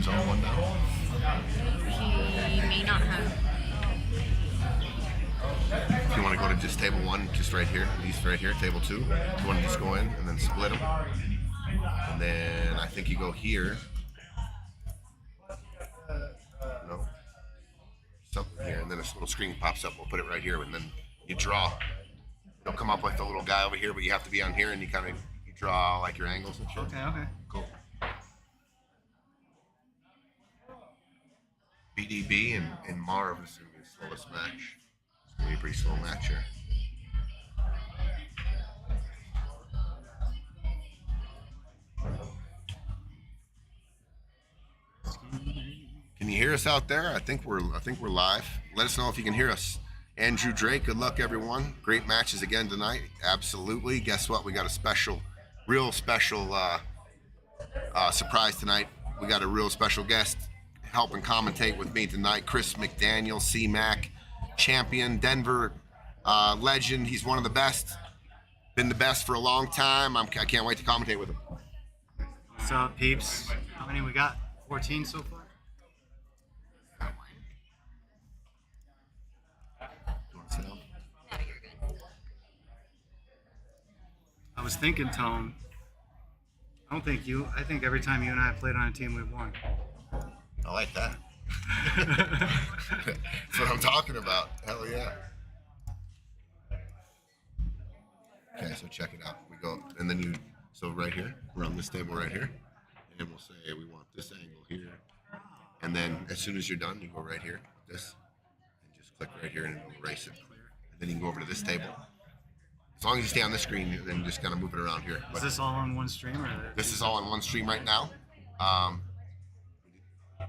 Tone one down? He may not have. If you want to go to just table one, just right here, these right here, table two, you want to just go in and then split them. And then I think you go here. No. Something here, and then this little screen pops up. We'll put it right here, and then you draw. You'll come up with the little guy over here, but you have to be on here, and you kind of draw like your angles and shit. Okay. Cool. BDB and Marv is going to be the slowest match. It's going to be a pretty slow match here. Can you hear us out there? I think we're live. Let us know if you can hear us. Andrew Drake, good luck everyone. Great matches again tonight. Absolutely. Guess what? We got a real special surprise tonight. We got a real special guest helping commentate with me tonight. Chris McDaniel, C-Mac, champion, Denver legend. He's one of the best. Been the best for a long time. I can't wait to commentate with him. What's up, peeps? How many we got? 14 so far? I was thinking, Tone, I think every time you and I played on a team, we've won. I like that. That's what I'm talking about. Hell yeah. Okay, so check it out. We go, and then so right here, we're on this table right here, and we'll say we want this angle here. And then as soon as you're done, you go right here, this, and just click right here and it'll erase it. And then you can go over to this table. As long as you stay on the screen, then you just kind of move it around here. Is this all on one stream? This is all on one stream right now.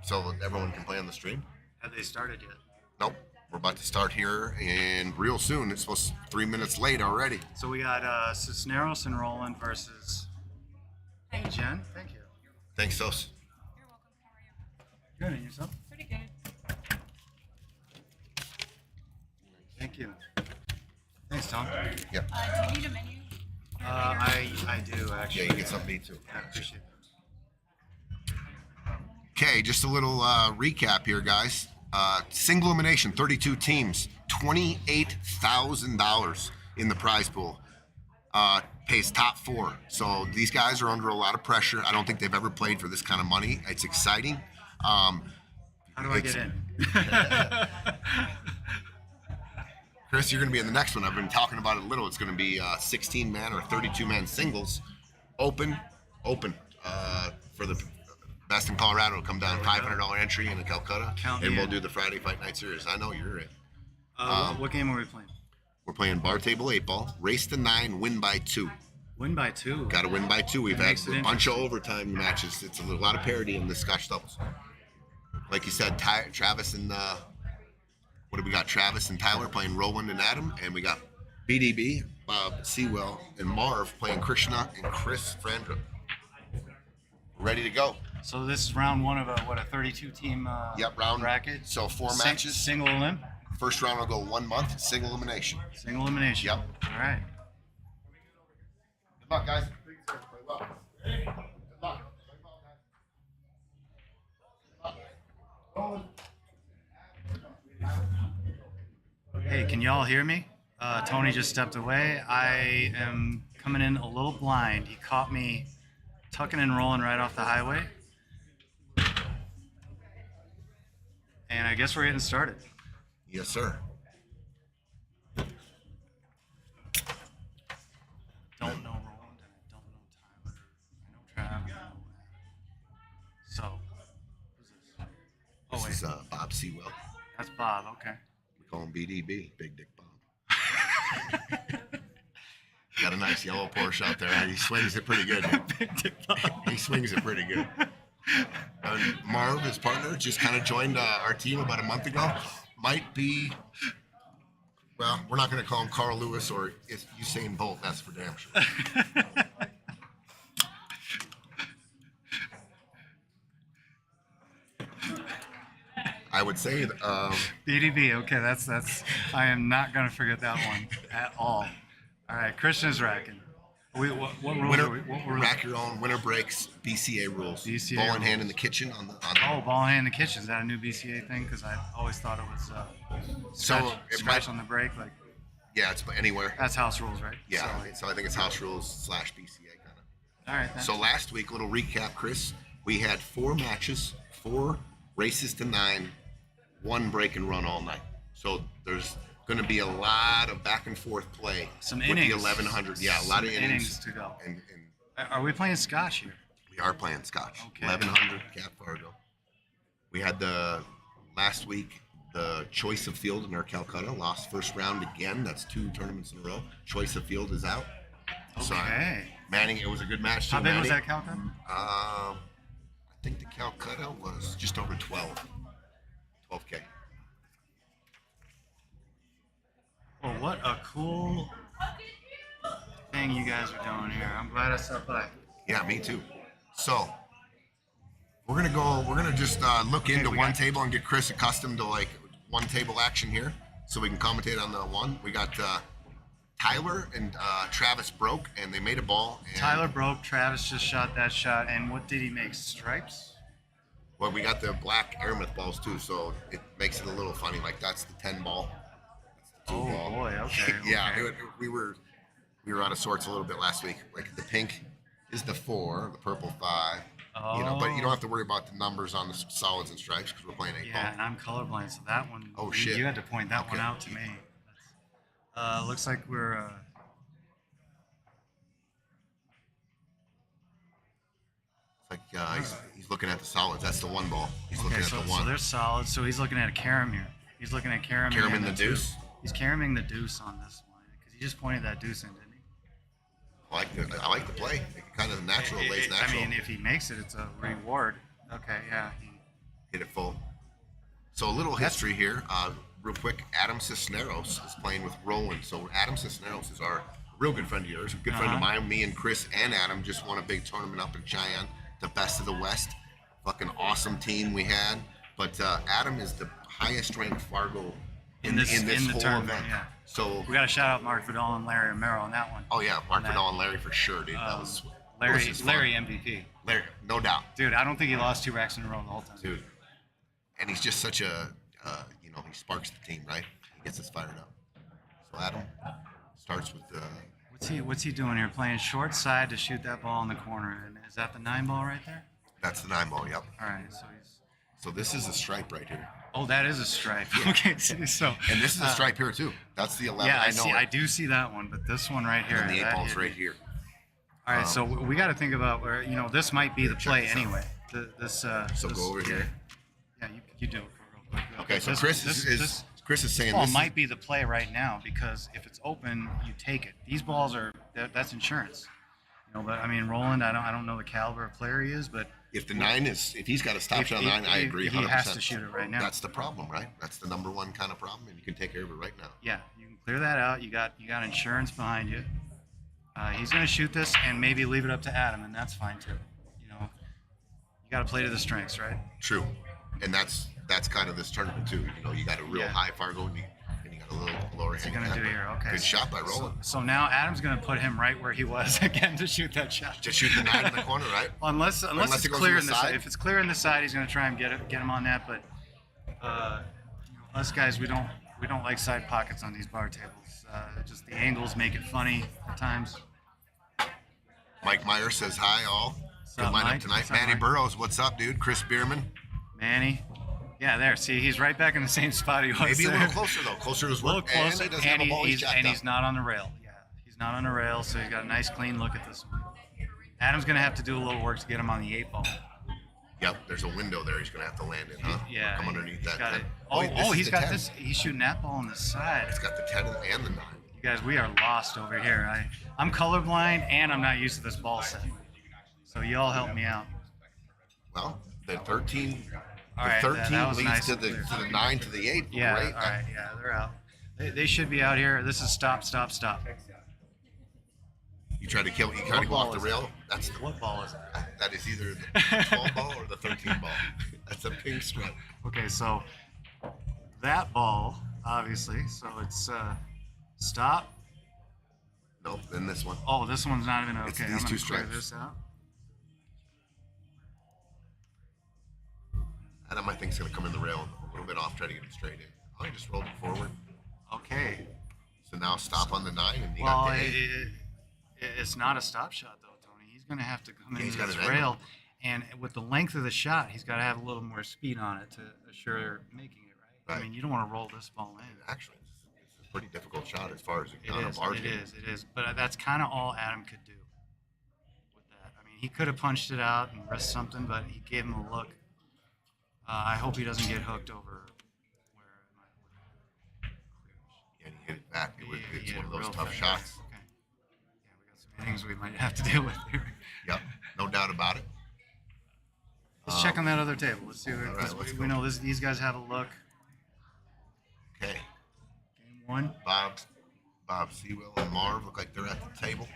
So everyone can play on the stream. Have they started yet? Nope. We're about to start here, and real soon. It's supposed to 3 minutes late already. So we got Cisneros and Roland versus Jen. Thank you. Thanks, Sos. You're welcome. How are you? Good, and yourself? Pretty good. Thank you. Thanks, Tom. Yep. Do you need a menu? I do, actually. Yeah, you get something to eat, too. I appreciate that. Okay, just a little recap here, guys. Single elimination, 32 teams, $28,000 in the prize pool. Pays top four. So these guys are under a lot of pressure. I don't think they've ever played for this kind of money. It's exciting. How do I get in? Chris, you're going to be in the next one. I've been talking about it a little. It's going to be 16-man or 32-man singles. Open. For the best in Colorado. It'll come down $500 entry in Calcutta. And we'll do the Friday Fight Night Series. I know you're in. What game are we playing? We're playing bar table 8-ball. Race to 9, win by 2. Win by 2? Got to win by 2. We've had a bunch of overtime matches. It's a lot of parity in the Scotch doubles. Like you said, Travis and... what do we got? Travis and Tyler playing Roland and Adam, and we got BDB, Bob Sewell, and Marv playing Krishna and Chris Frandrup. Ready to go. So this is round one of a 32-team round bracket? So 4 matches. Single elim? First round will go 1 month, single elimination. Single elimination. Yep. All right. Good luck, guys. Play well. Good luck. Hey, can y'all hear me? Tony just stepped away. I am coming in a little blind. He caught me tucking and rolling right off the highway. And I guess we're getting started. Yes, sir. Don't know Roland and I don't know Tyler. I know Trav. I know Adam. So, who's this? Oh, This wait. is Bob Sewell. That's Bob. Okay. We call him BDB, Big Dick Bob. Got a nice yellow Porsche out there. He swings it pretty good. Big Dick Bob. He swings it pretty good. And Marv, his partner, just kind of joined our team about a month ago. Might be, well, we're not going to call him Carl Lewis or Usain Bolt. That's for damn sure. I would say BDB. Okay, that's. I am not gonna forget that one at all. All right, Christian's racking. What rules Winner, are we? What rules? rack your own winner breaks BCA rules. BCA Ball in rules. hand in the kitchen on the. Oh, ball hand in the kitchen. Is that a new BCA thing? Because I always thought it was scratch on the break. Like Yeah, it's anywhere. that's house rules, right? Yeah, So, so I think it's house rules / BCA kind of. all right. Then. So last week, little recap, Chris. We had 4 matches, 4 races to 9, 1 break and run all night. So there's going to be a lot of back and forth play. Some with innings. the 1100. Yeah, a lot of Some innings to go. And Are we playing Scotch here? we are playing Scotch. Okay. 1100 Cap Fargo. We had the last week the choice of field in our Calcutta lost first round again. That's 2 tournaments in a row. Choice of field is out. So Okay. Manning, it was a good match. How too, big was Manning. that Calcutta? I think the Calcutta was just over 12K. Well, what a cool thing you guys are doing here. I'm glad I stopped by. Yeah, me too. So we're gonna just look into we one got- table and get Chris accustomed to like one table action here, so we can commentate on the one. We got Tyler and Travis broke, and they made a ball. And, Tyler broke. Travis just shot that shot. And what did he make? Stripes? Well, we got the black airmouth balls too, so it makes it a little funny. Like that's the 10 ball. That's the 2 Oh ball. boy. Okay. Yeah, okay. we were out of sorts a little bit last week. Like the pink is the 4, the purple 5. You know, but you don't have to worry about the numbers on the solids and stripes because we're playing 8 ball. Yeah, and I'm colorblind, so that one. Oh, shit. You had to point that one Okay. out to me. Looks like we're. It's like he's looking at the solids. That's the 1 ball. He's looking Okay, at so, the so 1. they're solid. So he's looking at a carom here. He's looking at carom. Carom and in the two. deuce? He's caromming the deuce on this one because he just pointed that deuce in, didn't he? I like the play. Kind of natural, lays natural. I mean, if he makes it, it's a reward. Okay, yeah. Hit it full. So a little history here, real quick. Adam Cisneros is playing with Roland. So Adam Cisneros is our real good friend of yours, a good friend of mine. Me and Chris and Adam just won a big tournament up in Cheyenne, the Best of the West. Fucking awesome team we had. But Adam is the highest ranked Fargo in this whole tournament. event. Yeah. So We got to shout out Mark Vidal and Larry Romero on that one. oh yeah, Mark that. Vidal and Larry for sure, dude. That was Larry just fun. Larry MVP. Larry, no doubt. Dude, I don't think he lost 2 racks in a row the whole time. Dude. And he's just such a, he sparks the team, right? He gets us fired up. So Adam starts with the, What's he doing here? Playing short side to shoot that ball in the corner. And is that the 9 ball right there? that's the 9 ball, yep. All right, so he's. So this is a stripe right here. Oh, that is a stripe. Okay, so. And this is a stripe here too. That's the 11. Yeah, I know see. it. I do see that one, but this one right here. And the 8 that ball's hit right me. here. All right, so we got to think about where this might be the play this out. anyway. So this, go over here. Yeah, you do it real quick. Okay, so This- Chris this- is this Chris is saying ball this might be the play right now because if it's open, you take it. These balls that's insurance. But I mean, Roland, I don't know the caliber of player he is, but if the 9 is, if he's got a stop shot on 9, I agree 100%. He has to shoot it right now. That's the problem, right? That's the number 1 kind of problem, and you can take care of it right now. Yeah, you can clear that out. You got insurance behind you. He's going to shoot this and maybe leave it up to Adam, and that's fine too. You got to play to the strengths, right? True, and that's kind of this tournament too. You got a real high Fargo, and you got a little lower. What's he going to do here? Okay. Good shot by Roland. So now Adam's going to put him right where he was again to shout that shot. Just shoot the 9 in the corner, right? Unless it's it goes clear to in the the side. side. If it's clear in the side, he's going to try and get him on that. But us guys, we don't like side pockets on these bar tables. Just the angles make it funny at times. Mike Meyer says hi, all. Good up, lineup Mike? tonight. What's up, Manny Mike? Burrows, what's up, dude? Chris Bierman. Manny. Yeah, there. See, he's right back in the same spot he was. Maybe a there. little closer though. Closer to his A little work. closer, And he doesn't have a ball. he's not on the rail. Yeah, he's not on the rail, so he's got a nice clean look at this one. Adam's gonna have to do a little work to get him on the 8 ball. Yep, there's a window there. He's gonna have to land in, huh? Yeah, Come underneath he's that. got 10. it. Oh, is he's the got 10. this. He's shooting that ball on the side. He's got the 10 and the 9. You guys, we are lost over here. I'm colorblind and I'm not used to this ball set. So y'all help me out. Well, the 13. All The right, 13 that was leads nice to and the clear. to the 9 to the 8. Yeah, Great. all right, yeah, they're out. They should be out here. This is stop. You try to kill. You try to go ball off the is rail. That's What ball is that? that is either the 12 ball or the 13 ball. That's a pink stripe. Okay, so that ball, obviously, so it's stop, Nope. Then this one. Oh, this one's not even okay. It's these I'm gonna two clear stripes. this out. Adam, I think, is going to come in the rail a little bit off, try to get it straight in. Oh, he just rolled it forward. Okay. So now stop on the 9, and you Well, got the 8. it's not a stop shot though, Tony. He's gonna have to come Yeah, he's into got this an rail, and with the length of the shot, he's got to have a little more speed on it to assure making it right. Right. I mean, you don't want to roll this ball in. Actually, it's a pretty difficult shot as far as It on a is. bar It game. is. It is. But that's kind of all Adam could do with that. I mean, he could have punched it out and risked something, but he gave him a look. I hope he doesn't get hooked over where it might. Yeah, and he hit it back. It's Yeah, one of those real tough fast. shots. Okay. Yeah, we got some things we might have to deal with here. Yep, no doubt about it. Let's check on that other table. Let's see. all right, let's We go. know these guys have a look. Okay, Game one. Bob Sewell and Marv look like they're at the table.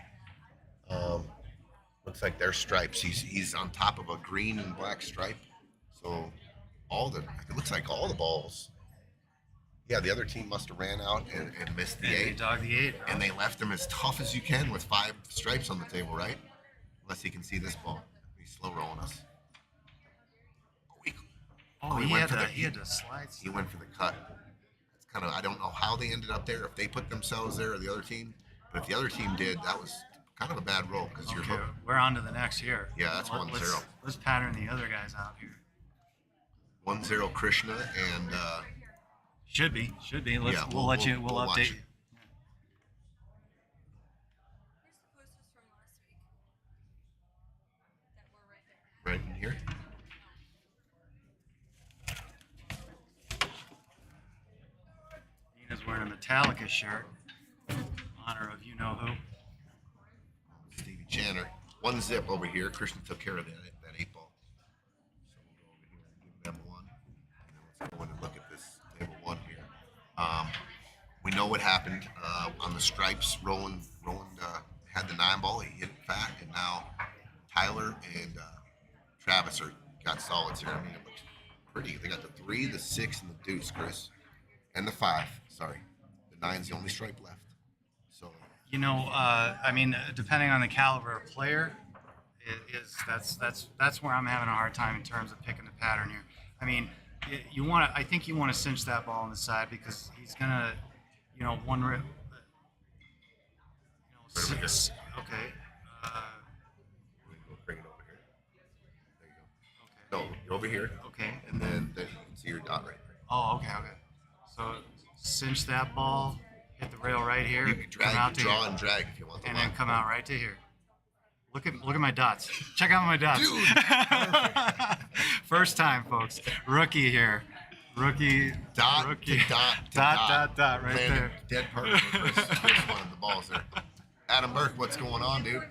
Looks like they're stripes. He's on top of a green and black stripe. So it looks like all the balls. Yeah, the other team must have ran out and missed the And they 8. dog the 8. And they left them as tough as you can with 5 stripes on the table, right? Unless he can see this ball. He's slow rolling us. Oh, he he went had for to. He had to slide. He went for the cut. It's kind of, I don't know how they ended up there, if they put themselves there or the other team. But if the other team did, that was kind of a bad roll because you're Okay, hooked. we're on to the next here. Yeah, that's 1-0. Let's pattern the other guys out here. 1-0 Krishna and Should be. Let's, Yeah, we'll let you. We'll we'll watch update it. you. Where's the posters from last week? That were right there. right in here. Nina's wearing a Metallica shirt. In honor of you know who. Stevie Channer. 1 zip over here. Krishna took care of that 8 ball. So we'll go over here and give them 1. And then let's go in and look at this table 1 here. We know what happened on the stripes. Roland had the 9 ball. He hit it fat, and now Tyler and Travis got solids here. I mean, it looks pretty. They got the 3, the 6, and the deuce, Chris, and the 5. Sorry, the 9's the only stripe left. So You know, I mean, depending on the caliber of player, that's where I'm having a hard time in terms of picking the pattern here. I mean, I think you want to cinch that ball on the side because he's gonna, one rip. Where do we go? Okay. we'll bring it over here. There you Okay. go. No, you're over here, Okay. and then you can see your dot right there. Oh, okay. So cinch that ball, hit the rail right here, You can come out to draw here, and drag if you want. and then come out right to here. Look at my dots. Check out my dots. Dude, First time, folks. Rookie here. Rookie. Dot rookie. to dot to Dot right Landed there. Dead perfect. First one of the balls there. Adam Burke, what's going on, dude? All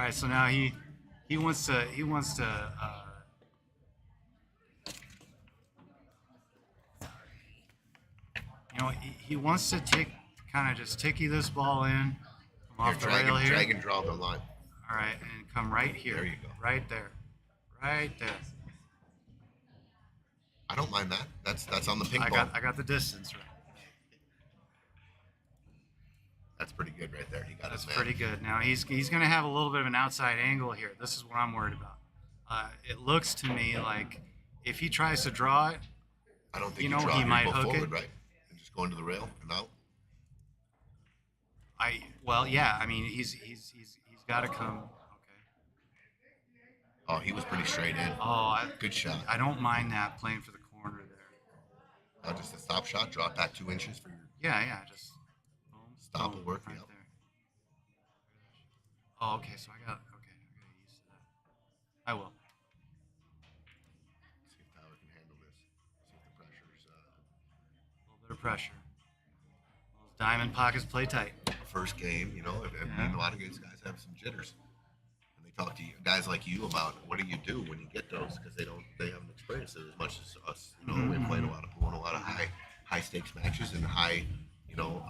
right, so now he wants to he wants to kind of just ticky this ball in Here, off the rail here. drag and draw the line. All right, and come right here. There you go. Right there. Right there. I don't mind that. That's on the pink I ball. got the distance right. That's pretty good right there. He got That's his man. pretty good. Now he's going to have a little bit of an outside angle here. This is what I'm worried about. It looks to me like if he tries to draw it, I don't think you you know, draw he here, might go hook forward, it. right? And just go into the rail and out. yeah. I mean, he's got to come. Okay. Oh, he was pretty straight in. Oh, Good shot. I don't mind that playing for the corner there. Just a stop shot. Drop back 2 inches for your. Yeah. Just boom, Stop boom, will work, right yep. there. Oh, okay. So I got get used to that. I will. See if Tyler can handle this. See if the pressure's. A little bit of pressure. Those diamond pockets play tight. First game, I mean, a lot of these guys have some jitters, and they talk to you guys like you about what do you do when you get those because they haven't experienced it as much as us. We played a lot of high stakes matches and high, Well,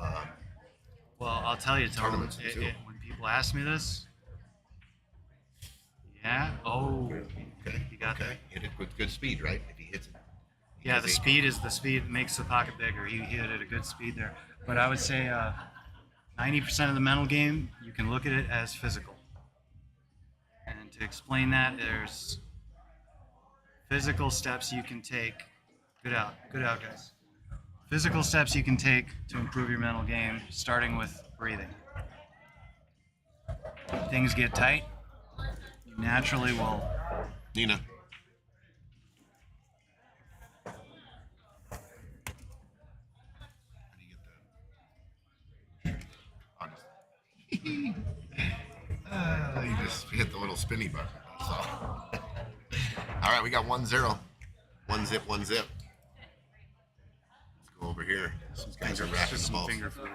I'll tell you, Tom, Tournaments, too. when people ask me this, yeah, okay, you got that. hit it with good speed, right? If he hits it, Yeah, the speed makes the pocket bigger. He hit it at a good speed there. But I would say 90% of the mental game, you can look at it as physical. And to explain that, there's physical steps you can take. Good out, guys. Physical steps you can take to improve your mental game, starting with breathing. When things get tight, you naturally will. Nina. How do you get that? You just hit the little spinny button. That's all. All right, we got 1-0. One zip. Let's go over here. These guys are wrapping the balls. Finger food.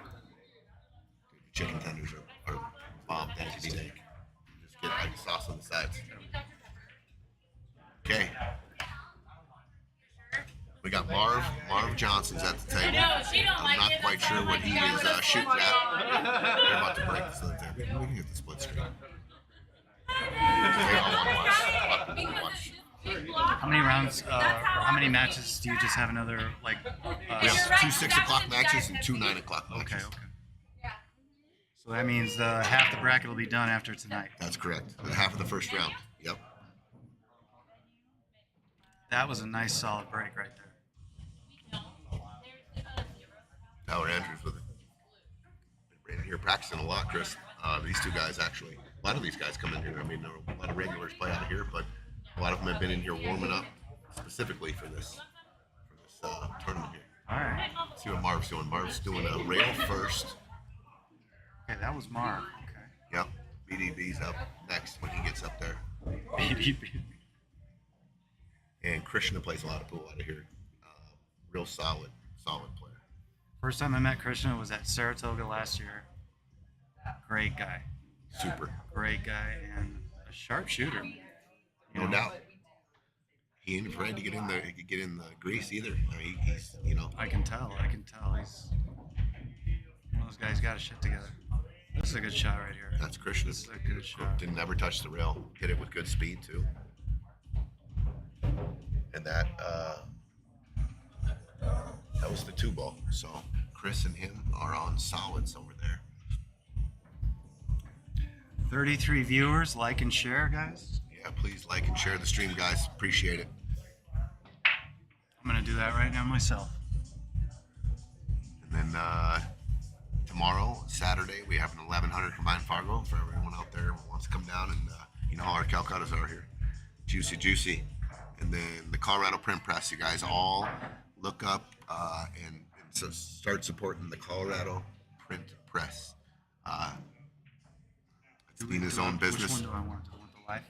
Chicken tenders are bomb. Thank you, Nick. Just get like sauce on the sides. Okay. We got Marv Johnson's at the table. I'm not quite sure what he is shooting at. We're about to break this other table. We can get the split screen. They all want to watch. A lot of people watch. How many rounds, or how many matches do you just have another, like? We have 2 6 o'clock matches and 2 9 o'clock matches. Okay. So that means half the bracket will be done after tonight. That's correct. Half of the first round. Yep. That was a nice solid break right there. Tyler Andrews with it. Been right here practicing a lot, Chris. These two guys actually, a lot of these guys come in here. I mean, there are a lot of regulars play out of here, but a lot of them have been in here warming up specifically for this tournament here. All right. Let's see what Marv's doing. Marv's doing a rail first. Okay, that was Marv. Okay. Yep. BDB's up next when he gets up there. BDB. And Krishna plays a lot of pool out of here. Real solid player. First time I met Krishna was at Saratoga last year. Great guy. Super. Great guy and a sharp shooter. No doubt. He ain't afraid to get in the grease either. I mean, he's, you know. I can tell. He's one of those guys got his shit together. This is a good shot right here. That's Krishna. This is a good shot. Didn't ever touch the rail. Hit it with good speed too. And that was the 2 ball. So Chris and him are on solids over there. 33 viewers. Like and share, guys. Yeah, please like and share the stream, guys. Appreciate it. I'm gonna do that right now myself. And then tomorrow, Saturday, we have an 1100 combined Fargo for everyone out there who wants to come down, and you know how our Calcuttas are here. Juicy. And then the Colorado Print Press, you guys all look up and so start supporting the Colorado Print Press. It's Nina's own business. Which one do I want? Do I want the life?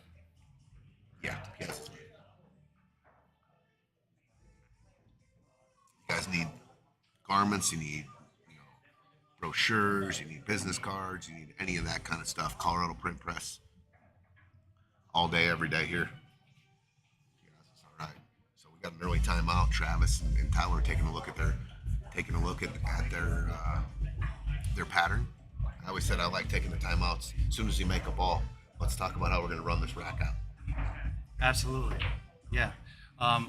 Yeah, Piazzas. You guys need garments, you need brochures, you need business cards, you need any of that kind of stuff. Colorado Print Press. All day, every day here. Piazzas, all right. So we got an early timeout. Travis and Tyler taking a look at their pattern. I always said I like taking the timeouts. As soon as you make a ball, let's talk about how we're going to run this rack out. Absolutely. Yeah. I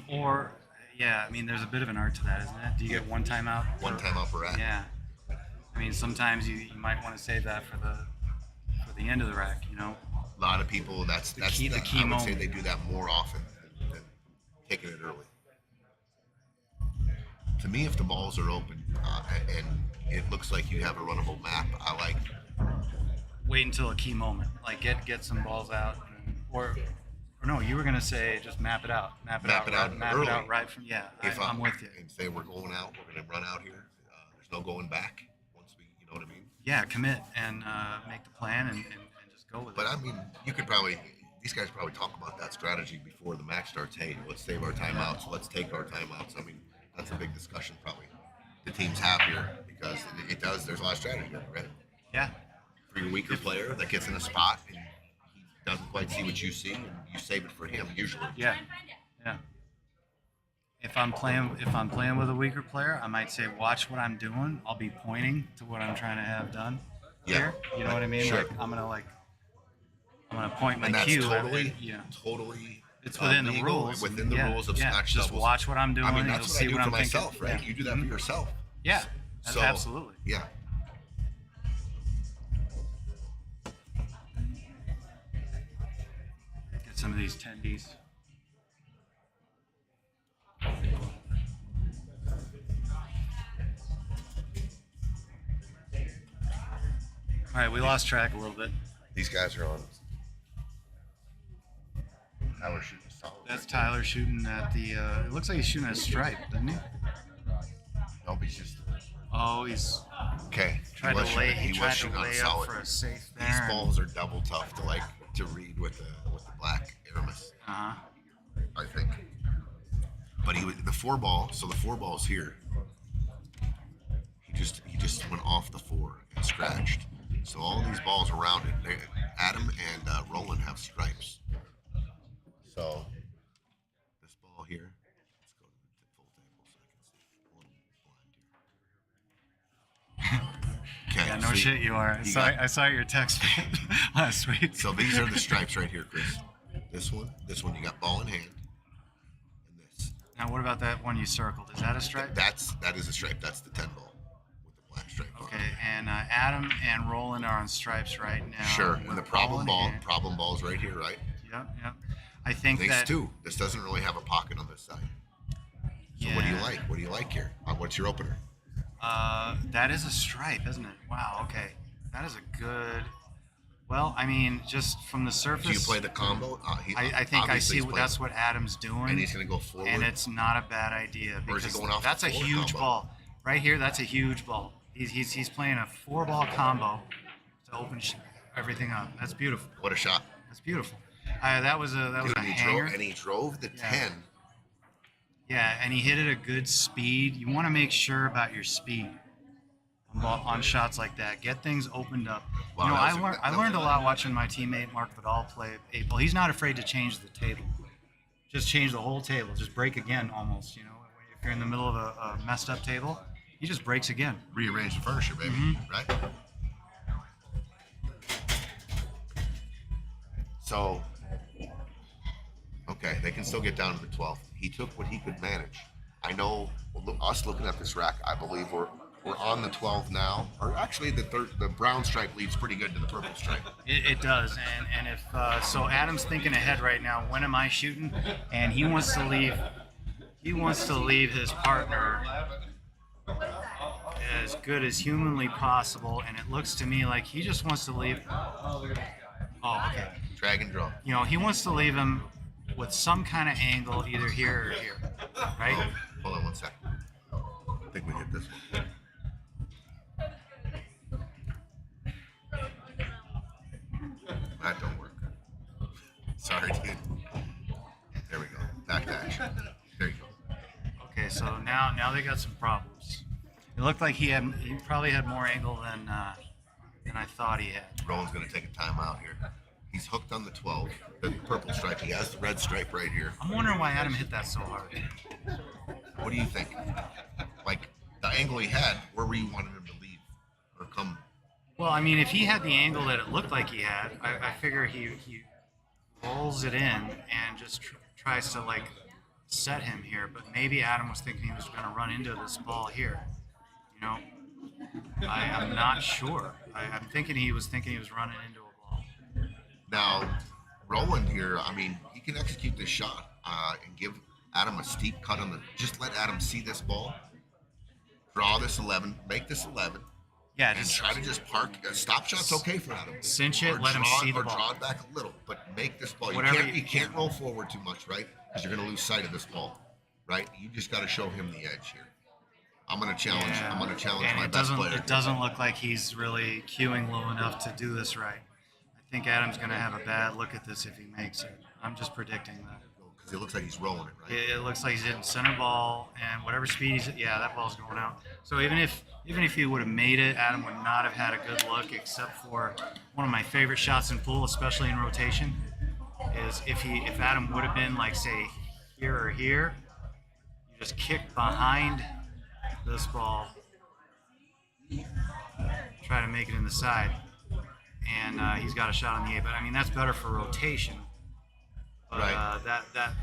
mean, there's a bit of an art to that, isn't it? Do you get one timeout? One timeout per rack. Yeah. I mean, sometimes you might want to save that for the end of the rack, you know? A lot of people, that's the key I would moment. say they do that more often than taking it early. To me, if the balls are open and it looks like you have a runnable map, I like. Wait until a key moment. Like get some balls out, or no, you were gonna say just map it out. Map it out right from I'm with you. And say we're going out, we're gonna run out here. There's no going back once we, you know what I mean? Yeah, commit and make the plan and just go with it. But I mean, these guys probably talk about that strategy before the match starts. Hey, let's save our timeouts. Let's take our timeouts. I mean, that's a big discussion probably the teams have here because it does. There's a lot of strategy there, right? Yeah. For your weaker player that gets in a spot and he doesn't quite see what you see, and you save it for him usually. Yeah. Yeah. If I'm playing with a weaker player, I might say, watch what I'm doing. I'll be pointing to what I'm trying to have done here. You know what I mean? Sure. Like I'm gonna point my and that's cue. totally. It's within the legal, rules. Within the rules of Scotch Just doubles. watch what I'm doing. I mean, You'll that's see what I do what for I'm myself, thinking. right? Yeah. You do that for yourself. Yeah. So, Absolutely. Yeah. Get some of these tendies. All right, we lost track a little bit. These guys are on. Tyler shooting solid. That's Tyler shooting at the. It looks like he's shooting at a stripe, doesn't he? Nope, he's just. Oh, he's Okay. tried to lay. He tried to lay up for a safe there. These balls are double tough to read with the black Aramis. Uh huh. I think. But the 4-ball. So the 4-ball's here. He just went off the 4 and scratched. So all these balls around it, Adam and Roland have stripes. So this ball here, let's go to the full table so I can see. A little blind here. Okay, Yeah, no so shit, you are. I saw your text last week. So these are the stripes right here, Chris. This one, you got ball in hand, and this. Now, what about that one you circled? Is that a stripe? That is a stripe. That's the 10 ball with the black stripe on it. Okay, and Adam and Roland are on stripes right now. Sure, and with the problem ball in hand. ball's right here, right? Yep. I think These that. two. This doesn't really have a pocket on this side. So Yeah. what do you like? What do you like here? What's your opener? That is a stripe, isn't it? Wow. Okay, that is a good. Well, I mean, just from the surface. Do you play the combo? I think I see that's what Adam's doing. And he's going to go forward. And it's not a bad idea Or is he because going off that's the a floor huge combo? ball. Right here, that's a huge ball. He's playing a 4-ball combo to open everything up. That's beautiful. What a shot! That's beautiful. That was a Dude, hanger. he drove the 10. Yeah, and he hit it a good speed. You want to make sure about your speed on shots like that. Get things opened up. Wow, you know, that was I learned a lot watching my teammate Mark Vidal play 8-ball. He's not afraid to change the table. Just change the whole table. Just break again almost. You know, if you're in the middle of a messed up table, he just breaks again. Rearrange the furniture, baby. Mm-hmm. Right? So, okay, they can still get down to the 12th. He took what he could manage. I know, us looking at this rack, I believe we're on the 12 now. Or actually, the brown stripe leads pretty good to the purple stripe. It does, and if so, Adam's thinking ahead right now. When am I shooting? And he wants to leave. He wants to leave his partner as good as humanly possible, and it looks to me like he just wants to leave. Oh, okay. Drag and draw. You know, he wants to leave him with some kind of angle, either here or here, right? Hold on one second. I think we hit this one. That don't work. Sorry, dude. There we go. Back to action. There you go. Okay, so now they got some problems. It looked like he probably had more angle than I thought he had. Roland's going to take a timeout here. He's hooked on the 12, the purple stripe. He has the red stripe right here. I'm wondering why Adam hit that so hard. What do you think? Like, the angle he had, where were you wanting him to leave or come? Well, I mean, if he had the angle that it looked like he had, I figure he rolls it in and just tries to, like, set him here. But maybe Adam was thinking he was going to run into this ball here. You know, I'm not sure. I'm thinking he was running into a ball. Now, Roland here, I mean, he can execute this shot and give Adam a steep cut on the. Just let Adam see this ball, draw this 11, make this 11. Yeah, And try to just park. Stop shot's okay for Adam. Cinch it, Or let him draw- see the or ball. draw it back a little, but make this ball. Whatever You can't roll forward too much, right? Because you're going to lose sight of this ball, right? You just got to show him the edge here. I'm going to challenge. Yeah. I'm going to challenge And my it best doesn't. player. It doesn't look like he's really cueing low enough to do this right. I think Adam's going to have a bad look at this if he makes it. I'm just predicting that. Because it looks like he's rolling it, right? It looks like he's hitting center ball, and whatever speed he's at, yeah, that ball's going out. So even if he would have made it, Adam would not have had a good look, except for one of my favorite shots in pool, especially in rotation, is if Adam would have been like, say, here or here, you just kick behind this ball, try to make it in the side, and he's got a shot on the 8. But I mean, that's better for rotation. But Right.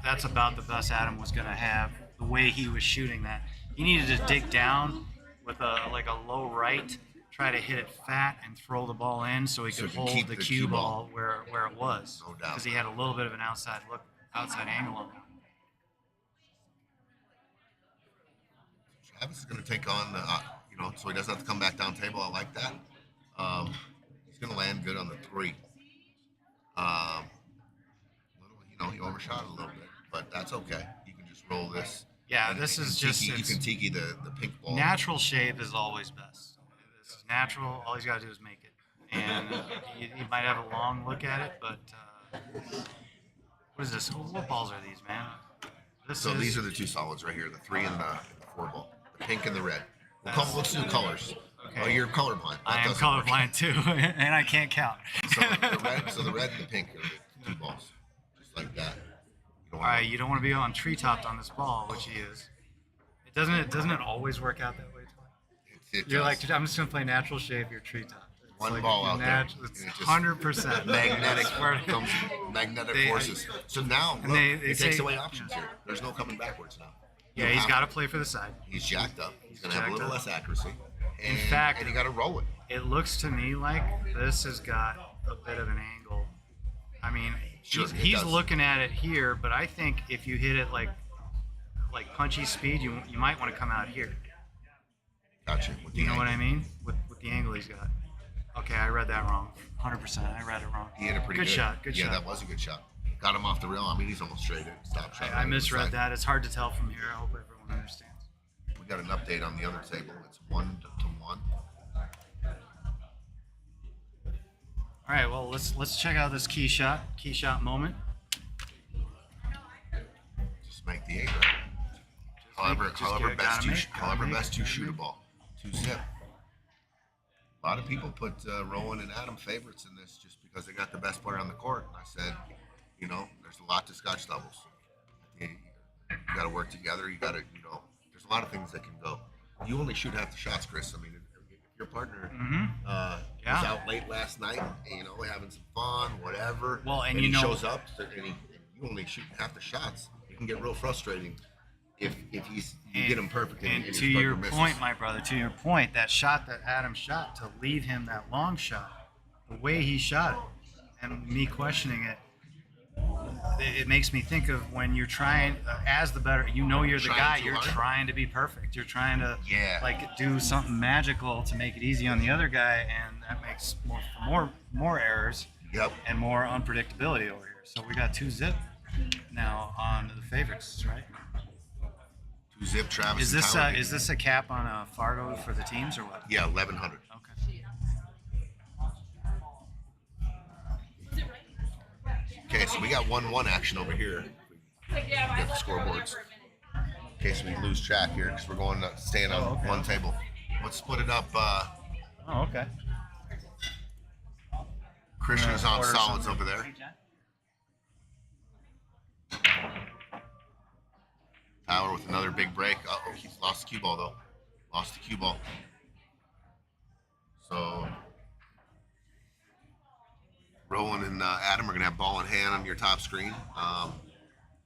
that's about the best Adam was going to have, the way he was shooting that. He needed to dig down with a low right try to hit it fat and throw the ball in so he So could he can hold keep the the cue cue ball where it was. No doubt. Because he had a little bit of an outside angle on that. Travis is going to take on, so he doesn't have to come back down table. I like that. He's going to land good on the 3. He overshot a little bit, but that's okay. You can just roll this. Yeah, And this you is can just tiki, you can tiki the pink ball. natural shape is always best. This is natural. All he's got to do is make it. And he might have a long look at it, but what is this? What balls are these, man? These are the 2 solids right here, the 3 and the 4 ball, the pink and the red. Let's do colors. Okay. Oh, you're colorblind. I am colorblind too, and I can't count. So the red and the pink are the 2 balls, just like that. All right, you don't want to be on treetopped on this ball, which he is. Doesn't it always work out that way? You're does. like, I'm just gonna play natural shape. You're treetopped. One ball out there. It's 100% magnetic forces. So now look, it takes away options here. There's no coming backwards now. Yeah, he's got to play for the side. He's jacked up. He's going to have a little less accuracy. In fact, and you got to roll it. It looks to me like this has got a bit of an angle. I mean, Sure, he's looking at it here, but I think if you hit it like punchy speed, you might want to come out here. Gotcha. You know what I mean? With the angle he's got. Okay, I read that wrong. 100%. I read it wrong. He hit a pretty good shot. Good shot. Yeah, that was a good shot. Got him off the rail. I mean, he's almost straight in. Stop shot. I misread that. It's hard to tell from here. I hope everyone understands. We got an update on the other table. It's 1-1. All right. Well, let's check out this key shot moment. Just make the 8, right? However best you shoot a ball. 2 zip. A lot of people put Rowan and Adam favorites in this just because they got the best player on the court. And I said, there's a lot to Scotch doubles. You got to work together. You got to, there's a lot of things that can go. You only shoot half the shots, Chris. I mean, if your partner was out late last night, having some fun, whatever, well, and he shows up and you only shoot half the shots, it can get real frustrating if you get him perfect. And to your point, my brother, that shot that Adam shot to leave him that long shot, the way he shot it, and me questioning it, it makes me think of when you're trying, as the better, you're the guy, you're trying to be perfect. You're trying to do something magical to make it easy on the other guy, and that makes more errors and more unpredictability over here. So we got 2 zip now on the favorites, right? 2 zip, Travis. Is this a cap on a Fargo for the teams or what? Yeah, 1,100. Okay, so we got 1-1 action over here. Get the scoreboards. In case we lose track here, because we're going to staying on one table. Let's split it up. Okay. Christian's on solids over there. Tyler with another big break. Uh-oh, he's lost the cue ball, though. Lost the cue ball. So Rowan and Adam are going to have ball in hand on your top screen.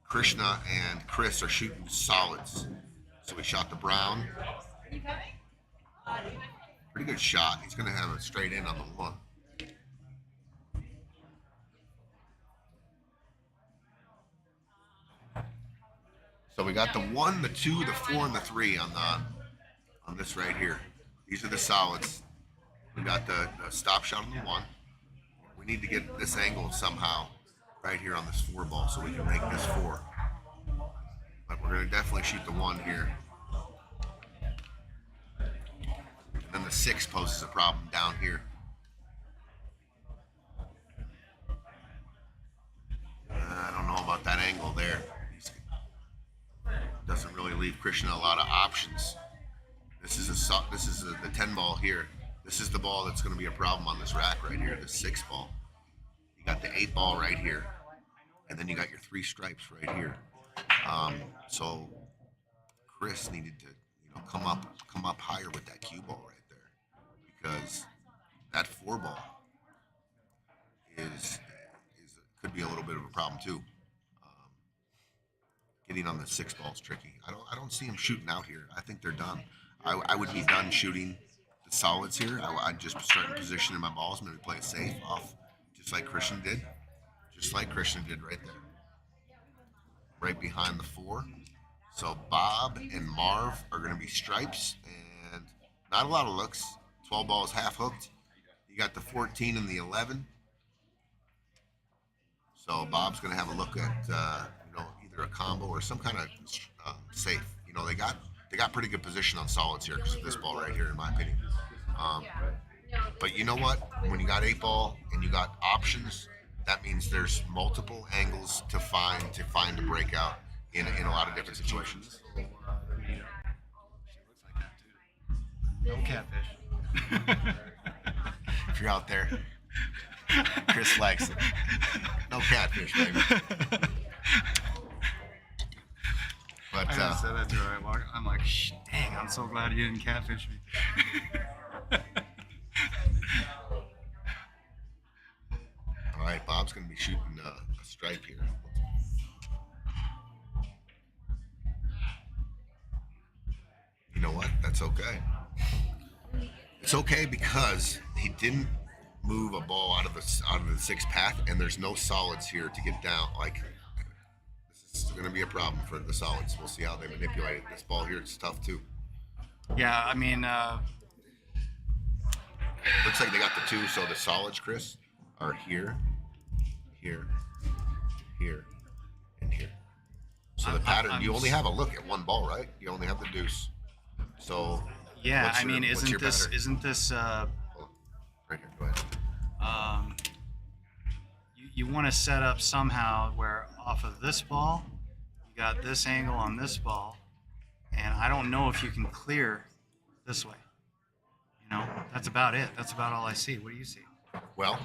Krishna and Chris are shooting solids. So we shot the brown. Pretty good shot. He's going to have a straight in on the 1. So we got the 1, the 2, the 4, and the 3 on this right here. These are the solids. We got the stop shot on the 1. We need to get this angle somehow right here on this 4 ball so we can make this 4. But we're going to definitely shoot the 1 here. And then the 6 poses a problem down here. I don't know about that angle there. Doesn't really leave Christian a lot of options. This is the 10 ball here. This is the ball that's going to be a problem on this rack right here, the 6 ball. You got the 8 ball right here, and then you got your 3 stripes right here. So Chris needed to, come up higher with that cue ball right there, because that 4 ball could be a little bit of a problem too. Getting on the 6 ball is tricky. I don't see him shooting out here. I think they're done. I would be done shooting the solids here, I'd just start in position in my balls, maybe play it safe off, just like Christian did. Just like Christian did right there. Right behind the 4. So Bob and Marv are going to be stripes, and not a lot of looks. 12 balls half hooked. You got the 14 and the 11. So Bob's going to have a look at either a combo or some kind of safe. They got pretty good position on solids here because of this ball right here, in my opinion. But you know what? When you got 8 ball and you got options, that means there's multiple angles to find a breakout in a lot of different situations. She looks like that too. No catfish. If you're out there, Chris likes it. No catfish, baby. But I said that to her. I'm like, dang, I'm so glad you didn't catfish me. all right, Bob's going to be shooting a stripe here. You know what? That's okay. It's okay because he didn't move a ball out of the 6th path, and there's no solids here to get down. Like, this is going to be a problem for the solids. We'll see how they manipulate it. This ball here, it's tough too. Yeah, I mean, Looks like they got the 2, so the solids, Chris, are here, here, here, and here. So the pattern, you only have a look at one ball, right? You only have the deuce. So yeah, what's I mean, what's your pattern? isn't this Right here, go ahead. you want to set up somehow where off of this ball, you got this angle on this ball, and I don't know if you can clear this way. That's about it. That's about all I see. What do you see? Well,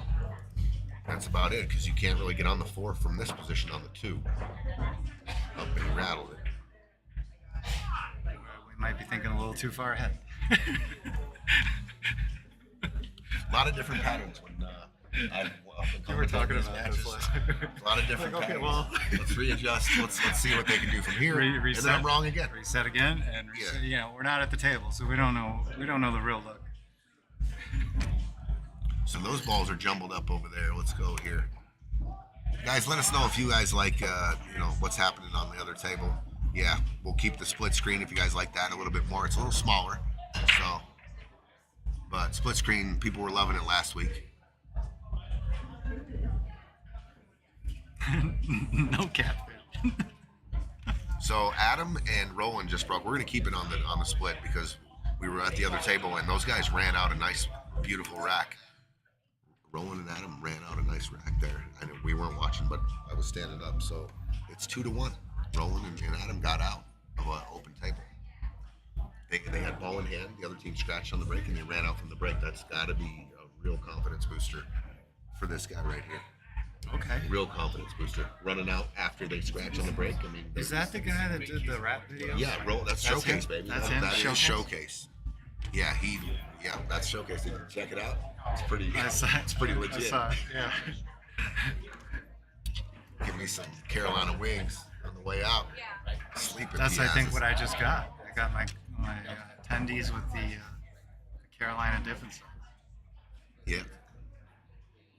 that's about it because you can't really get on the 4 from this position on the 2. Up and rattled it. We might be thinking a little too far ahead. A lot of different patterns when I've We were talking these about matches. this last. A lot of different Like, okay, patterns. well. Let's readjust. Let's see what they can do from here. Reset. And then I'm wrong again. Reset again, and we're not at the table, so we don't know the real look. So those balls are jumbled up over there. Let's go here. Guys, let us know if you guys like, what's happening on the other table. Yeah, we'll keep the split screen if you guys like that a little bit more. It's a little smaller, but split screen, people were loving it last week. No catfish. So Adam and Roland just broke. We're gonna keep it on the split because we were at the other table and those guys ran out a nice, beautiful rack. Roland and Adam ran out a nice rack there. I know we weren't watching, but I was standing up. So it's 2-1. Roland and Adam got out of an open table. They had ball in hand. The other team scratched on the break and they ran out from the break. That's got to be a real confidence booster for this guy right here. Okay. Real confidence booster. Running out after they scratch on the break. I mean, Is that the guy that did the rap video? yeah, that's Showcase, him? baby. That's him? That is Showcase? Showcase. Yeah, that's Showcase. Did you check it out? It's pretty. I saw it. It's pretty legit. I saw it, yeah. Give me some Carolina wings on the way out. Sleep at That's, I think, Piazzas. what I just got. I got my attendees with the Carolina difference. Yeah.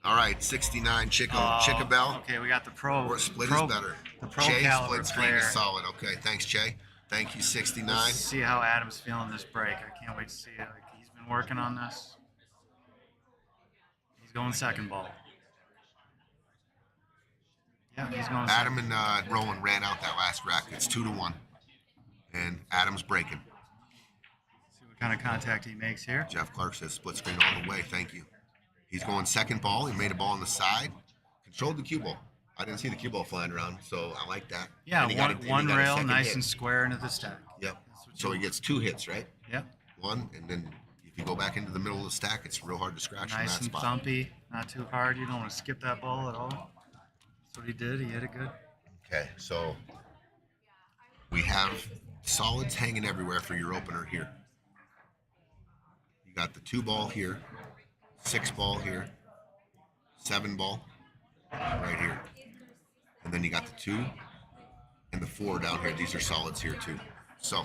All right, 69 Chickabell. Okay, we got the pro. Or split pro, is better. The pro Che caliber split screen player. is solid. Okay, thanks, Che. Thank you, 69. Let's see how Adam's feeling this break. I can't wait to see it. Like, he's been working on this. He's going second ball. Yeah, he's going Adam second. and Roland ran out that last rack. It's 2-1, and Adam's breaking. See what kind of contact he makes here. Jeff Clark says split screen all the way. Thank you. He's going second ball. He made a ball on the side. Controlled the cue ball. I didn't see the cue ball flying around, so I like that. Yeah, And he got a one rail, second nice hit. and square into the stack. Yep. That's what So you he gets 2 hits, right? Yep. One, and then if you go back into the middle of the stack, it's real hard to scratch from Nice that and spot. thumpy, not too hard. You don't want to skip that ball at all. That's what he did. He hit it good. Okay, so we have solids hanging everywhere for your opener here. You got the 2 ball here, 6 ball here, 7 ball right here. And then you got the 2 and the 4 down here. These are solids here too. So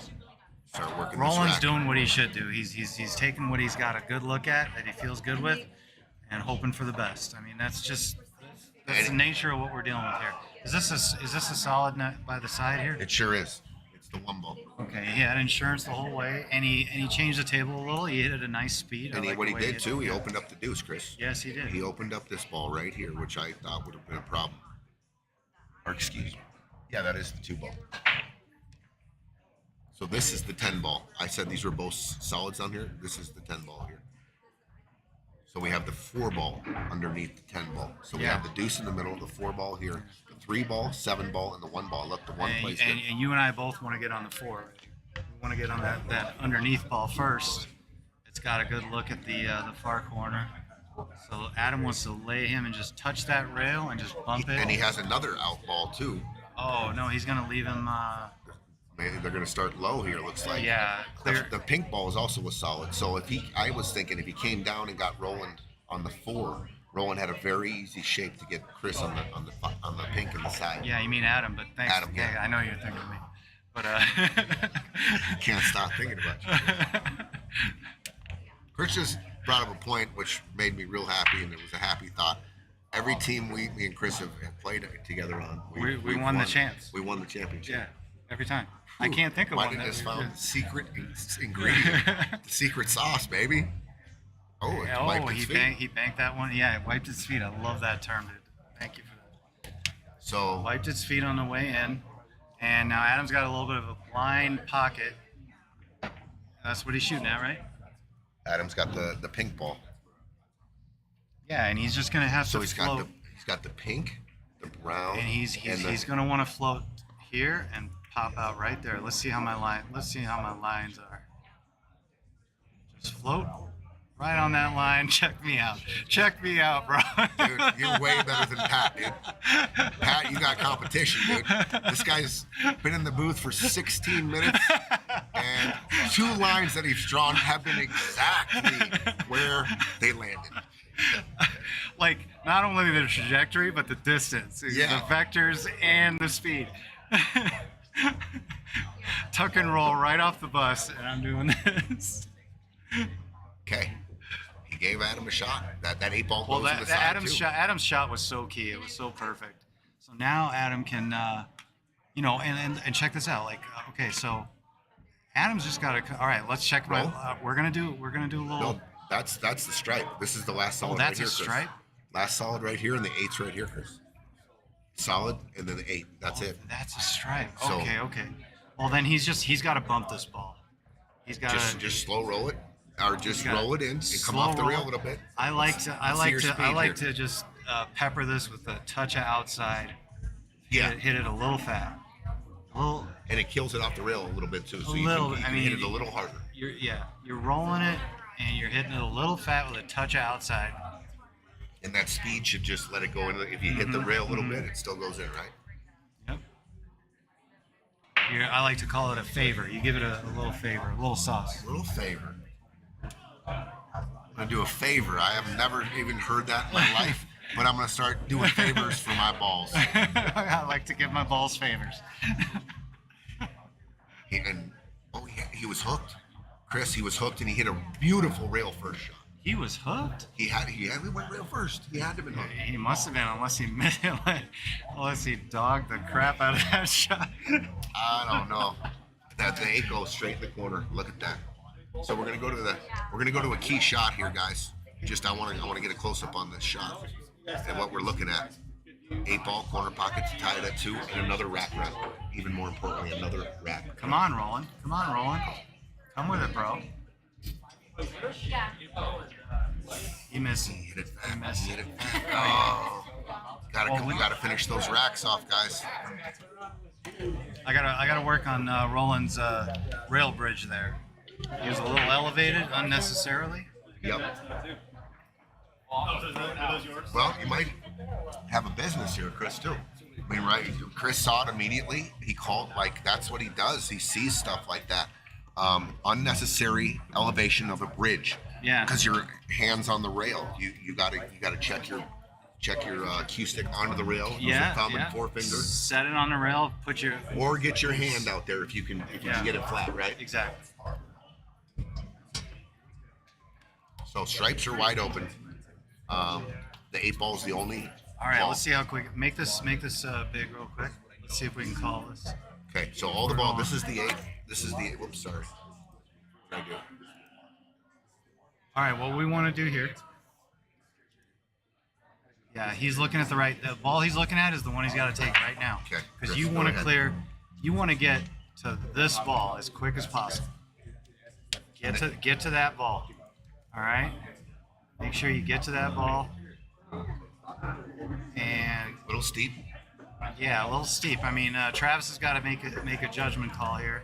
start working Roland's this rack. doing what he should do. He's taking what he's got a good look at, that he feels good with, and hoping for the best. I mean, that's the nature of what we're dealing with here. Is this a solid net by the side here? It sure is. It's the 1 ball. Okay, he had insurance the whole way, and he changed the table a little. He hit it at a nice speed. And I like what the he way did hit too, it. he opened up the deuce, Chris. Yes, he did. He opened up this ball right here, which I thought would have been a problem. Or excuse me. Yeah, that is the 2 ball. So this is the 10 ball. I said these were both solids on here. This is the 10 ball here. So we have the 4 ball underneath the 10 ball. So we have the deuce in the middle, the 4 ball here, the 3 ball, 7 ball, and the 1 ball. Look, the 1 plays good. And you and I both want to get on the 4. We want to get on that underneath ball first. It's got a good look at the far corner. So Adam wants to lay him and just touch that rail and just bump it. And he has another out ball too. Oh no, he's gonna leave him. Maybe they're going to start low here. Looks like. Yeah, clear. The pink ball is also a solid. So I was thinking if he came down and got Roland on the 4, Roland had a very easy shape to get Chris on the pink in the side. Yeah, you mean Adam, but thanks. Adam, yeah. I know you're thinking of me, but You can't stop thinking about you. Chris just brought up a point which made me real happy, and it was a happy thought. Every team me and Chris have played together on, we won the chance. We won the championship. Yeah, every time. I can't think of Might one. have that just we found did. the secret ingredient, the secret sauce, baby. Oh, it wiped its feet. He banked that one. Yeah, it wiped its feet. I love that term, dude. Thank you for that. So Wiped its feet on the way in, and now Adam's got a little bit of a blind pocket. That's what he's shooting at, right? Adam's got the pink ball. Yeah, and he's just gonna have So to he's float. got the pink, the brown, And he's gonna want to float here and pop out right there. Let's see how my lines are. Just float right on that line. Check me out. Check me out, bro. Dude, you're way better than Pat, dude. Pat, you got competition, dude. This guy's been in the booth for 16 minutes, and 2 lines that he's drawn have been exactly where they landed. Like not only the trajectory, but the distance, Yeah. the vectors, and the speed. Tuck and roll right off the bus, and I'm doing this. Okay. He gave Adam a shot. That 8 ball goes Well, to that the side, too. Adam's shot was so key. It was so perfect. So now Adam can, and check this out. Like, okay, so Adam's just got to. All right, let's check. Roll. We're gonna do a little. No, that's the stripe. This is the last solid that's right here, a Chris. stripe? Last solid right here, and the 8's right here, Chris. Solid, and then the 8. That's it. That's a stripe. So- Okay. Well, then he's got to bump this ball. He's got to Just slow roll it, or just gotta roll it in and come slow off the rail a roll. little bit. I like Let's see your speed here. to just pepper this with a touch of outside. Yeah, Hit it a little fat. A little. and it kills it off the rail a little bit too, so you little, can I hit mean, it a little harder. You're rolling it and you're hitting it a little fat with a touch of outside. And that speed should just let it go in. If you hit the rail a little bit, it still goes in, right? Yep. I like to call it a favor. You give it a little favor, a little sauce. A little favor. I'm gonna do a favor. I have never even heard that in my life, but I'm gonna start doing favors for my balls. I like to give my balls favors. He was hooked, Chris. He was hooked, and he hit a beautiful rail first shot. He was hooked. He went rail first. He had to have been hooked. He must have been, unless he missed it, unless he dogged the crap out of that shot. I don't know. That the 8 goes straight in the corner. Look at that. So we're gonna go to a key shot here, guys. I want to get a close up on this shot and what we're looking at. 8 ball corner pocket to tie it at 2, and another rack. Even more importantly, another rack. Come on, Roland. Come with it, bro. He missed it. Hit it He fast. missed Hit it. it fast. Oh, we gotta finish those racks off, guys. I gotta work on Roland's rail bridge there. He was a little elevated unnecessarily. Yep. Well, you might have a business here, Chris, too. I mean, right? Chris saw it immediately. He called, that's what he does. He sees stuff like that. Unnecessary elevation of a bridge. Yeah. Because your hands on the rail. You gotta check your check your cue stick onto the rail. Use Yeah, your thumb yeah. and forefinger. Set it on the rail. Put your Or get your hand out there if you can get it flat, right? exactly. So stripes are wide open. The 8 ball's the only. All right, ball. let's see how quick. Make this big real quick. Let's see if we can call this. Okay, so all the ball. This is the 8. This is the 8. Whoops, sorry. What did I do? All right, what we want to do here. Yeah, he's looking at the right. The ball he's looking at is the one he's got to take right now. Okay. Because Chris, you go want to ahead. clear. You want to get to this ball as quick as possible. Get to that ball. All right. Make sure you get to that ball. And A little steep. yeah, a little steep. I mean, Travis has got to make a judgment call here,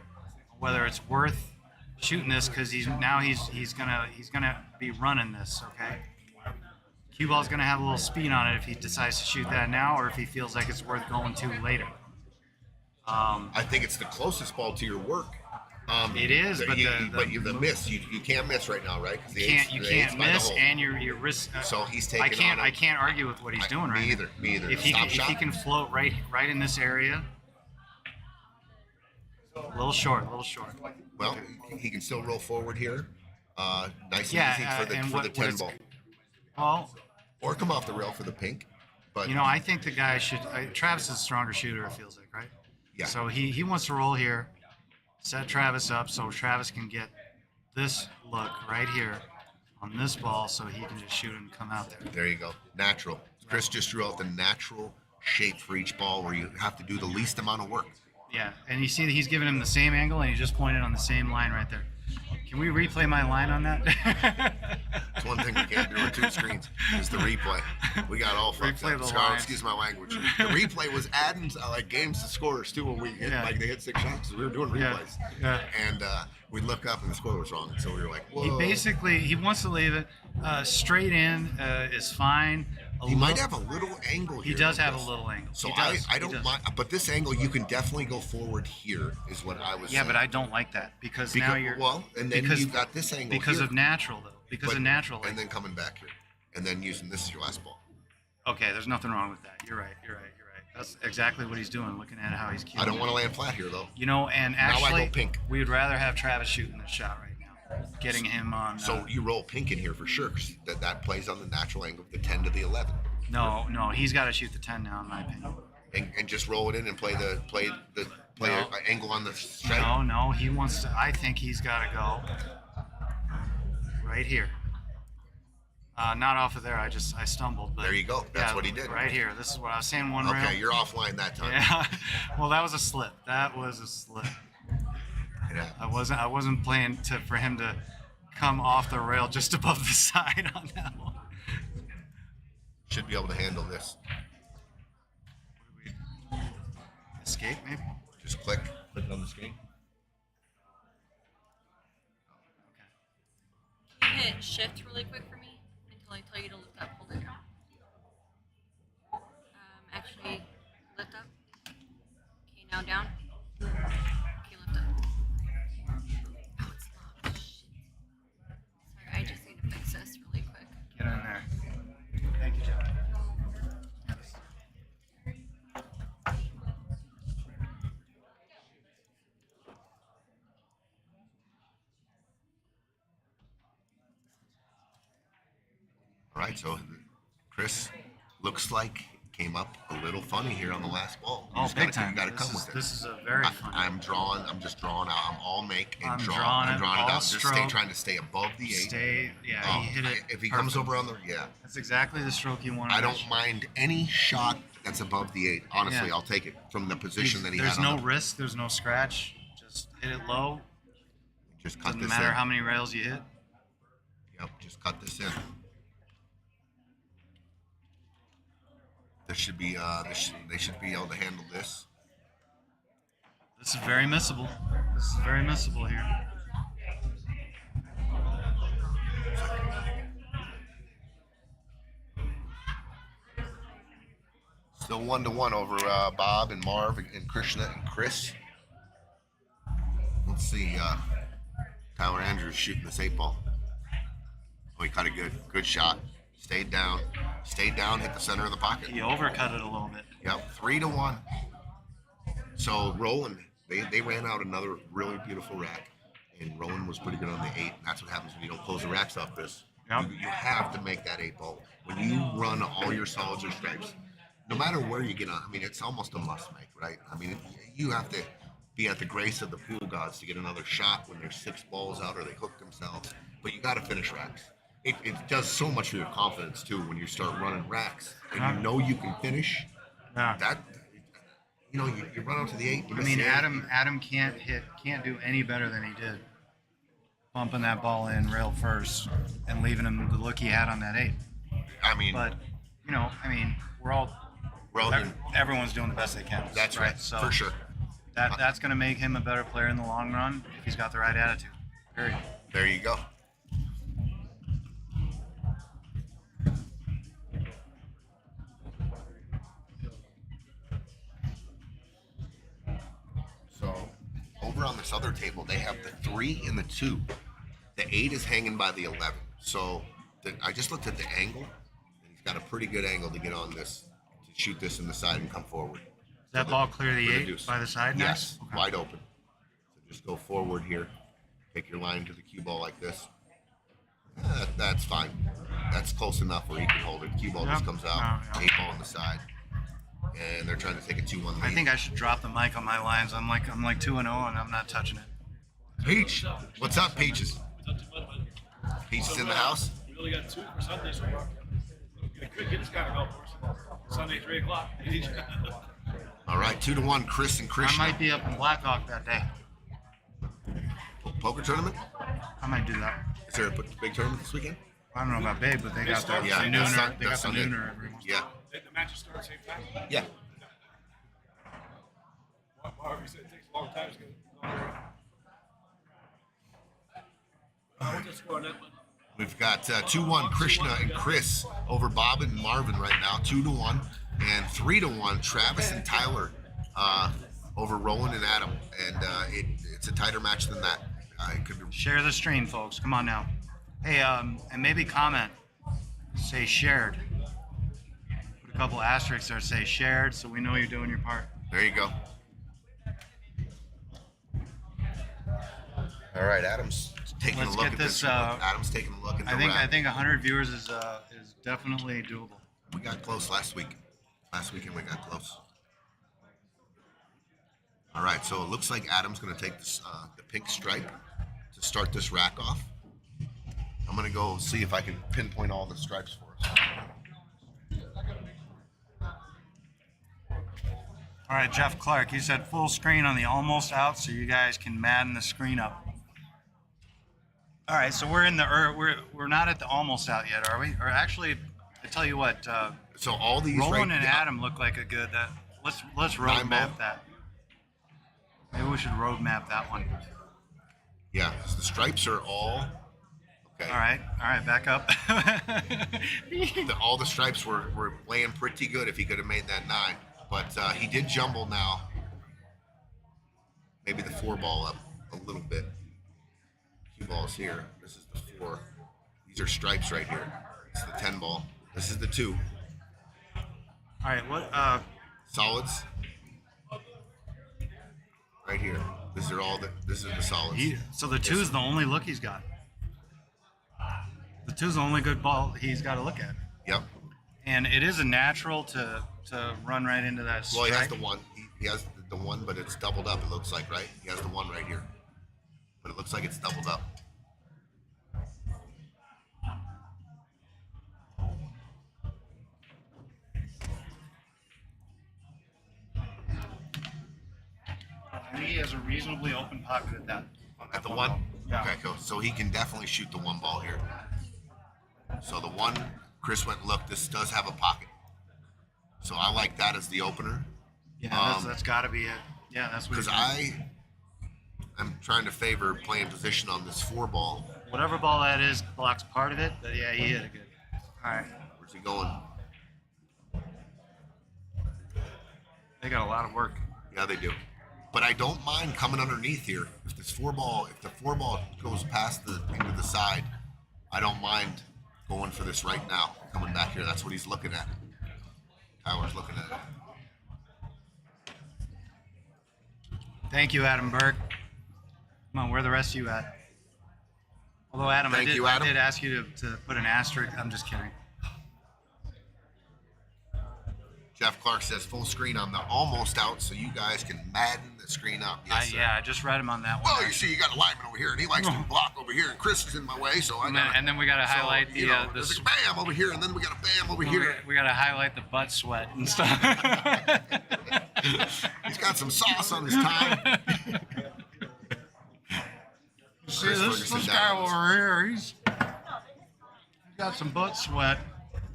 whether it's worth shooting this because he's gonna be running this. Okay. Cue ball's gonna have a little speed on it if he decides to shoot that now, or if he feels like it's worth going to later. I think it's the closest ball to your work. It is, but the miss. You can't miss right now, right? 'Cause you can't by the miss, hole. and your wrist. So he's taking. I can't argue with what he's doing right Me now. either. Me either. If he Stop shot. can float right in this area, a little short. Well, he can still roll forward here. Nice Yeah, and easy and for the what 10 it's- ball. Well, Or come off the rail for the pink. But you know, I think the guy should. Travis is a stronger shooter. It feels like, right? yeah. So he wants to roll here, set Travis up so Travis can get this look right here on this ball, so he can just shoot and come out there. There you go. Natural. Chris just drew out the natural shape for each ball where you have to do the least amount of work. Yeah, and you see that he's giving him the same angle, and he just pointed on the same line right there. Can we replay my line on that? It's one thing we can't do with 2 screens is the replay. We got all fucked Replay up. the Sorry, lines. excuse my language. The replay was adding like games to scores too when we hit Yeah. like they hit 6 shots. We were doing Yeah, replays. yeah. And we look up and the score was wrong. So we were like, whoa. He wants to leave it straight in is fine. He might have a little angle here. He does with have a this. little angle. So He does. I He don't does. mind, but this angle you can definitely go forward here is what I was Yeah, saying. but I don't like that because now you're and then because- you've got this angle because here, of natural though. Because but- of natural. Like, and then coming back here, and then using this as your last ball. okay, there's nothing wrong with that. You're right. That's exactly what he's doing. Looking at how he's cueing. I don't want to land flat here though. You know, and Now I go actually, pink. we would rather have Travis shooting this shot right now, getting him on. So you roll pink in here for sure. 'Cause that plays on the natural angle of the 10 to the 11, no, he's got to shoot the 10 now, in my opinion. and just roll it in and play the No. a angle on the stripe. No, he wants to. I think he's got to go right here. Not off of there. I stumbled. But There you go. That's what he did. Right here. This is what I was saying. One rail. Okay, you're offline that time. Yeah. Well, that was a slip. Yeah. I wasn't playing for him to come off the rail just above the side on that one. Should be able to handle this. Escape maybe. Just click on the screen. Can you hit shift really quick for me until I tell you to lift up? Hold it. Actually, lift up. Okay, now down. Okay, lift up. Oh, it's locked. Shit. Sorry, I just need to fix this really quick. Get in there. Thank you, John. All right, so Chris looks like came up a little funny here on the last ball. You Oh, just big gotta, time. You got to This come is- with it. This is a very fun. I'm just drawing out. I'm all make and I'm draw. drawing I'm it, drawing it all out. Just stroke. trying to stay above the 8. Yeah, he hit it. If he comes perfect. over on the That's exactly the stroke you want. I don't mind any shot that's above the 8. Honestly, Yeah. I'll take it from the position that he There's had. no on the, risk. There's no scratch. Just hit it low. Just cut Doesn't this matter in. how many rails you hit. Yep, just cut this in. There should be they should be able to handle this. This is very missable. Here. Still 1-1 over Bob and Marv and Krishna and Chris. Let's see. Tyler Andrews shooting this 8 ball. Oh, he cut a good shot. Stayed down. Stayed down, hit the center of the pocket. He overcut it a little bit. Yep, 3-1. So Roland, they ran out another really beautiful rack, and Roland was pretty good on the 8. And that's what happens when you don't close the racks off this. Yep. You have to make that 8 ball. When you run all your solids or stripes, no matter where you get on, I mean, it's almost a must make, right? I mean, you have to be at the grace of the pool gods to get another shot when there's 6 balls out or they hook themselves. But you got to finish racks. It does so much for your confidence too when you start running racks and you know you can finish. Yeah. That you run out to the 8. I mean, Adam can't do any better than he did, bumping that ball in rail first and leaving him the look he had on that 8. I mean, But everyone's doing the best they can. That's right, So for sure. That's going to make him a better player in the long run if he's got the right attitude. Period. There you go. So over on this other table, they have the 3 and the 2. The 8 is hanging by the 11. So I just looked at the angle, and he's got a pretty good angle to get on this, to shoot this in the side and come forward. Does that ball clear the 8 by the side now? Yes, Okay. wide open. So just go forward here. Take your line to the cue ball like this. That's fine. That's close enough where he can hold it. Cue ball just comes out. 8 ball on the side. And they're trying to take a 2-1 lead. I think I should drop the mic on my lines. I'm like 2-0 and I'm not touching it. Peach, what's up, Peaches? Peaches in the house. We only got 2 for Sunday so far. Get this guy to golf course. Sunday, 3 o'clock. All right, 2-1, Chris and I Krishna. might be up in Blackhawk that day. Poker tournament? I might do that. Is there a big tournament this weekend? I don't know about Babe, but they got the Yeah, nooner. that's They got the Sunday. nooner every once. Yeah, The matches start at the same time. yeah. However you said it takes a long time to get what's the score on that one? We've got 2-1 Krishna and Chris over Bob and Marvin right now, 2-1, and 3-1 Travis and Tyler over Roland and Adam, and it's a tighter match than that. Share the stream, folks. Come on now. Hey, and maybe comment. Say shared. Put a couple asterisks there. Say shared, so we know you're doing your part. There you go. All right, Adam's taking Let's a look get at this, this. Adam's taking a look at the I rack. think 100 viewers is definitely doable. We got close last week. Last weekend we got close. All right, so it looks like Adam's going to take this, the pink stripe to start this rack off. I'm going to go see if I can pinpoint all the stripes for us. All right, Jeff Clark, you said full screen on the almost out, so you guys can madden the screen up. All right, so we're in the we're not at the almost out yet, are we? Or actually, I tell you what, So all these Roland right and yeah, Adam look like a good. Let's road 9 map ball. that. Maybe we should road map that one. Yeah, so the stripes are all okay. All right, back up. All the stripes were laying pretty good if he could have made that 9. But he did jumble now. Maybe the 4 ball up a little bit. 2 balls here. This is the 4. These are stripes right here. It's the 10 ball. This is the 2. All right, what? Solids. Right here. This are the solids. So the 2's the only look he's got. The 2's the only good ball he's got to look at. Yep. And it is a natural to run right into that strike. Well, he has the 1. He has the 1, but it's doubled up, it looks like, right? He has the 1 right here. But it looks like it's doubled up. And he has a reasonably open pocket at that. At the 1? ball. Yeah. Okay, cool. So he can definitely shoot the 1 ball here. So the 1, Chris went and looked, this does have a pocket. So I like that as the opener. Yeah, that's got to be it. Yeah, that's what. Because I'm trying to favor playing position on this 4 ball. Whatever ball that is blocks part of it, but yeah, he hit it good. All right. Where's he going? They got a lot of work. Yeah, they do. But I don't mind coming underneath here. If the 4 ball goes past into the side, I don't mind going for this right now. Coming back here, that's what he's looking at. Tyler's looking at it. Thank you, Adam Burke. Come on, where are the rest of you at? Although, Adam, Thank you, Adam. I did ask you to put an asterisk. I'm just kidding. Jeff Clark says full screen on the almost out, so you guys can madden the screen up. Yes, sir. Yeah, I just read him on that one. Well, you see, you got a lineman over here, and he likes to block over here, and Chris is in my way, so I got. And then we got to highlight the there's a bam over here, and then we got a bam over here. We got to highlight the butt sweat and stuff. He's got some sauce on his tie. See, this guy over here, he's got some butt sweat.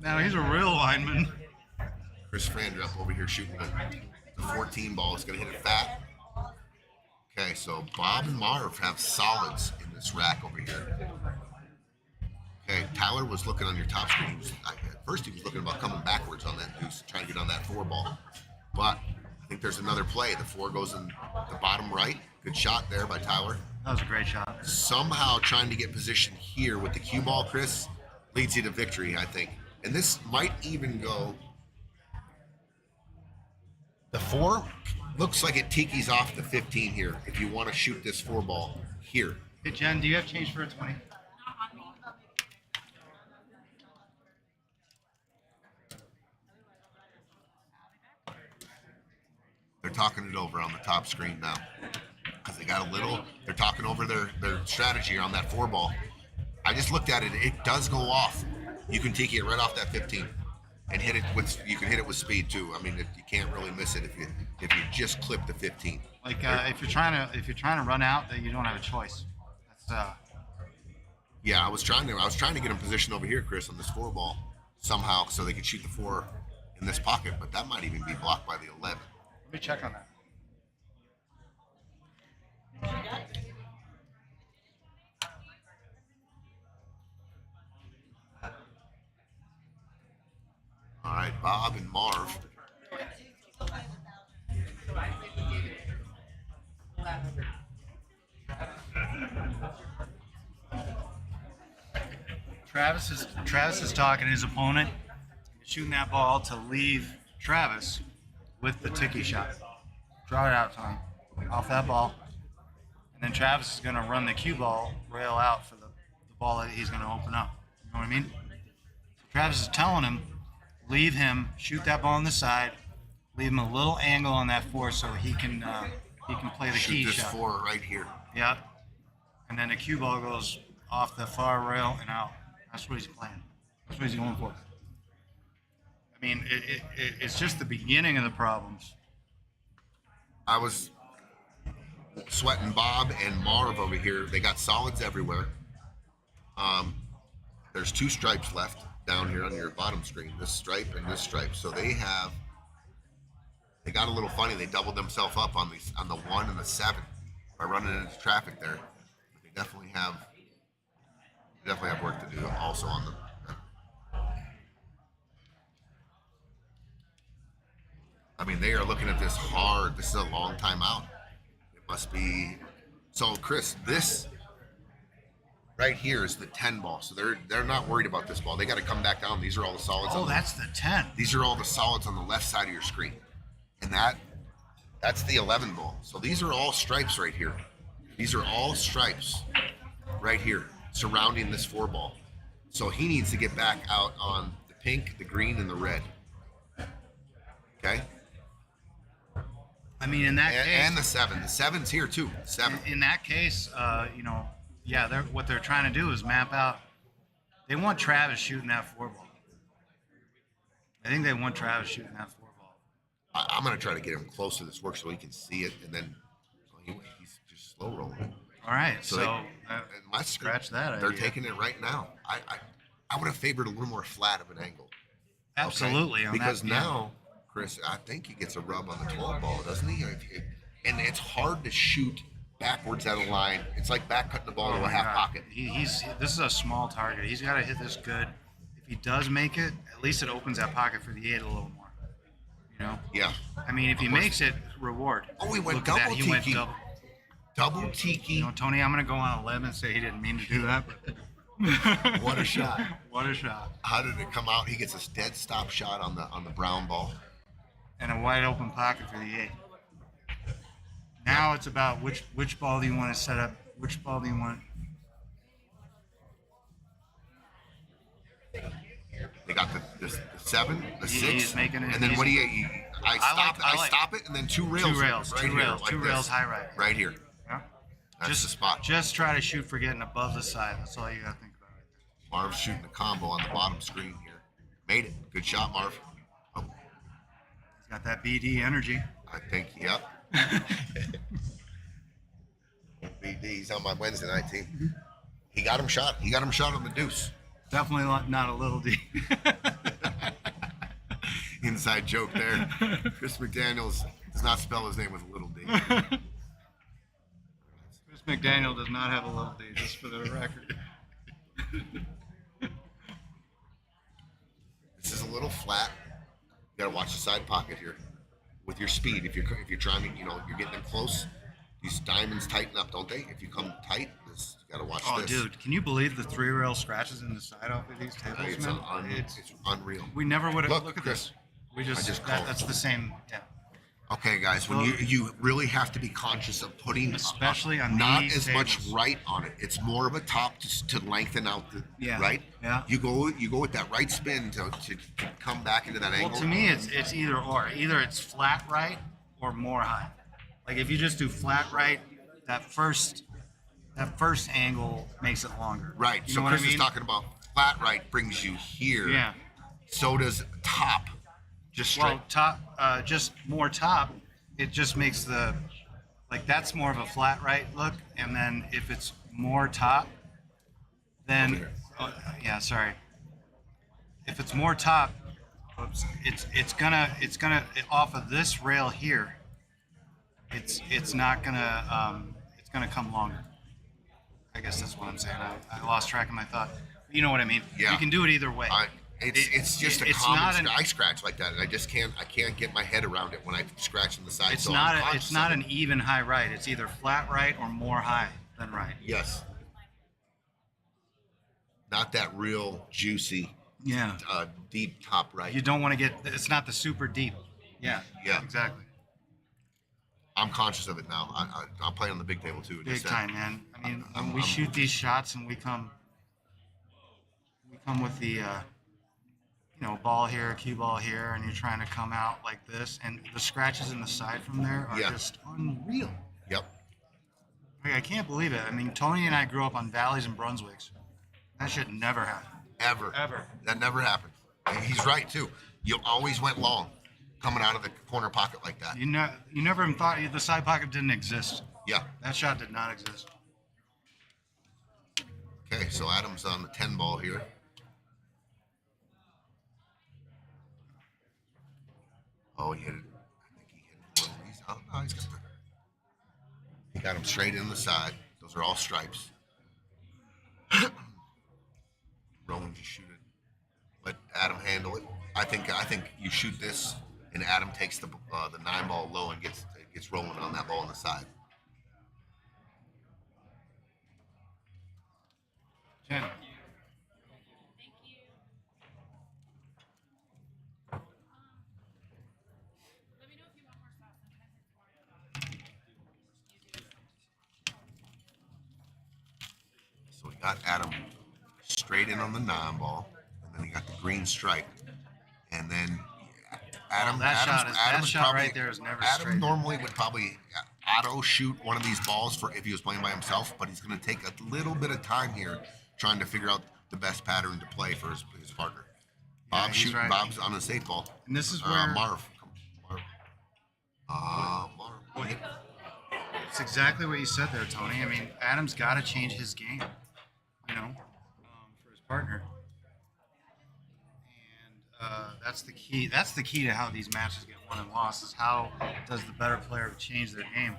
Now he's a real lineman. Chris Frandrup over here shooting the 14 ball. He's going to hit it fat. Okay, so Bob and Marv have solids in this rack over here. Okay, Tyler was looking on your top screen. At first he was looking about coming backwards on that deuce, trying to get on that 4 ball. But I think there's another play. The 4 goes in the bottom right. Good shot there by Tyler. That was a great shot. Somehow trying to get position here with the cue ball, Chris, leads you to victory, I think. And this might even go... The 4 looks like it tiki's off the 15 here if you want to shoot this 4 ball here. Hey, Jen, do you have change for a 20? They're talking it over on the top screen now. Because they got a little, they're talking over their strategy on that 4 ball. I just looked at it, it does go off. You can tiki it right off that 15. And hit it with, you can hit it with speed too. I mean, you can't really miss it if you just clip the 15. Like if you're trying to run out, then you don't have a choice. That's Yeah, I was trying to get him positioned over here, Chris, on this 4 ball somehow, so they could shoot the 4 in this pocket. But that might even be blocked by the 11. Let me check on that. All right, Bob and Marv. Travis is talking to his opponent, shooting that ball to leave Travis with the tiki shot. Draw it out, Tom, off that ball. And then Travis is going to run the cue ball rail out for the ball that he's going to open up. You know what I mean? So Travis is telling him, leave him, shoot that ball on the side, leave him a little angle on that 4 so he can play the key Shoot this shot. 4 right here. Yep. And then the cue ball goes off the far rail and out. That's what he's playing. That's what he's going for. I mean, it's just the beginning of the problems. I was sweating Bob and Marv over here. They got solids everywhere. There's 2 stripes left down here on your bottom screen, this stripe and this stripe. So they got a little funny. They doubled themselves up on the 1 and the 7 by running into traffic there. But they definitely have work to do also on the. I mean, they are looking at this hard. This is a long time out. It must be. So, Chris, this right here is the 10 ball. So they're not worried about this ball. They got to come back down. These are all the solids. Oh, that's the 10. These are all the solids on the left side of your screen. And that's the 11 ball. So these are all stripes right here. These are all stripes right here surrounding this 4 ball. So he needs to get back out on the pink, the green, and the red. Okay? I mean, in that case, and the 7. The 7's here too. 7. In that case, what they're trying to do is map out. They want Travis shooting that 4 ball. I think they want Travis shooting that 4 ball. I'm going to try to get him close to this work so he can see it, and then he's just slow rolling. All right, so let's scratch that They're idea. taking it right now. I would have favored a little more flat of an angle. Absolutely. Okay? Because now, Chris, I think he gets a rub on the 12 ball, doesn't he? And it's hard to shoot backwards at a line. It's like back cutting the ball to a half pocket. This is a small target. He's got to hit this good. If he does make it, at least it opens that pocket for the 8 a little more. You know? Yeah. I mean, if he makes it, reward. Oh, he went Look at that. double He went tiki. double. Double tiki. You know, Tony, I'm going to go on a limb and say he didn't mean to do that, but What a shot. What a shot. How did it come out? He gets a dead stop shot on the brown ball. And a wide open pocket for the 8. Now it's about which ball do you want to set up? Which ball do you want? They got the 7, the 6, He's making it and then easy. what do you? I stop it, and then two rails. Two rails, right two here, rails, like two this. rails high right. Right here. Yeah. That's the spot. Just try to shoot for getting above the side. That's all you got to think about right there. Marv's shooting the combo on the bottom screen here. Made it. Good shot, Marv. Oh, He's got that BD energy. I think, yep. BD's on my Wednesday night team. He got him shot. He got him shot on the deuce. Definitely not a little D. Inside joke there. Chris McDaniels does not spell his name with a little d. Chris McDaniel does not have a little D, just for the record. This is a little flat. You gotta watch the side pocket here with your speed. If you're trying to, you're getting them close. These diamonds tighten up, don't they? If you come tight, you gotta watch Oh, this. dude, can you believe the 3-rail scratches in the side off of these tables, It's, man? it's unreal. We never would have. Look, Look at Chris, this. We just, I just called. that's the same. Yeah. Okay, guys, when Well- you really have to be conscious of putting Especially on not these as much tables. right on it. It's more of a top to lengthen out the Yeah, right. yeah. You go with that right spin to come back into that angle. Well, to me, it's either or. Either it's flat right or more high. Like if you just do flat right, that first angle makes it longer. Right. You So know what Chris I mean? is talking about flat right brings you here. Yeah. So does top. Just straight. Well, top, just more top. It just makes that's more of a flat right look. And then if it's more top, then yeah, sorry. If it's more top, oops, it's gonna off of this rail here. It's not gonna it's gonna come longer. I guess that's what I'm saying. I lost track of my thought. You know what I mean? Yeah. You can do it either way. It's just a it's common not an- I scratch like that, and I can't get my head around it when I scratch on the side. It's so not I'm it's conscious not of an it. even high right. It's either flat right or more high than right. Yes. Not that real juicy, Yeah. deep top right. You don't want to get. It's not the super deep. Yeah. Yeah. Exactly. I'm conscious of it now. I'll play on the big table too. Big Just, time, man. I mean, when we I'm- shoot these shots and we come with the ball here, cue ball here, and you're trying to come out like this, and the scratches in the side from there are Yeah. just unreal. Yep. Like, I can't believe it. I mean, Tony and I grew up on valleys and Brunswicks. That shit never happened. Ever. That never happened. And he's right too. You always went long, coming out of the corner pocket like that. You never even thought the side pocket didn't exist. Yeah. That shot did not exist. Okay, so Adam's on the 10 ball here. Oh, he hit it. I think he hit it. He got him straight in the side. Those are all stripes. Roman just shoot it. Let Adam handle it. I think you shoot this, and Adam takes the 9 ball low and gets rolling on that ball on the side. 10. So we got Adam straight in on the 9 ball, and then he got the green stripe, and then Adam. That Adam's shot probably, right there is never Adam straight. normally would probably auto shoot one of these balls for if he was playing by himself, but he's going to take a little bit of time here trying to figure out the best pattern to play for his partner. Yeah, Bob's he's shooting. right. Bob's on the safe ball. And this is where Marv. Marv. it's exactly what you said there, Tony. I mean, Adam's got to change his game, for his partner. And that's the key. That's the key to how these matches get won and lost. Is how does the better player change their game?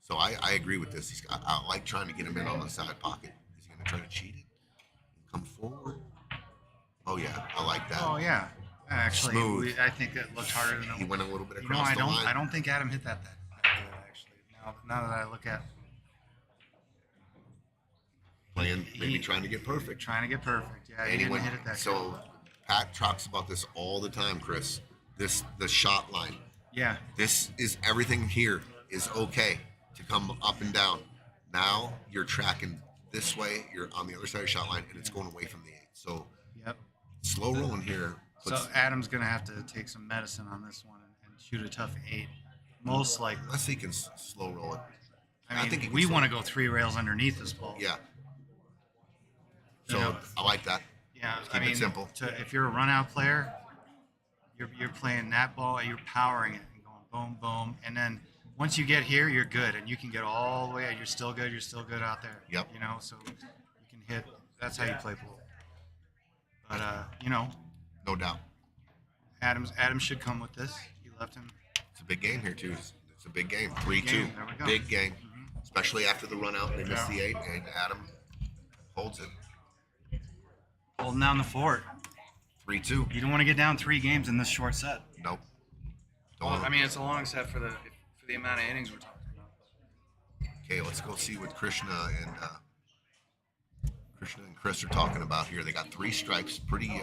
So I agree with this. I like trying to get him in on the side pocket. Is he going to try to cheat it? Come forward. Oh yeah, I like that. Oh yeah, actually, Smooth. I think it looked harder than He went a little bit You know, across I the don't. line. I don't think Adam hit that good actually. Now that I look at. Playing, maybe trying to get perfect. Trying to get perfect. Yeah, he Anyway, didn't hit it that good. so Pat talks about this all the time, Chris. The shot line. Yeah. This is everything here is okay to come up and down. Now you're tracking this way. You're on the other side of the shot line, and it's going away from the 8. So Yep. slow rolling here. So Adam's gonna have to take some medicine on this one and shoot a tough 8, most likely. Unless he can slow roll it. I mean, think he can we slow want to roll go 3 rails underneath this ball. Yeah. So You know, I like that. Yeah, Keep it simple. If you're a run-out player, you're playing that ball, you're powering it and going boom, boom, and then once you get here, you're good, and you can get all the way. You're still good. You're still good out there. Yep. You know, so you can hit. That's how you play pool. But you know, No doubt. Adams should come with this. He left him. It's a big game here too. It's a big game. 3-2. game. There we go. Big game. Especially after the run out, they missed the 8, and Adam holds it. Holding down the fort. 3-2. You don't want to get down 3 games in this short set. Nope. Well, I mean, it's a long set for the amount of innings we're talking about. Okay, let's go see what Krishna and Chris are talking about here. They got 3 strikes. Pretty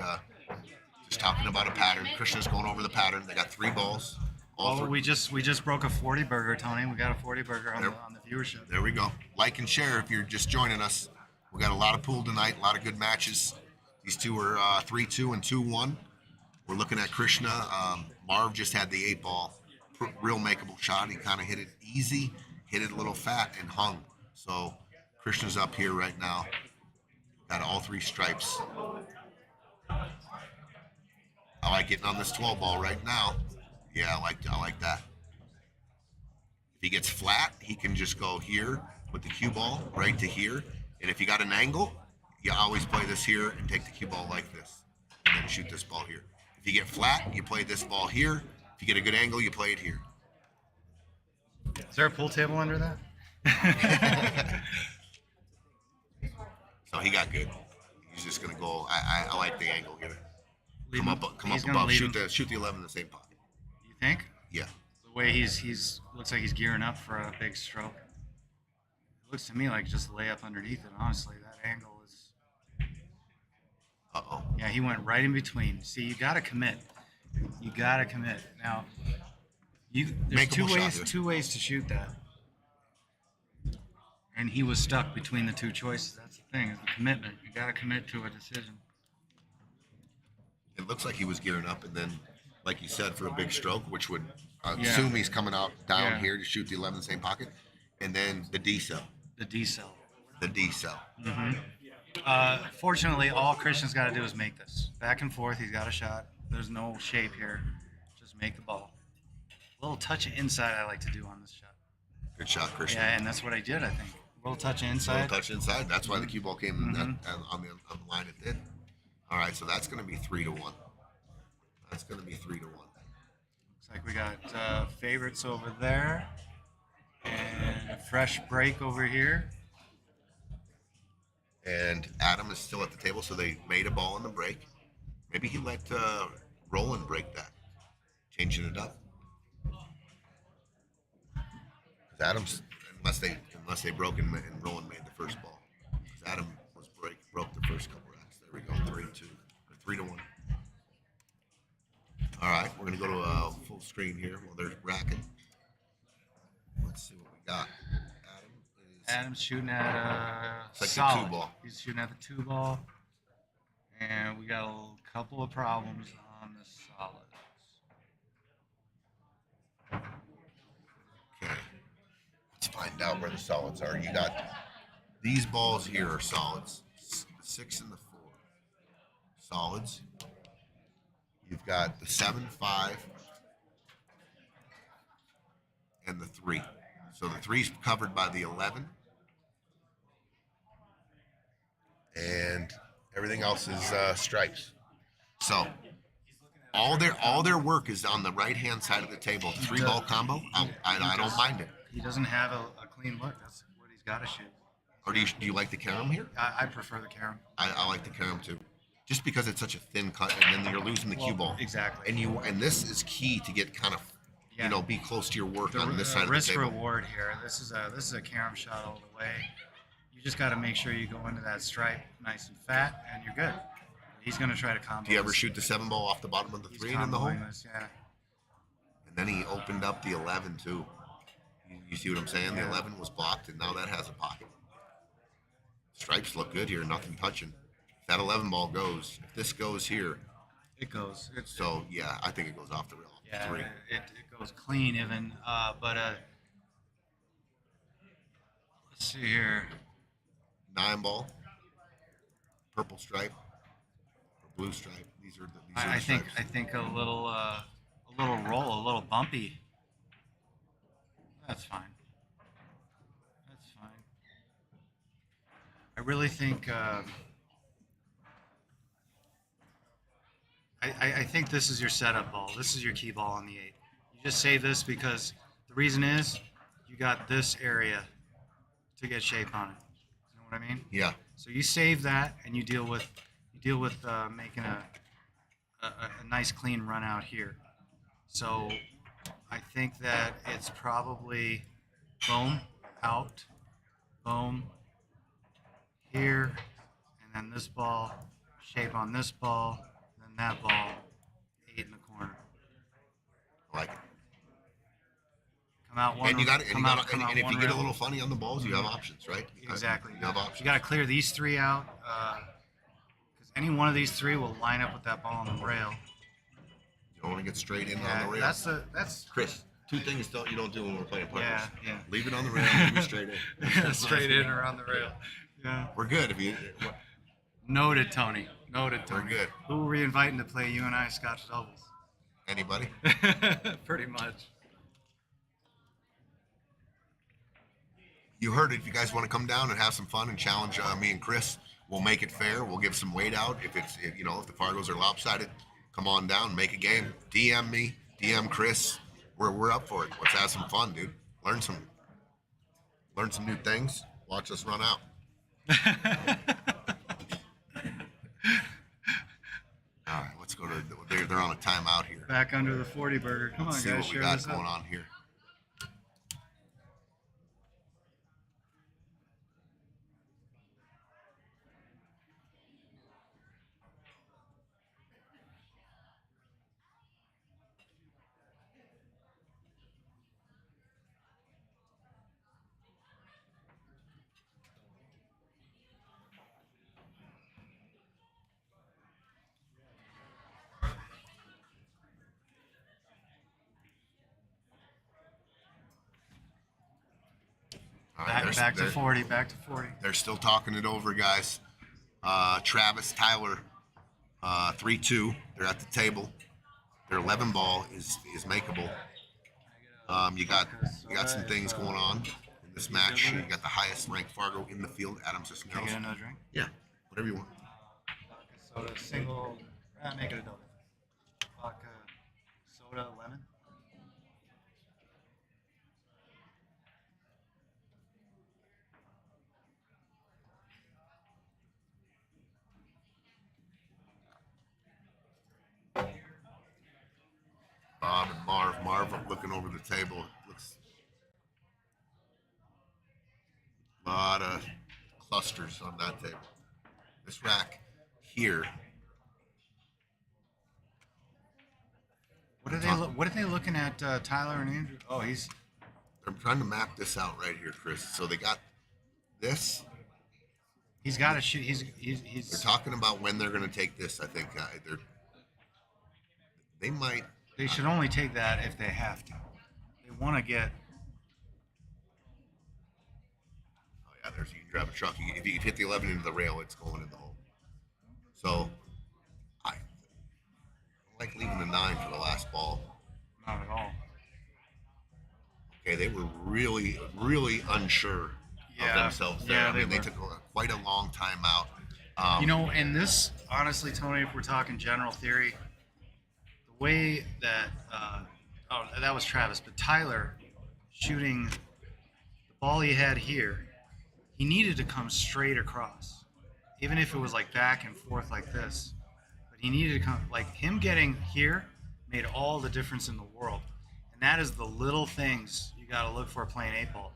just talking about a pattern. Krishna's going over the pattern. They got 3 balls. All Oh, three. we just broke a 40 burger, Tony. We got a 40 burger on the viewership. There we go. Like and share if you're just joining us. We got a lot of pool tonight. A lot of good matches. These two are 3-2 and 2-1. We're looking at Krishna. Marv just had the 8 ball. Real makeable shot. He kind of hit it easy, hit it a little fat, and hung. So Krishna's up here right now. Got all 3 stripes. I like getting on this 12 ball right now. Yeah, I like that. If he gets flat, he can just go here with the cue ball right to here. And if you got an angle, you always play this here and take the cue ball like this. And then shoot this ball here. If you get flat, you play this ball here. If you get a good angle, you play it here. Is there a pool table under that? So he got good. He's just gonna go. I like the angle here. Come up He's gonna above. lead Shoot him. the 11 in the same pocket. You think? Yeah. The way he's looks like he's gearing up for a big stroke. It looks to me like just lay up underneath it. Honestly, that angle is. Uh-oh. Yeah, he went right in between. See, you gotta commit. You gotta commit. Now, there's Makeable shot here. two ways to shoot that. And he was stuck between the 2 choices. That's the thing, is the commitment. You gotta commit to a decision. It looks like he was gearing up, and then, like you said, for a big stroke, which would Yeah. assume he's coming out down Yeah. here to shoot the 11 in the same pocket, and then the D cell. The D cell. The D cell. Fortunately, all Christian's got to do is make this. Back and forth, he's got a shot. There's no shape here. Just make the ball. A little touch of inside I like to do on this shot. Good shot, Christian. Yeah, and that's what I did, I think. A little touch of inside. Little touch inside. That's why the cue ball came on the line it did. All right, so that's going to be 3-1. That's going to be 3-1. Looks like we got favorites over there. And a fresh break over here. And Adam is still at the table, so they made a ball in the break. Maybe he let Roland break that, changing it up. Because Adam's, unless they broke and Roland made the first ball. 'Cause Adam broke the first couple racks. There we go, 3-2, or 3-1. All right, we're gonna go to a full screen here while they're racking. Let's see what we got. Adam's shooting at It's like the solid. 2 ball. He's shooting at the 2 ball. And we got a couple of problems on the solids. Okay. Let's find out where the solids are. You got these balls here are solids. The 6 and the 4. Solids. You've got the 7, 5, and the 3. So the 3's covered by the 11. And everything else is stripes. So all their work is on the right hand side of the table. 3-ball combo. I don't mind it. He doesn't have a clean look. That's what he's got to shoot. Or do you like the carom here? I prefer the carom. I like the carom too, just because it's such a thin cut, and then you're losing the cue ball. Exactly. And this is key to get kind of be close to your work The on this side of the risk table. reward here. This is a carom shot all the way. just got to make sure you go into that stripe nice and fat, and you're good. He's going to try to combo. Do you ever this. shoot the 7 ball off the bottom of the He's 3 and in the hole? comboing this, yeah. And then he opened up the 11 too. You see what I'm saying? Yeah. The 11 was blocked, and now that has a pocket. Stripes look good here, nothing touching. If that 11 ball goes, if this goes here, It goes. It's, so yeah, I think it goes off the rail. yeah, 3. it goes clean even. But let's see here. 9 ball, purple stripe, or blue stripe. These are the I think stripes. a little roll, a little bumpy. That's fine. That's fine. I really think. I think this is your setup ball. This is your key ball on the 8. You just save this because the reason is you got this area to get shape on it. You know what I mean? Yeah. So you save that and you deal with making a nice clean run out here. So I think that it's probably boom out, boom here, and then this ball, shape on this ball, then that ball, 8 in the corner. I like it. Come out one. And you got it. And, come you out, got, come and, out and if one you get a rail. little funny on the balls, you have options, right? Exactly. You have options. You got to clear these 3 out because any one of these 3 will line up with that ball on the rail. You don't want to get straight in Yeah, on the rail. that's Chris, 2 things you don't do when we're playing partners. yeah. Leave it on the rail, leave it straight in. Straight in around the rail. Yeah. We're good. If you, Noted, Tony. Noted, Tony. We're good. Who were we inviting to play you and I Scotch doubles? anybody? Pretty much. You heard it. If you guys want to come down and have some fun and challenge me and Chris, we'll make it fair. We'll give some weight out. If the Fargos are lopsided, come on down, make a game. DM me, DM Chris. We're up for it. Let's have some fun, dude. Learn some new things. Watch us run out. All right, let's go to. They're on a timeout here. Back under the 40 burger. Come Let's on, see guys. what we Share got this going up. on here. All right, Back to 40. Back to 40. They're still talking it over, guys. Travis, Tyler, 3-2. They're at the table. Their 11 ball is makeable. You got some things going on in this match. You got the highest ranked Fargo in the field, Adam Can I Cisneros. get another drink? Yeah, whatever you want. Vodka soda single. Make it a double. Vodka soda lemon. Bob and Marv. Marv looking over the table. Looks a lot of clusters on that table. This rack here. What are they looking at, Tyler and Andrew? Oh, They're trying to map this out right here, Chris. So they got this. he's got to shoot. They're He's talking about when they're going to take this. I think they might. They should only take that if they have to. They want to get. Oh yeah, you can drive a truck. If you hit the 11 into the rail, it's going in the hole. So I like leaving the 9 for the last ball. Not at all. Okay, they were really, really unsure of themselves there. Yeah, I mean, they were. took quite a long time out. And this, honestly, Tony, if we're talking general theory, the way that, that was Travis, but Tyler shooting the ball he had here, he needed to come straight across, even if it was like back and forth like this. But he needed to come, like him getting here made all the difference in the world. And that is the little things you got to look for playing 8 ball.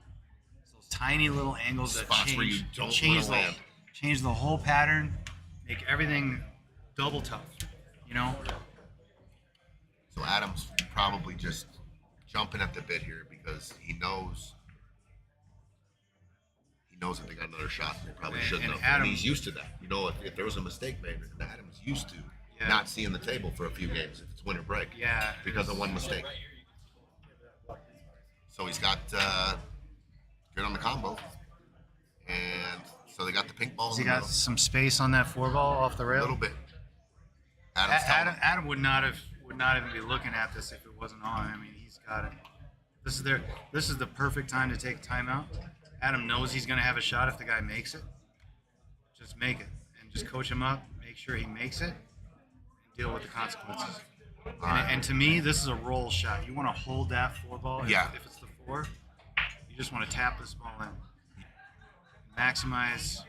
So tiny little angles that Spots where you don't change wanna land. change the whole pattern, make everything double tough. You know? So Adam's probably just jumping at the bit here because he knows that they got another shot. They probably shouldn't and have. Adam- And he's used to that. You know, if there was a mistake made, Adam's used to not seeing the table for a few games if it's winter break. Yeah. Because of one mistake. So he's got good on the combo. And so they got the pink ball in He the got middle. some space on that 4-ball off the A rail. little bit. Adam's telling him. Adam would not even be looking at this if it wasn't on. I mean, he's got it. This is the perfect time to take a timeout. Adam knows he's going to have a shot if the guy makes it. Just make it and just coach him up. Make sure he makes it. And deal with the consequences. And to me, this is a roll shot. You want to hold that 4-ball. If it's the 4, you just want to tap this ball in. Maximize.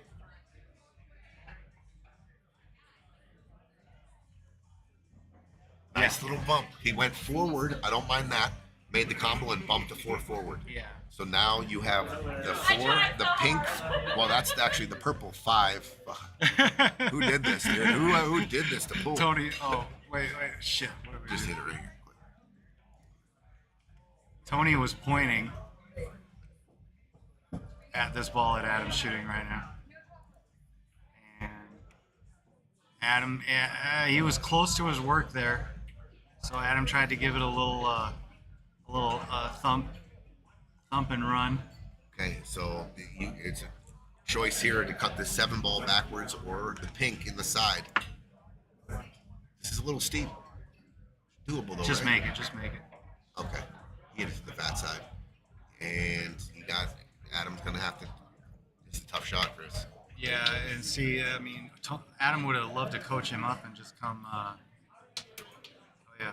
Nice little bump. He went forward. I don't mind that. Made the combo and bumped the 4 forward. Yeah. So now you have the 4, the pink. Well, that's actually the purple 5. Who did this, dude? Who did this to Poole? Tony. Oh, wait. Shit. What did we Just do? hit it right here. Tony was pointing at this ball that Adam's shooting right now. And Adam, he was close to his work there. So Adam tried to give it a little thump and run. Okay, so it's a choice here to cut the 7 ball backwards or the pink in the side. This is a little steep. Doable though, Just right? make it. Okay. He hit it to the fat side. And Adam's going to have to, it's a tough shot, Chris. Yeah, and see, I mean, Adam would have loved to coach him up and just come. Oh yeah.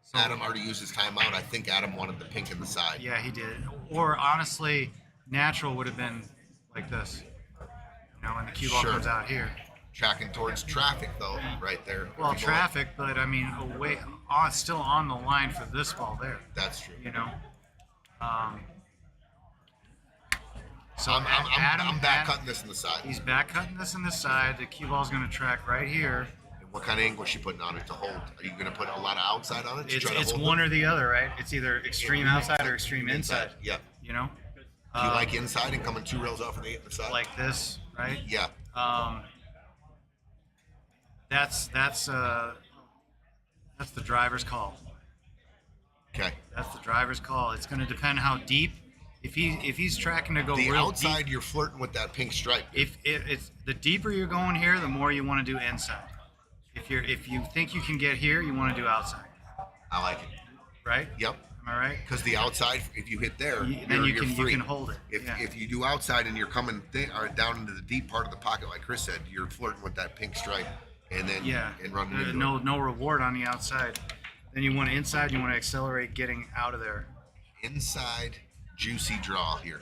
So, Adam already used his timeout. I think Adam wanted the pink in the side. Yeah, he did. Or honestly, natural would have been like this. You know, when the cue ball Sure. comes out here. Tracking towards traffic, though, right there. Well, If you go traffic, but I mean, still on the line for this ball there. That's true. You know. So I'm back Adam- cutting this in the side. He's back cutting this in the side. The cue ball's going to track right here. And what kind of angle is she putting on it to hold? Are you going to put a lot of outside on it? To try to It's hold one it? or the other, right? It's either extreme outside or extreme inside. Yeah. You know. Do you like inside and coming 2 rails off of the side? Like this, right? Yeah. That's the driver's call. Okay. That's the driver's call. It's going to depend how deep. If he's tracking to go The real outside, deep, you're flirting with that pink stripe. if it's the deeper you're going here, the more you want to do inside. If you think you can get here, you want to do outside, I like it. right? Yep. Am I right? Because the outside, if you hit there, Then you're free. you can hold it. If you do outside and you're coming or down into the deep part of the pocket, like Chris said, you're flirting with that pink stripe, and then and running into it. no reward on the outside. Then you want to inside. You want to accelerate getting out of there. Inside juicy draw here.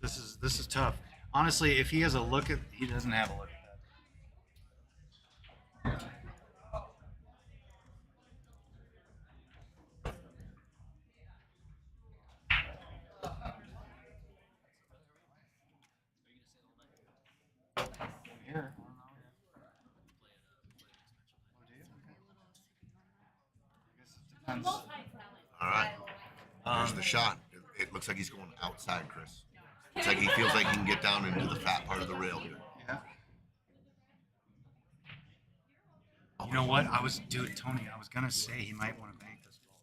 This is tough. Honestly, if he has a look at, he doesn't have a look at that. Here, I don't know. Oh, do you? Okay. I guess it depends. All right. There's the shot. It looks like he's going outside, Chris. It's like he feels like he can get down into the fat part of the rail here. Yeah. You know what? Tony, I was gonna say he might want to bank this ball.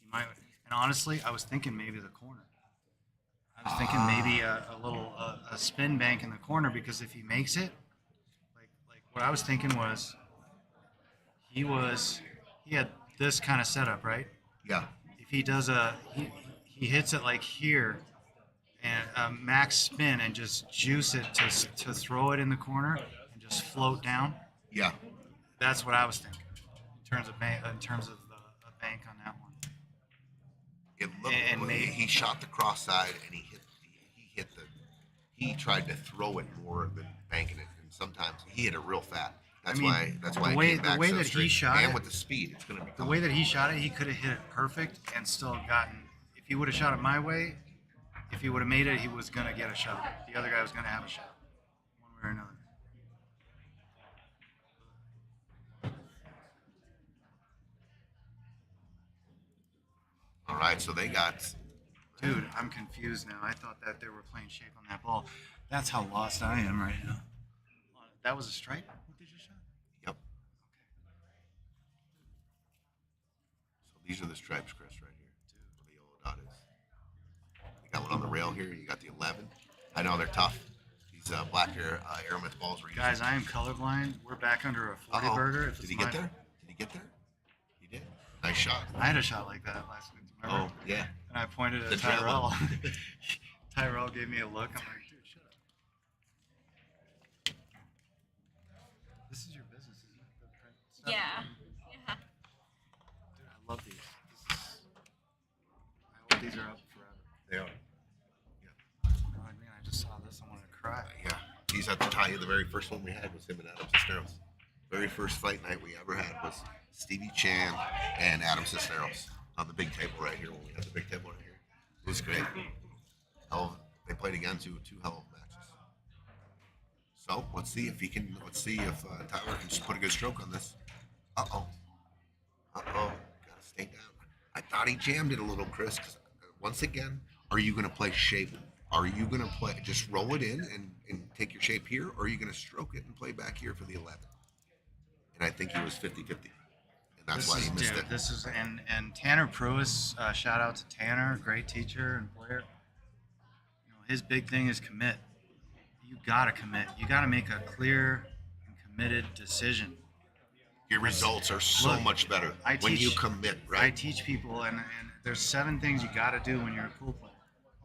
He might, and honestly, I was thinking maybe the corner. I was thinking maybe a little spin bank in the corner, because if he makes it, like what I was thinking was, he had this kind of setup, right? Yeah. If he does he hits it like here, and a max spin and just juice it to throw it in the corner and just float down. Yeah. That's what I was thinking in terms of the bank on that one. It looked. And He shot the cross side and he tried to throw it more than banking it, and sometimes he hit it real fat. That's why the it way- came the back way so that he straight. shot and it- with the speed, it's going to be The way that he shot it, he could have hit it perfect and still gotten. if he would have shot it my way, if he would have made it, he was gonna get a shot. The other guy was gonna have a shot, one way or another. All right, so they got. Dude, I'm confused now. I thought that they were playing shape on that ball. That's how lost I am right now. That was a strike? What did you shot? Yep. So these are the stripes, Chris, right here. Where the yellow dot is. You got one on the rail here. You got the 11. I know they're tough. These black Aeromith balls were used. Guys, I am colorblind. We're back under a 40 burger. If Did it's he get my- there? Did he get there? He did. Nice shot. I had a shot like that last week. Remember? Oh, yeah. And I pointed The at drill. Tyrell. Tyrell gave me a look. I'm like, dude, shut up. This is your business, isn't it? The print stuff? Yeah. Yeah. Dude, I love these. I hope these are up forever. They are. Oh, man, I just saw this. I wanted to cry. Yeah. He's at the tie. The very first one we had was him and Adam Cisneros. Very first fight night we ever had was Stevie Chan and Adam Cisneros on the big table right here when we had the big table right here. It was great. They played again two hell of matches. So let's see if he can. Let's see if Tyler can just put a good stroke on this. Uh-oh. Gotta stay down. I thought he jammed it a little, Chris. 'Cause, once again, are you going to play shape? Are you going to play just roll it in and take your shape here, or are you going to stroke it and play back here for the 11? And I think he was 50-50. And that's why he missed it. This is and Tanner Pruis. Shout out to Tanner, great teacher and player. You know, his big thing is commit. You gotta commit. You gotta make a clear and committed decision. Your results are so Look, much better I when you teach- commit, I right? teach people, and there's 7 things you gotta do when you're a pool player.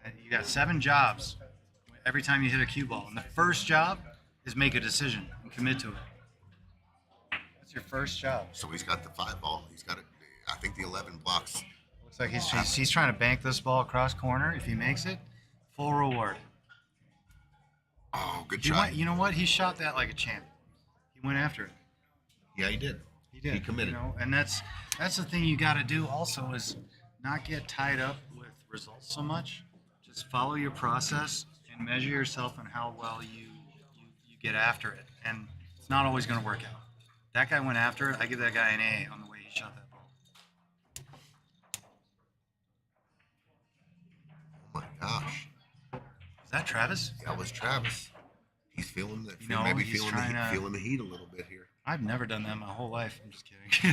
And you got 7 jobs every time you hit a cue ball. And the first job is make a decision and commit to it. That's your first job. So he's got the 5 ball. He's got it. I think the 11 blocks. Looks like he's trying to bank this ball across corner. If he makes it, full reward. Oh, good He try. went, you know what? He shot that like a champ. He went after it. Yeah, he did. He did. He committed. You know, and that's the thing you got to do also is not get tied up with results so much. Just follow your process and measure yourself on how well you get after it. And it's not always going to work out. That guy went after it. I give that guy an A on the way he shot that ball. Oh my gosh. Is that Travis? That was Travis. He's feeling the You know, maybe he's feeling trying to- feeling the heat a little bit here. I've never done that my whole life. I'm just kidding.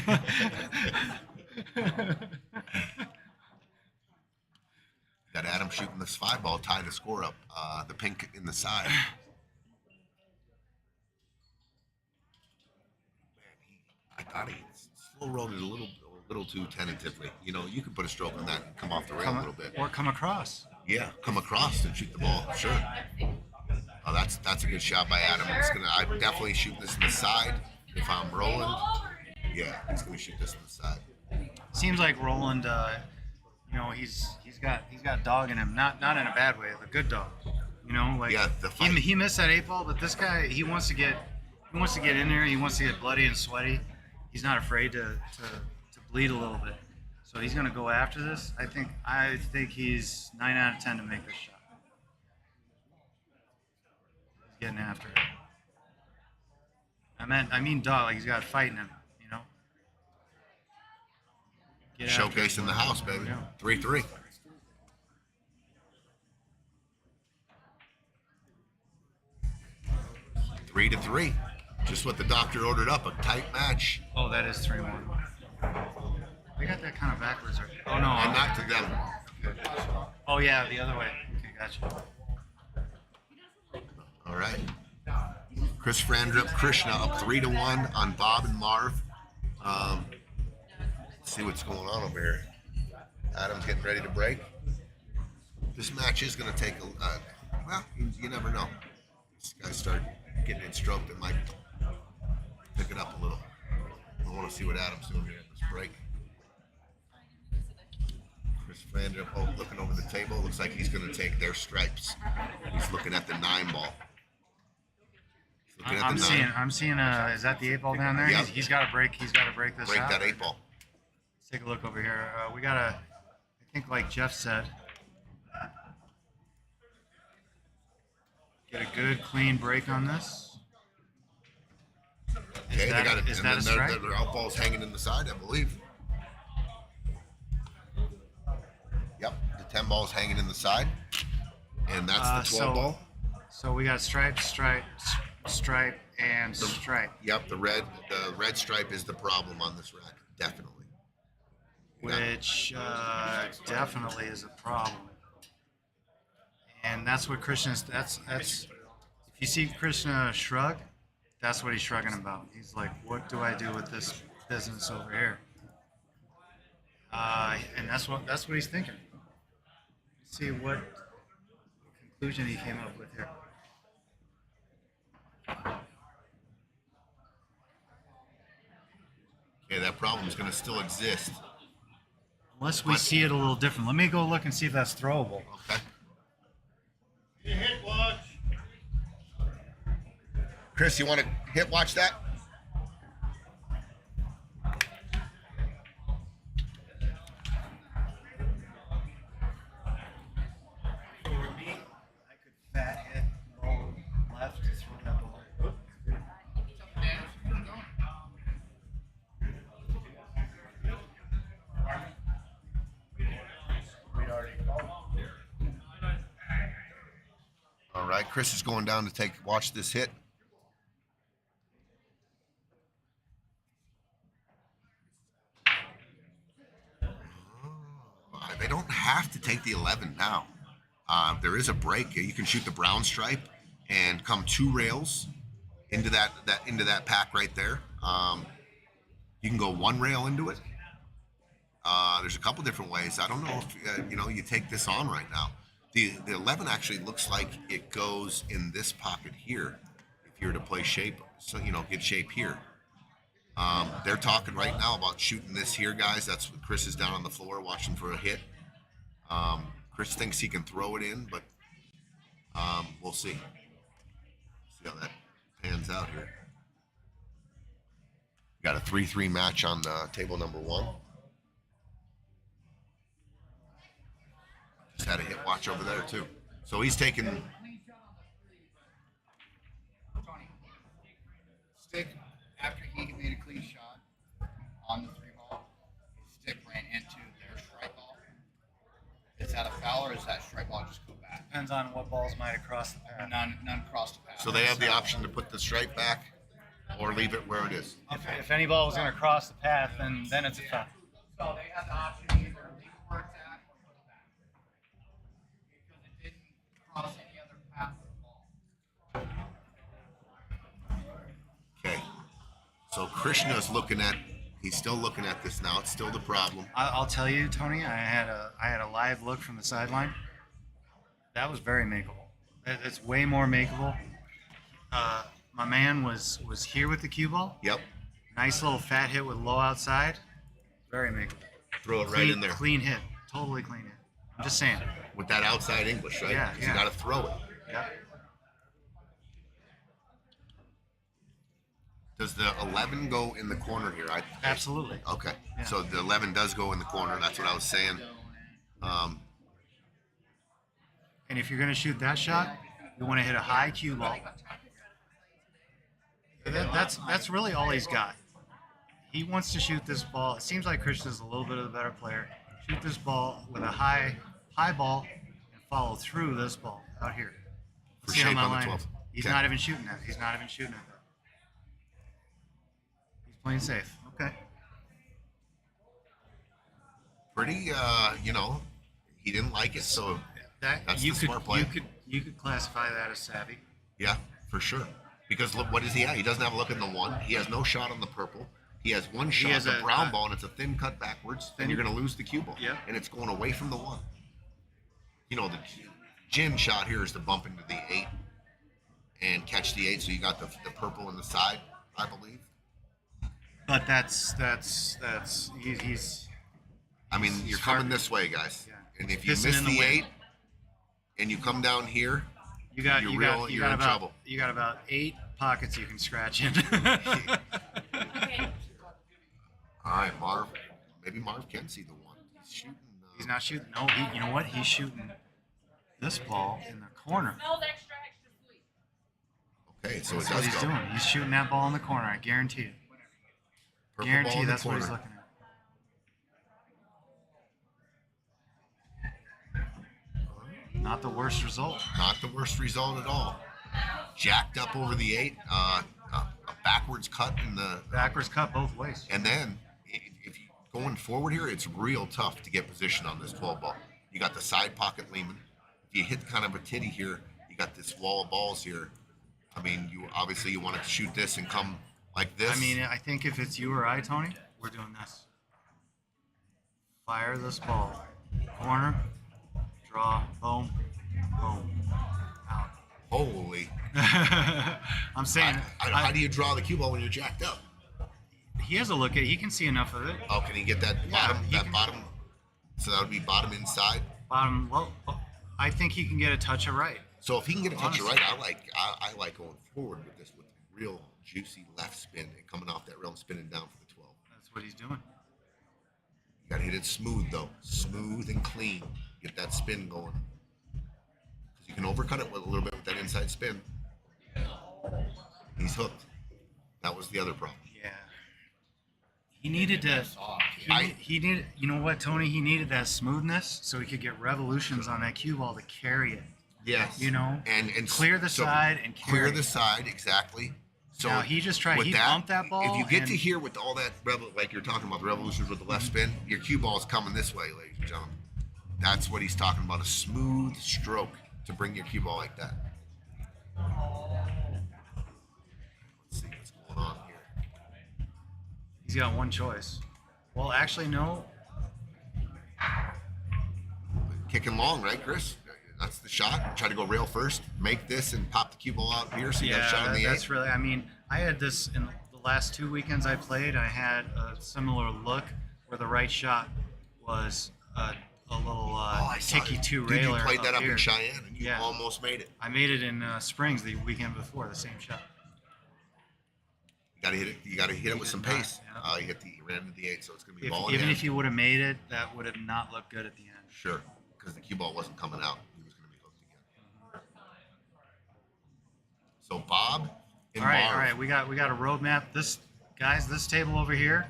Got Adam shooting this 5 ball, tie the score up. The pink in the side. Man, I thought he slow rolled it a little too tentatively. You know, you could put a stroke on that and come off the rail a little bit. Or come across. Yeah, come across and shoot the ball. Sure. Oh, that's a good shot by Adam. I'm definitely shooting this in the side if I'm rolling. Yeah, he's gonna shoot this in the side. Seems like Roland, you know, he's got dog in him. Not in a bad way, a good dog. You know, like Yeah, the fight. he missed that 8 ball, but this guy he wants to get in there. He wants to get bloody and sweaty. He's not afraid to bleed a little bit. So he's gonna go after this. I think he's 9 out of 10 to make this shot. He's getting after it. I mean dog, like he's got a fight in him, you know. Get after it. Showcase in the house, baby. Yeah. 3-3. Three to 3. Just what the doctor ordered up, a tight match. Oh, that is 3-1. They got that kind of backwards. Oh no, And not to them. Oh yeah, the other way. Okay, gotcha. All right. Chris Frandrup, Krishna up 3-1 on Bob and Marv. Let's see what's going on over here. Adam's getting ready to break. This match is going to take well, you never know. These guys start getting it stroked, it might pick it up a little. I want to see what Adam's doing here at this break. Chris Frandrup, looking over the table. Looks like he's going to take their stripes. He's looking at the 9 ball. He's looking at the 9. I'm seeing. Is that the 8 ball down there? Yep. He's got to break. He's got to break this Break out. that 8 ball. Let's take a look over here. We got a. I think like Jeff said, get a good clean break on this. Okay, they got it. Is And that a then strike? their outball's hanging in the side, I believe. Yep, the 10 ball's hanging in the side, and that's the 12 ball. So we got stripe, stripe, stripe, and stripe, Yep, the red stripe is the problem on this rack, definitely. which definitely is a problem. And that's what Krishna's. That's if you see Krishna shrug, that's what he's shrugging about. He's like, "What do I do with this business over here?" And that's what he's thinking. Let's see what conclusion he came up with here. Okay, that problem is going to still exist. Unless we see it a little different. Let me go look and see if that's throwable. Okay. Hit watch. Chris, you want to hit watch that? For me, I could fat hit low left to throw that ball. All right, Chris is going down to watch this hit. They don't have to take the 11 now. There is a break. You can shoot the brown stripe and come 2 rails into that pack right there. You can go 1 rail into it. There's a couple different ways. I don't know if you take this on right now. The 11 actually looks like it goes in this pocket here. If you were to play shape, so get shape here. They're talking right now about shooting this here, guys. That's what Chris is down on the floor watching for a hit. Chris thinks he can throw it in, but we'll see. See how that pans out here. Got a 3-3 match on table number 1. Just had a hit watch over there too. So he's taking. Stick, after he made a clean shot on the 3-ball, his stick ran into their strike ball. Is that a foul or is that strike ball just go back? Depends on what balls might have crossed the path. None crossed the path. So they have the option to put the stripe back or leave it where it is. If any ball was going to cross the path, then it's a foul. So they had the option to either leave where it's at or put it back. Because it didn't cross any other path of the ball. Okay. So Krishna's he's still looking at this now. It's still the problem. I'll tell you, Tony. I had a live look from the sideline. That was very makeable. It's way more makeable. My man was here with the cue ball. Yep. Nice little fat hit with low outside. Very makeable. Throw it right in there. Clean hit. Totally clean hit. I'm just saying. With that outside English, right? Yeah, 'Cause yeah. You got to throw it. Yep. Does the 11 go in the corner here? Absolutely. Okay. Yeah. So the 11 does go in the corner. That's what I was saying. And if you're going to shoot that shot, you want to hit a high cue ball. That's really all he's got. He wants to shoot this ball. It seems like Krishna's a little bit of the better player. Shoot this ball with a high ball and follow through this ball out here. For See how shape my on the line 12. is? He's Okay. not even shooting that. He's not even shooting at that. He's playing safe. Okay. Pretty, he didn't like it, so that's you the could smart play. you could classify that as savvy. Yeah, for sure. Because look, what does he have? He doesn't have a look in the 1. He has no shot on the purple. He has one shot, has the a- brown ball, and it's a thin cut backwards. Then you're going to lose the cue ball. Yep. And it's going away from the 1. The gin shot here is to bump into the 8 and catch the 8. So you got the purple in the side, I believe. But he's I mean, you're coming this way, guys. Yeah. And if you Pissing miss in the the wind. 8 and you come down here, you're in about trouble. you got about 8 pockets you can scratch in. Okay. All right, Marv. Maybe Marv can see the 1. He's shooting. He's not shooting. No, you know what? He's shooting this ball in the corner. Okay, so it That's what does he's go. doing. He's shooting that ball in the corner. I guarantee it. Purple ball Guarantee in the that's what he's corner. looking at. Not the worst result. Not the worst result at all. Jacked up over the 8. A backwards cut in the. Backwards cut both ways. And then, if you going forward here, it's real tough to get position on this 12 ball. You got the side pocket Lehman. If you hit kind of a titty here, you got this wall of balls here. I mean, you obviously want to shoot this and come like this. I mean, I think if it's you or I, Tony, we're doing this. Fire this ball. Corner. Draw. Boom. Boom. Out. Holy. I'm saying. How do you draw the cue ball when you're jacked up? He has a look at. He can see enough of it. Oh, can he get that Yeah, bottom? he That can- bottom. So that would be bottom inside. Bottom. Well, I think he can get a touch of right. So if he can get a touch of Honestly. right, I like going forward with this with real juicy left spin and coming off that rail and spinning down for the 12. That's what he's doing. You gotta hit it smooth though, smooth and clean. Get that spin going. Because you can overcut it with a little bit with that inside spin. He's hooked. That was the other problem. Yeah. He needed to. He needed. You know what, Tony? He needed that smoothness so he could get revolutions on that cue ball to carry it. Yes. You know, and clear the side and clear carry the it. side exactly. So Now, he just tried- with he that, bumped that ball If you get to and- here with all that like you're talking about the revolutions with the left spin, your cue ball is coming this way, ladies and gentlemen. That's what he's talking about—a smooth stroke to bring your cue ball like that. Let's see what's going on here. He's got one choice. Well, actually, no. Kicking long, right, Chris? That's the shot. Try to go rail first. Make this and pop the cue ball out here so you got a shot on the that's 8. really. I mean, I had this in the last 2 weekends I played. I had a similar look where the right shot was a little I saw ticky it. two Dude, you railer. played that up here. in Cheyenne and you Yeah. almost made it. I made it in Springs the weekend before, the same shot. You gotta hit it. You gotta hit it with some did not, pace. yeah. You ran into the 8, so it's gonna be If, ball in even hand. if you would have made it, that would have not looked good at the end. Sure, because the cue ball wasn't coming out. He was gonna be hooked again. So Bob and All Marv. right. We got a roadmap. This table over here,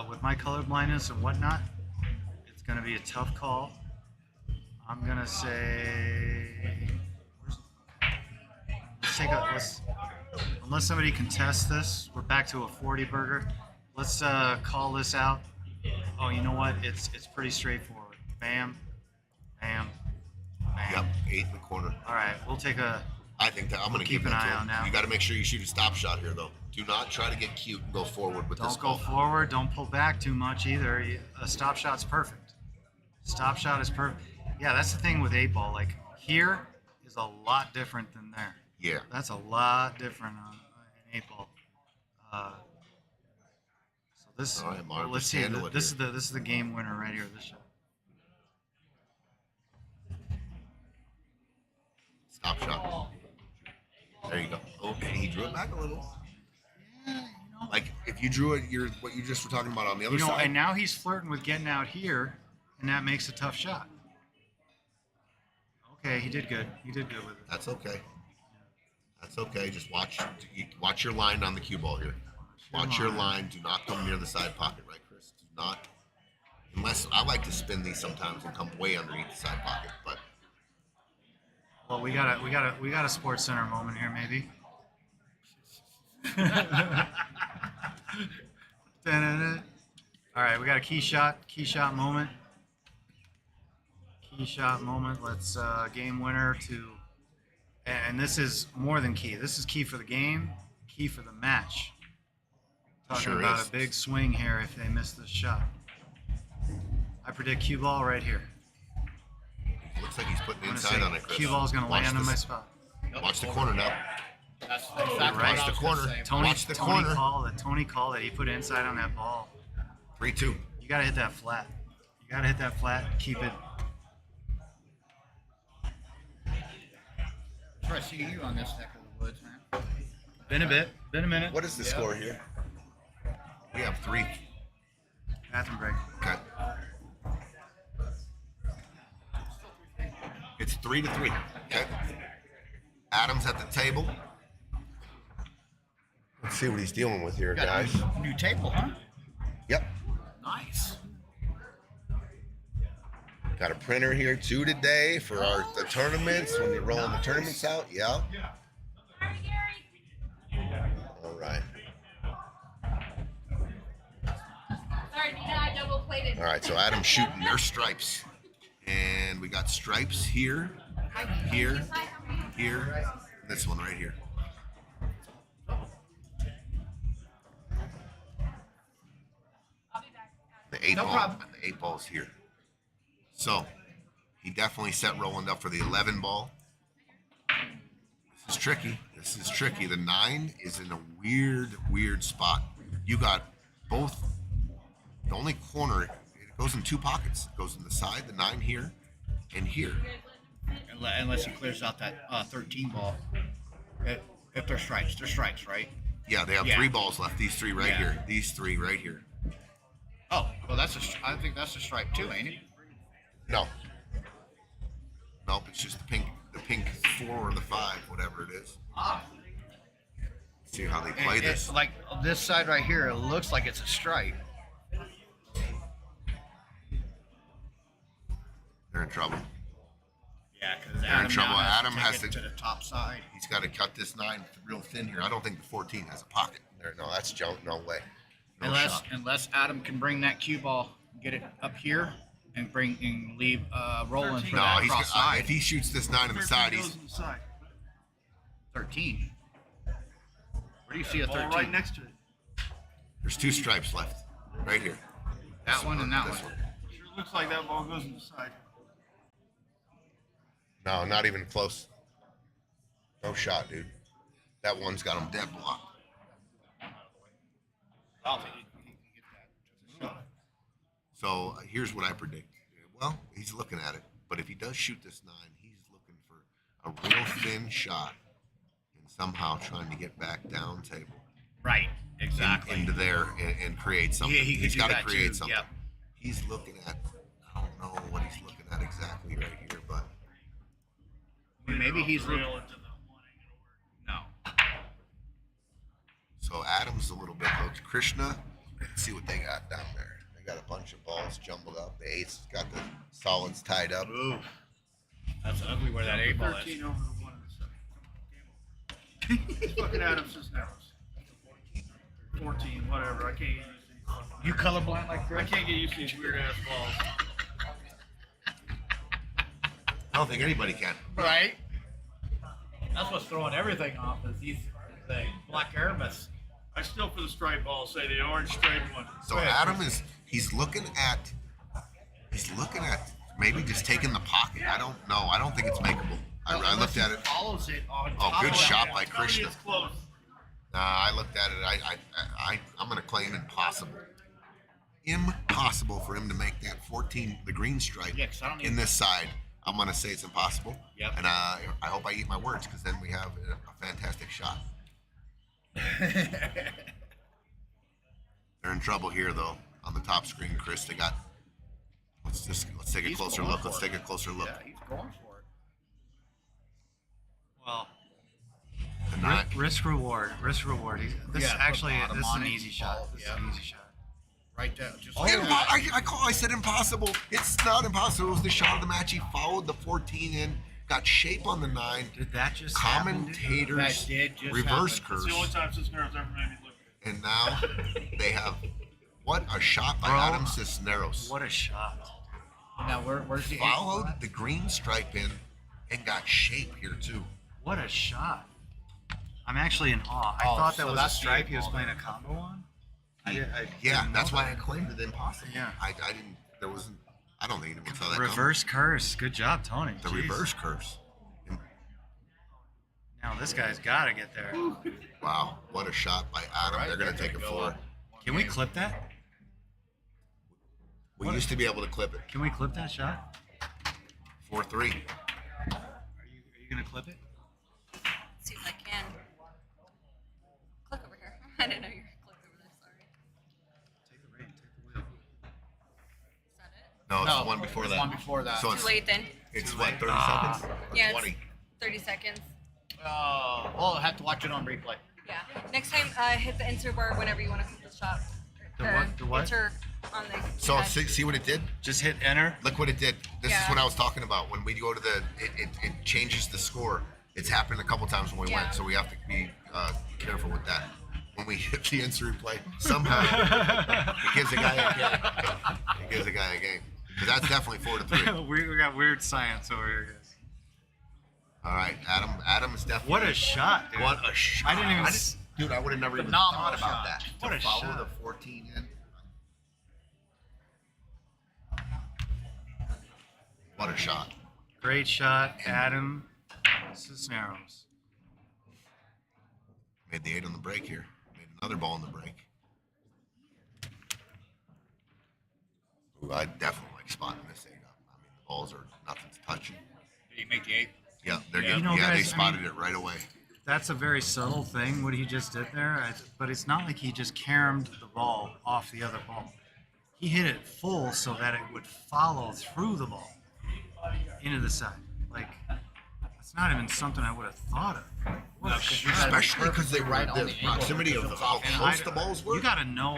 with my color blindness and whatnot, it's gonna be a tough call. I'm gonna say, unless somebody contests this, we're back to a 40 burger. Let's call this out. Oh, you know what? It's pretty straightforward. Bam, bam, bam. Yep, 8 in the corner. All right, we'll take a. I think that I'm gonna Keep give an that to eye him. on that. You got to make sure you shoot a stop shot here, though. Do not try to get cute and go forward with this Don't go ball. forward. Don't pull back too much either. A stop shot's perfect. Stop shot is perfect. Yeah, that's the thing with 8 ball. Like here is a lot different than there. Yeah. That's a lot different on an 8 ball. So this. All right, Marv, let's just see. handle it This here. is the game winner right here. This shot. Stop shot. There you go. Okay, he drew it back a little. Like if you drew it, what you just were talking about on the other You know, side. and now he's flirting with getting out here, and that makes a tough shot. Okay, he did good. He did good with it. That's okay. That's okay. Just watch your line on the cue ball here. Watch your line. Do not come near the side pocket, right, Chris? Do not. Unless I like to spin these sometimes and come way underneath the side pocket, but Well, we got a Sports Center moment here, maybe. Da-da-da. All right, we got a key shot moment. Key shot moment. Let's game winner to, and this is more than key. This is key for the game, key for the match. Talking Sure about is. a big swing here if they miss this shot. I predict cue ball right here. looks like he's putting I'm gonna inside say on it, Chris. cue ball's gonna Watch land on this- my spot. Watch the corner now. That's exactly right. what I Watch the was corner. gonna say. Tony, Watch the Tony corner. called it. He put inside on that ball. 3-2. You gotta hit that flat. You gotta hit that flat. Keep it. Try to see you on this neck of the woods, man. Been a bit. Been a minute. What is the score here? We have 3. Bathroom break. Okay. It's 3-3. Okay. Adam's at the table. Let's see what he's dealing with here, Got guys. a new table, huh? Yep. Nice. Got a printer here too today for the tournaments when you're rolling the tournaments out. Yeah. All right. Sorry, Nina, I double plated. All right. So Adam's shooting their stripes, and we got stripes here, here, here, and this one right here. The eight No ball, problem. and the 8 ball's here. So he definitely set Roland up for the 11 ball. This is tricky. This is tricky. The 9 is in a weird spot. You got both. The only corner, it goes in 2 pockets. It goes in the side, the 9 here, and here. Unless he clears out that 13 ball. If they're stripes, right? Yeah, they have Yeah. 3 balls left. These 3 right Yeah. here. These 3 right here. Oh, well, I think that's a stripe too, ain't it? No. Nope, it's just the pink 4 or the 5, whatever it is. See how they play this. It's like this side right here, it looks like it's a stripe. They're in trouble. Yeah, because They're in trouble. Adam has to to. the top side. He's got to cut this 9 real thin here. I don't think the 14 has a pocket. There, no, that's junk. No way. No shot. Unless Adam can bring that cue ball, get it up here, and leave Roland for No, that he's cross got, side. if he shoots this 9 on the side, Goes he's in the side. 13. Where do you see a Ball 13? right next to it. there's 2 stripes left, right here. That one and that This one. Sure looks like that ball goes in the side. No, not even close. No shot, dude. That one's got him dead blocked. I don't think he can get that. Just a shot. So here's what I predict. Well, he's looking at it, but if he does shoot this 9, he's looking for a real thin shot and somehow trying to get back down table Right, exactly. into there and create something. Yeah, he could he's do got to that create too, something. yep. He's looking at. I don't know what he's looking at exactly right here, but Maybe he's looking. Real into the one ain't gonna work. No. so Adam's a little bit hooked. Krishna, let's see what they got down there. They got a bunch of balls jumbled up. The 8's got the solids tied up. Ooh. That's ugly where that 8 ball 13 is. over the 1 in the 7. Game over. It's fucking Adam Cisneros. 14, whatever. I can't get used to these. You colorblind like I Chris? can't get used to these weird ass balls. I don't think anybody can. Right. That's what's throwing everything off is these the black Aramis. I still, for the stripe ball, say the orange striped one. So Adam he's looking at maybe just taking the pocket. I don't know. I don't think it's makeable. I looked at it. Follows it on Oh, top good of shot that. by Tell me Krishna. it's close. Nah, I looked at it. I'm gonna claim impossible. Impossible for him to make that 14, the green stripe Yeah, 'cause I don't in even- this side. I'm gonna say it's impossible. Yep. And I hope I eat my words because then we have a fantastic shot. They're in trouble here though. On the top screen, Chris, they got. Let's take a He's closer going look. for Let's it. take a closer look. Yeah, he's going for it. Well, The 9, risk reward. This Yeah, put actually bottom this is on an it. easy shot. This is an Yeah. easy shot. Right there. Just I said impossible. It's not impossible. It was the shot of the match. He followed the 14 in, got shape on the 9. Did that just happen? Commentators That did just reverse happen. curse, It's the only time Cisneros ever made me look good. and now they have what a shot by Bro, Adam Cisneros. What a shot! Now where's the 8 Followed spot? the green stripe in and got shape here too. What a shot! I'm actually in awe. I Oh, thought that so was a that's the stripe. eight He was ball playing a then. combo on. I Yeah, didn't that's know why I that. claimed it impossible. Yeah. I didn't. There wasn't. I don't think anyone saw that. Reverse curse. Good job, Tony. The Jeez. reverse curse. Now this guy's got to get there. Wow, what a shot by Adam. Right, They're going to they're take a gonna go 4. up. Can we clip that? We used to be able to clip it. Can we clip that shot? 4-3. Are you gonna clip it? Let's see if I can. Click over here. I didn't know you were clicked over there. Sorry. Take the rein. Take the wheel. Is that it? No, it's No, the one before it's that. one before that. So Too it's late then. It's Too what, late. 30 Ah. seconds? Or Yeah, 20? it's 30 seconds. I'll have to watch it on replay. Yeah. Next time, hit the enter bar whenever you want to put the shot. The what? The what? Enter on the. So keypad. see what it did? Just hit enter. Look what it did. This is Yeah. what I was talking about. When we go to it changes the score. It's happened a couple times when we Yeah. went, so we have to be careful with that. When we hit the instant replay, somehow it gives a guy a game. It gives a guy a game. Because that's definitely 4-3. we got weird science over here, guys. All right, Adam. Adam is definitely. What a shot, dude. What a shot! I didn't even dude, I would have never even Phenomenal thought about shot. that. What to a follow shot. the 14 in. What a shot! Great shot, Adam Cisneros. Made the 8 on the break here. Made another ball on the break. Ooh, I definitely like spotting this 8 up. I mean, the balls are nothing's touching. Did he make the 8? Yeah, they're Yeah. getting, You know, they guys, I spotted mean- it right away. That's a very subtle thing, what he just did there. But it's not like he just caromed the ball off the other ball. He hit it full so that it would follow through the ball into the side. Like, that's not even something I would have thought of. What a shot. Especially because they were Right on the the angle. proximity of how And close the balls were. You gotta know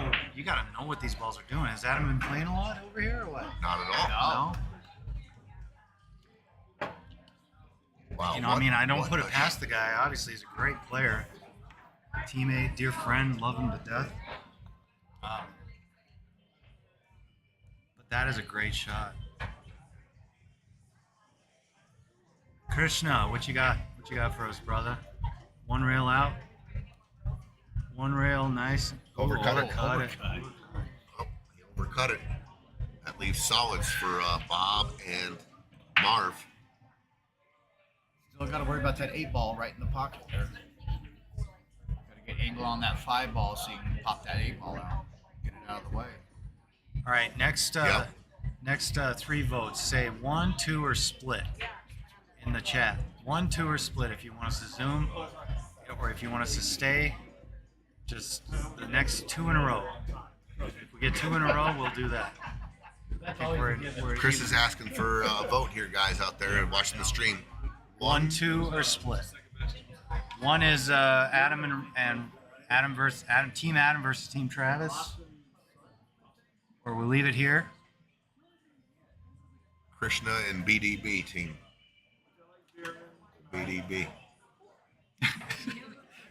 what these balls are doing. Has Adam been playing a lot over here or what? Not at all. No. Wow. You know, I mean, I don't put it past the guy. Obviously, he's a great player, teammate, dear friend, love him to death. But that is a great shot. Krishna, what you got? What you got for us, brother? One rail out. One rail, nice. Overcut it. Overcut it. Oh, he overcut it. That leaves solids for Bob and Marv. Still got to worry about that 8 ball right in the pocket there. Got to get angle on that 5 ball so you can pop that 8 ball out. Get it out of the way. All right, next Yep. next 3 votes. Say 1, 2, or split in the chat. 1, 2, or split if you want us to zoom, or if you want us to stay. Just the next 2 in a row. If we get 2 in a row, we'll do that. I think we're Chris is asking for a vote here, guys out there watching the stream. 1, 2, or split. 1 is Adam and Adam versus Adam, Team Adam versus Team Travis. Or we'll leave it here. Krishna and BDB team. BDB.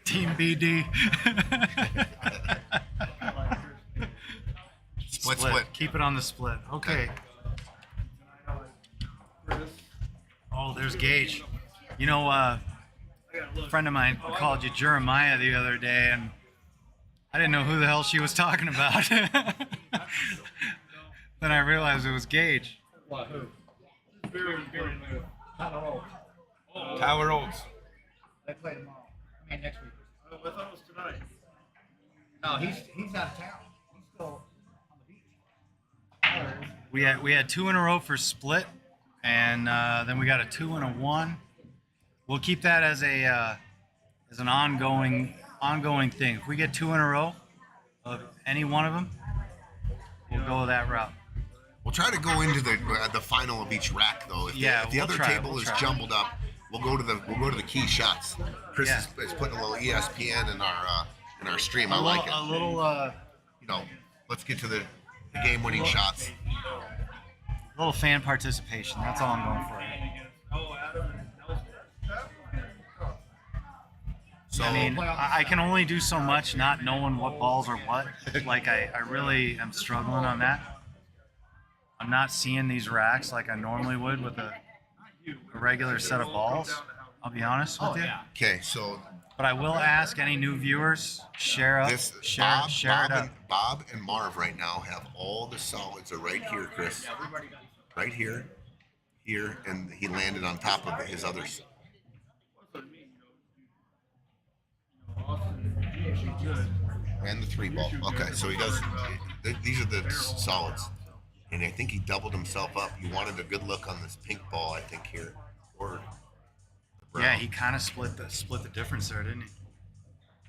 Team BD. Split. Keep it on the split. Okay. Oh, there's Gage. You know, a friend of mine called you Jeremiah the other day, and I didn't know who the hell she was talking about. Then I realized it was Gage. Tyler Oates. They play tomorrow. I mean, next week. I thought it was tonight. No, he's out of town. He's still on the beach. We had 2 in a row for split, and then we got a 2 and a 1. We'll keep that as an ongoing thing. If we get 2 in a row of any one of them, we'll go that route. We'll try to go into the final of each rack though. If Yeah, the we'll other try, table we'll is try. jumbled up, we'll go to the key shots. Chris Yeah. is putting a little ESPN in our stream. I like it. A little. You know, let's get to the game-winning shots. Little fan participation. That's all I'm going for. So I mean, I can only do so much not knowing what balls are what. Like, I really am struggling on that. I'm not seeing these racks like I normally would with a regular set of balls. I'll be honest with you. okay, so But I will ask any new viewers, share up, this share it up. Bob and Marv right now have all the solids are right here, Chris. Right here, here, and he landed on top of his others. And the 3 ball. Okay, so he does. These are the solids, and I think he doubled himself up. He wanted a good look on this pink ball, I think here, or the brown. Yeah, he kind of split the difference there, didn't he?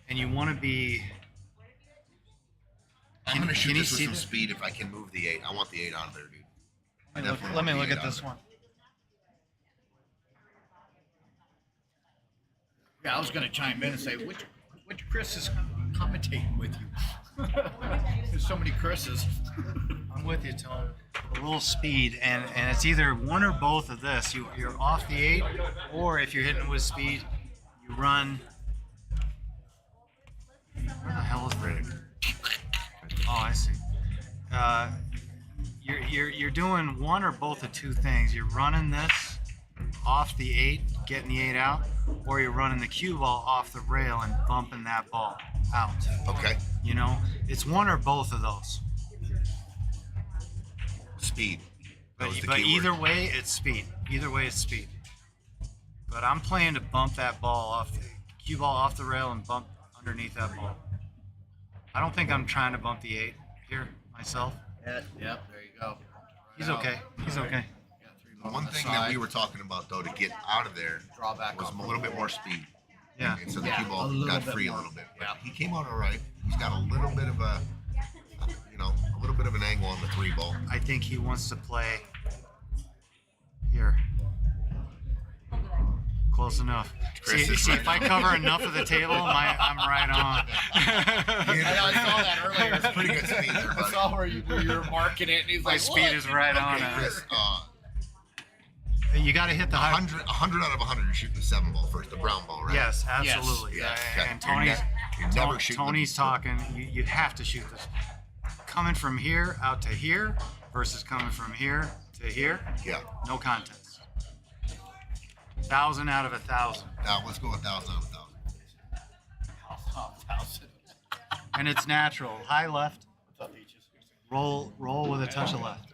And you want to be. I'm gonna shoot can you this with see some this? speed if I can move the 8. I want the 8 out of there, dude. I Let me definitely look, want let me the look 8 at out this of one. Yeah, I was gonna chime in and say which Chris is commentating with you? There's so many Chris's. I'm with you, Tom. A little speed, and it's either one or both of this. You're off the 8, or if you're hitting with speed, you run. Where the hell is Greg? Oh, I see. You're doing one or both of two things. You're running this off the 8, getting the 8 out, or you're running the cue ball off the rail and bumping that ball out. Okay. You know, it's one or both of those. Speed. That was the But key either word. way, it's speed. Either way, it's speed. But I'm playing to bump that ball off the cue ball off the rail and bump underneath that ball. I don't think I'm trying to bump the 8 here myself. Yep, there you go. He's okay. He's okay. Got 3 The more one on the thing that we side. were talking about though to get out of there Draw back was off a little bit more speed. Yeah. And so the Yeah, cue ball a little got bit free more. a little bit. But Yeah. he came out all right. He's got a little bit of a, a little bit of an angle on the 3 ball. I think he wants to play here. Close enough. Chris See, is see right if I cover enough of the table, I'm right on. I saw that earlier. It's pretty good speed there, I buddy. saw where you were marking it, and he's My like, speed is right on. Okay, Chris, You got to hit the high. 100 out of 100, you're shooting the 7 ball first, the brown ball, right? Yes, absolutely. Yes. Yeah, Yeah. and Tony's You're never shooting Tony's the- talking. You have to shoot this. Coming from here out to here versus coming from here to here. Yeah. No contest. 1,000 out of 1,000, Now let's go 1,000 out of 1,000. and it's natural. High left. Roll with a touch of left.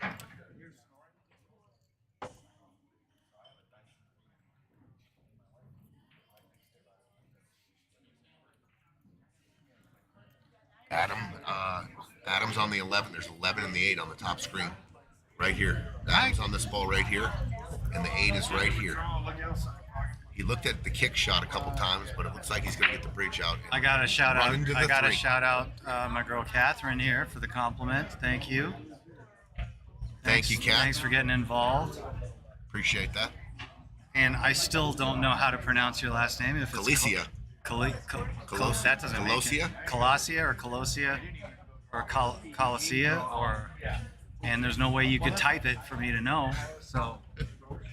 Adam's on the 11. There's 11 and the 8 on the top screen, right here. Adam's on this ball right here, and the 8 is right here. He looked at the kick shot a couple times, but it looks like he's gonna get the bridge out. I got to shout out. Run into I the got to 3. shout out my girl Catherine here for the compliment. Thank you. Thank you, Kat. Thanks for getting involved. Appreciate that. And I still don't know how to pronounce your last name. If it's Calicia. Colosia. That doesn't make Colosia? it. Colosia or Colosia or Colicia or. And there's no way you could type it for me to know. So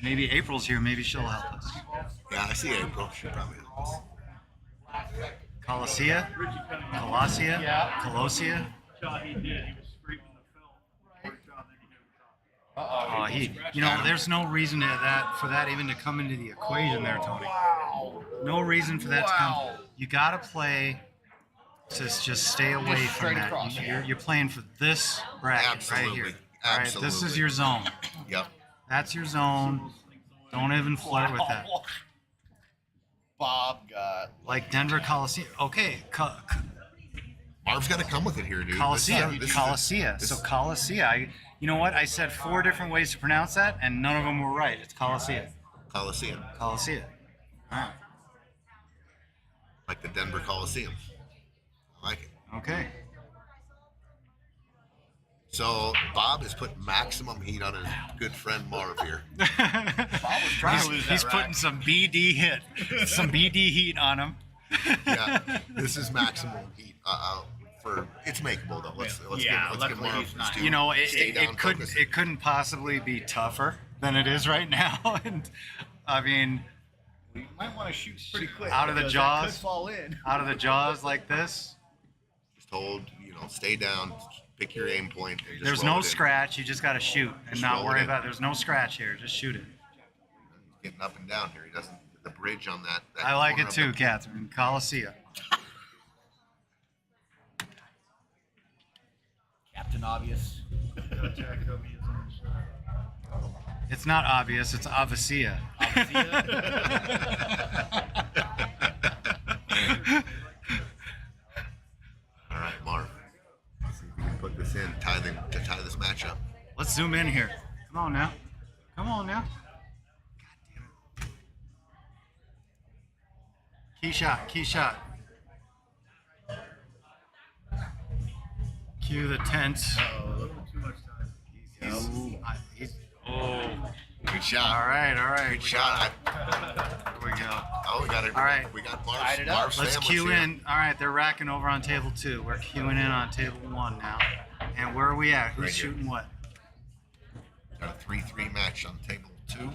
maybe April's here. Maybe she'll help us. Yeah, I see April. She probably help us. Colicia? Colosia? Colosia? Shot he did, he was scraping the film. First shot, then he never shot. There's no reason for that even to come into the equation there, Tony. No reason for that to come. You gotta play to just stay away Just from straight that. across, You're playing for this bracket right here. Absolutely. All right, this is Absolutely. your zone. Yep. That's your zone. Don't even flirt with that. Bob got Like Denver Coliseum. Okay, Marv's got to come with it here, dude. Coliseum. This is a- Coliseum. this- So Coliseum. You know what? I said 4 different ways to pronounce that, and none of them were right. It's Coliseum. Coliseum, Coliseum. All right. like the Denver Coliseum. I like it. Okay. So Bob has put maximum heat on his good friend Marv here. trying to lose that He's rack. putting some BD heat on him. Yeah, this is maximum heat. For it's makeable though. Let's Yeah, get luckily Marv he's not. to You know, stay down, focus. it couldn't possibly be tougher than it is right now. And I mean, You might want to shoot pretty quick. Out of the because jaws. that could fall in. out of the jaws like this, Just hold, stay down, pick your aim point. And just there's roll no it in. scratch. You just got to shoot and Just not roll it worry in. about. There's no scratch here. Just shoot it. He's getting up and down here. He doesn't the bridge on that. I like corner it of too, the- Catherine. Coliseum. Captain Obvious. It's not obvious. It's Avicii. All right, Marv. Let's see if we can put this in, to tie this matchup. Let's zoom in here. Come on now. Come on now. God damn it. Key shot. Key shot. Cue the tense. Oh, a little too much time. He's, oh, Good shot. All right. Good shot. Here we go. Oh, we got it. All right. We got Tied it up. Marv's Let's families cue here. in. All right, they're racking over on table 2. We're queuing in on table 1 now. And where are we at? Who's Right here. shooting what? Got a 3-3 match on table 2,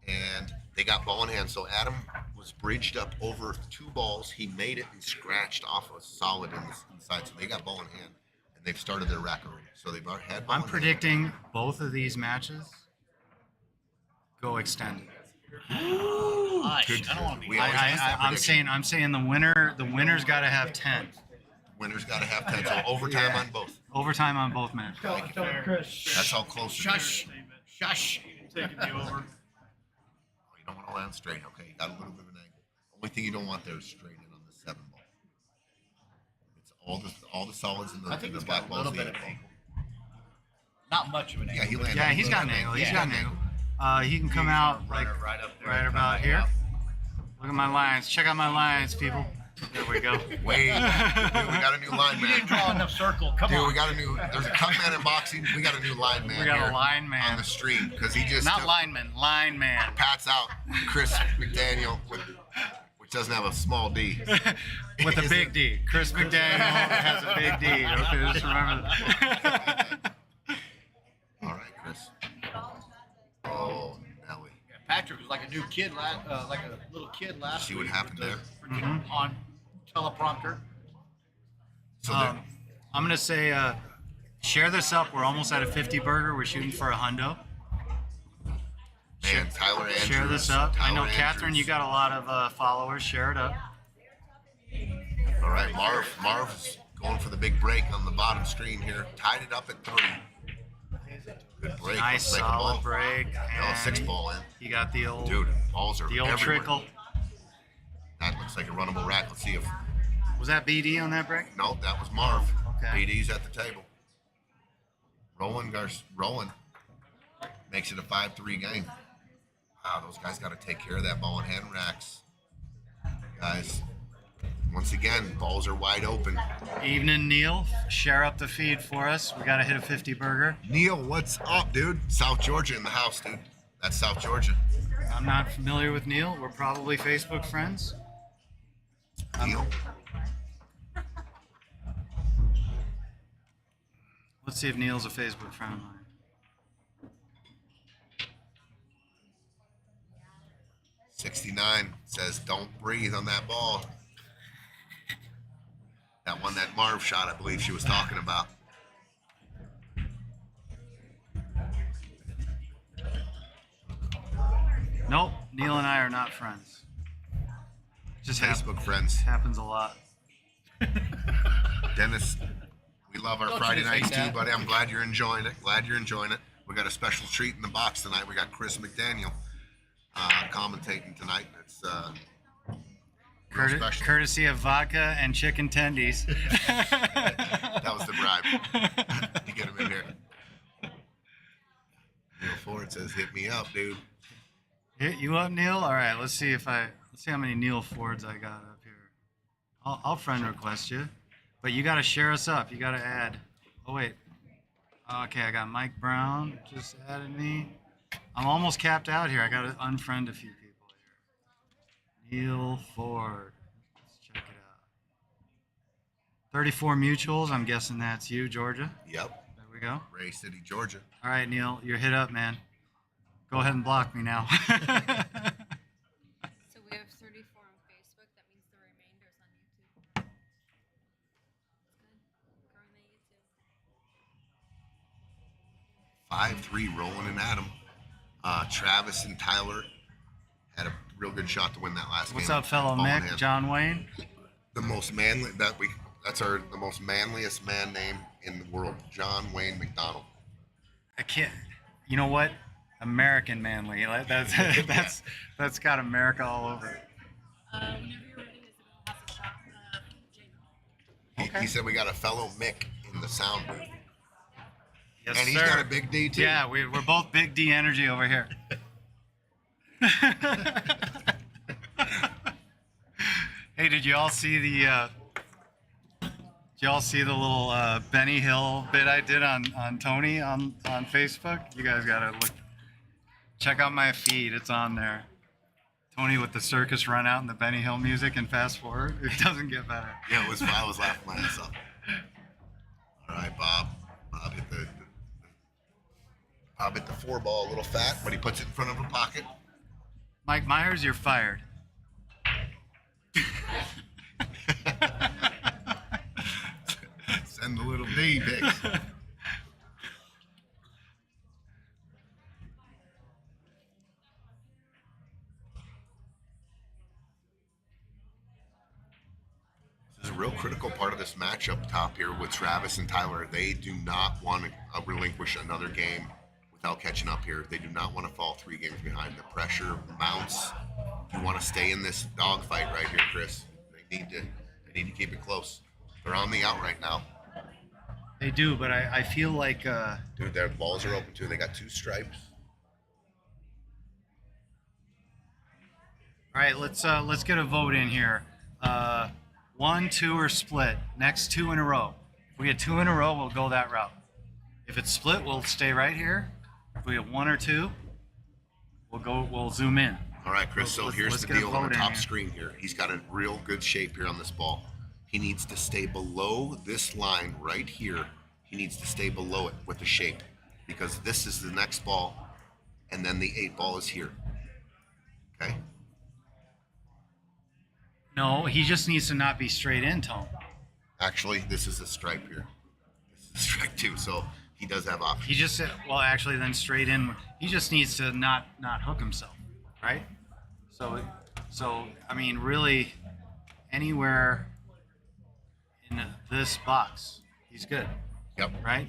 and they got ball in hand. So Adam was bridged up over 2 balls. He made it and scratched off a solid inside. So they got ball in hand, and they've started their rack already. So they've already had ball I'm in hand. predicting both of these matches go extended. Gosh, Good. I don't want to be. We always ask that prediction. I'm saying the winner's got to have 10. Winners got to have 10. So overtime on both. Overtime on both matches. Tell Chris. That's how close it is. Shush. Shush. Taking the over. Oh, you don't want to land straight. Okay, you got a little bit of an angle. Only thing you don't want there is straight in on the 7 ball. It's all the solids in the, I think in the it's black got a little balls. bit of angle. Not much of an Yeah, angle. he landed. Yeah, he's got an Yeah, angle. He's yeah, got an angle. He can come out like right up there. right about here. Look at my lines. Check out my lines, people. There we go. Wait, dude, we got a new line You didn't man. draw enough circle. Come Dude, on. we got a new. There's a cut man in boxing. We got a new line man. We got here a line man. on the stream because he just Not took- lineman, line man. Pats out Chris McDaniel, which doesn't have a small D. With a big D. Chris McDaniel has a big D. Okay, just remember that. All right, Chris. Oh, Nelly. Patrick was like a new kid, like a little kid last See week. what happened with there? the freaking On teleprompter. So I'm going to say share this up. We're almost at a 50 burger. We're shooting for a hundo. man, Tyler Andrews. Share this up. I know, Tyler Catherine, Andrews. you got a lot of followers. Share it up. All right, Marv's going for the big break on the bottom screen here. Tied it up at 3. Good break. Nice, Let's take a solid ball. break. No, And 6 ball in. You got the old, Dude, balls are the old everywhere. trickle. That looks like a runnable rack. Let's see if. Was that BD on that break? No, that was Marv. Okay. BD's at the table. Rolling. Makes it a 5-3 game. Wow, those guys got to take care of that ball in hand racks. Guys, once again, balls are wide open. Evening, Neil. Share up the feed for us. We got to hit a 50 burger. Neil, what's up, dude? South Georgia in the house, dude. That's South Georgia. I'm not familiar with Neil. We're probably Facebook friends. Neil. Let's see if Neil's a Facebook friend of mine. '69 says, "Don't breathe on that ball." That one that Marv shot, I believe she was talking about. Nope, Neil and I are not friends. Just Facebook friends. happens a lot. Dennis, we love our Don't Friday you think nights too, that? buddy. I'm glad you're enjoying it. We got a special treat in the box tonight. We got Chris McDaniel commentating tonight. It's real special. Courtesy of vodka and chicken tendies. That was the bribe to get him in here. Neil Ford says, "Hit me up, dude." Hit you up, Neil? All right, let's see how many Neil Fords I got up here. I'll friend request you, but you got to share us up. You got to add. Oh wait. Okay, I got Mike Brown just added me. I'm almost capped out here. I got to unfriend a few people here. Neil Ford. Let's check it out. 34 mutuals. I'm guessing that's you, Georgia. Yep. There we go. Ray City, Georgia. All right, Neil, you're hit up, man. Go ahead and block me now. So we have 34 on Facebook. That means the remainder is on YouTube. That's good. Growing the YouTube. 5-3 rolling in Adam. Travis and Tyler had a real good shot to win that last What's game. up, fellow Ball in Mick? hand. John Wayne? The most manly the most manliest man name in the world. John Wayne McDonald. I can't. You know what? American manly. Like, that's got America all over it. Whenever you're ready, Isabel has a shot of Jacob. He said we got a fellow Mick in the sound booth. Yes, And he's sir. got a big D too. Yeah, we're both big D energy over here. Hey, did you all see the little Benny Hill bit I did on Tony on Facebook? You guys gotta look. Check out my feed. It's on there. Tony with the circus run out and the Benny Hill music and fast forward. It doesn't get better. Yeah, it was. I was laughing my ass off. All right, Bob. Bob hit the 4-ball a little fat, but he puts it in front of a pocket. Mike Myers, you're fired. Send the little D pics. This is a real critical part of this match up top here with Travis and Tyler. They do not want to relinquish another game without catching up here. They do not want to fall 3 games behind. The pressure mounts. You want to stay in this dogfight right here, Chris. They need to keep it close. They're on the out right now. They do, but I feel like Dude, their balls are open too. They got 2 stripes. all right, let's get a vote in here. 1, 2, or split. Next 2 in a row. If we get 2 in a row, we'll go that route. If it's split, we'll stay right here. If we have 1 or 2, we'll zoom in. All right, Chris, so here's let's the get a deal on vote the in top here. screen here. He's got a real good shape here on this ball. He needs to stay below this line right here. He needs to stay below it with the shape because this is the next ball and then the 8 ball is here. Okay? No, he just needs to not be straight in, Tone. Actually, this is a stripe here. This is a strike too, so he does have options. He just said, well, actually, then straight in. He just needs to not hook himself, right? So I mean, really, anywhere in this box, he's good, Yep. right?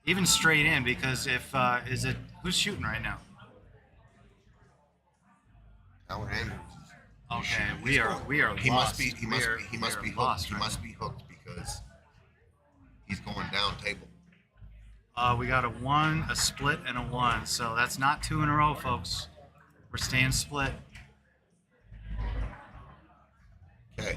Even straight in, because if who's shooting right now? Howard Andrews. Okay, He's we are He lost. must be. He must be hooked. Lost He right must be hooked because he's going down table. We got a 1, a split, and a 1. So that's not 2 in a row, folks. We're staying split. Okay,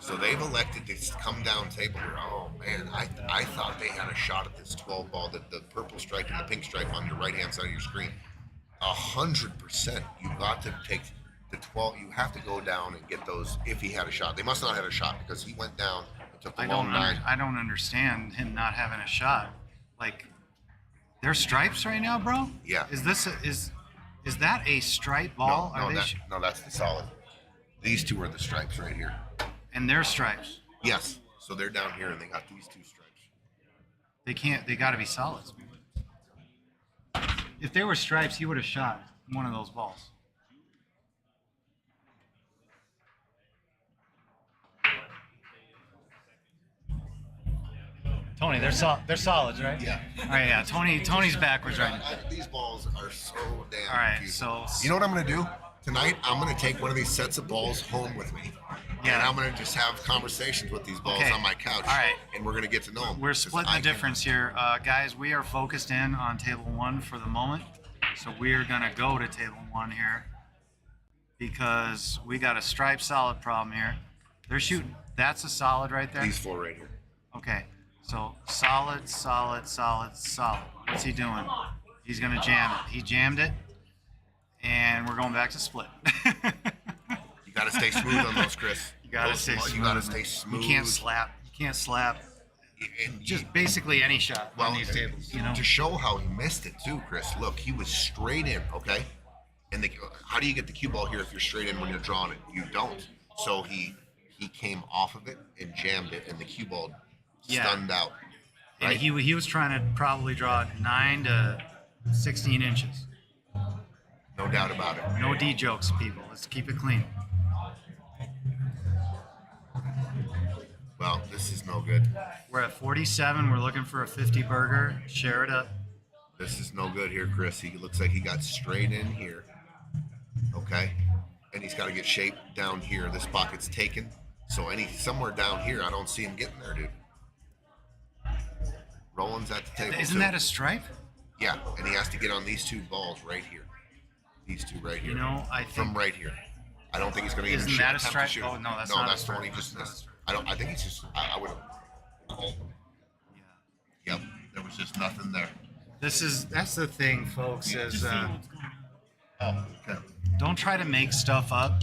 so they've elected to come down table here. Oh man, I thought they had a shot at this 12 ball, the purple stripe and the pink stripe on your right hand side of your screen. 100%. You got to take the 12. You have to go down and get those if he had a shot. They must not have had a shot because he went down and took the long 9. I don't understand him not having a shot. Like, they're stripes right now, bro. Yeah. Is that a stripe ball? No, that's the solid. These 2 are the stripes right here. And they're stripes. Yes. So they're down here and they got these 2 stripes. They got to be solids. If they were stripes, he would have shot one of those balls. Tony, they're solids, right? Yeah. All right, yeah. Tony's backwards right now. These balls are so damn All right, confusing. so You know what I'm going to do? Tonight, I'm going to take one of these sets of balls home with me. Yeah. And I'm going to just have conversations with these balls Okay. on my couch. All right. And we're going to get to know them. we're splitting the difference here, guys. We are focused in on table 1 for the moment, so we are gonna go to table 1 here because we got a stripe solid problem here. They're shooting. That's a solid right there. These 4 right here. Okay, so solid, solid, solid, solid. What's he doing? He's gonna jam it. He jammed it, and we're going back to split. You got to stay smooth on those, Chris. You gotta Those stay small- smooth. You got to stay smooth. You can't slap. You can't slap. And Just basically any shot on these tables, you know. To show how he missed it too, Chris. Look, he was straight in, okay? And how do you get the cue ball here if you're straight in when you're drawing it? You don't. So he came off of it and jammed it, and the cue ball stunned out. And Right? he was trying to probably draw 9 to 16 inches. No doubt about it. No D jokes, people. Let's keep it clean. Well, this is no good. We're at 47. We're looking for a 50 burger. Share it up. This is no good here, Chris. He looks like he got straight in here. Okay? And he's got to get shape down here. This pocket's taken. So somewhere down here, I don't see him getting there, dude. Roland's at the table. Isn't too. that a stripe? Yeah, and he has to get on these 2 balls right here. These 2 right here. You know, I think. From right here. I don't think he's going to even Isn't shoot. that a attempt to stripe? shoot. Oh, no, that's no, not a that's the one he stripe. just That's not a missed. stripe. I think he's just. I would have. Oh, Yeah. yep. There was just nothing there. That's the thing, folks. Is Just seeing what's going on. Oh, okay. Don't try to make stuff up.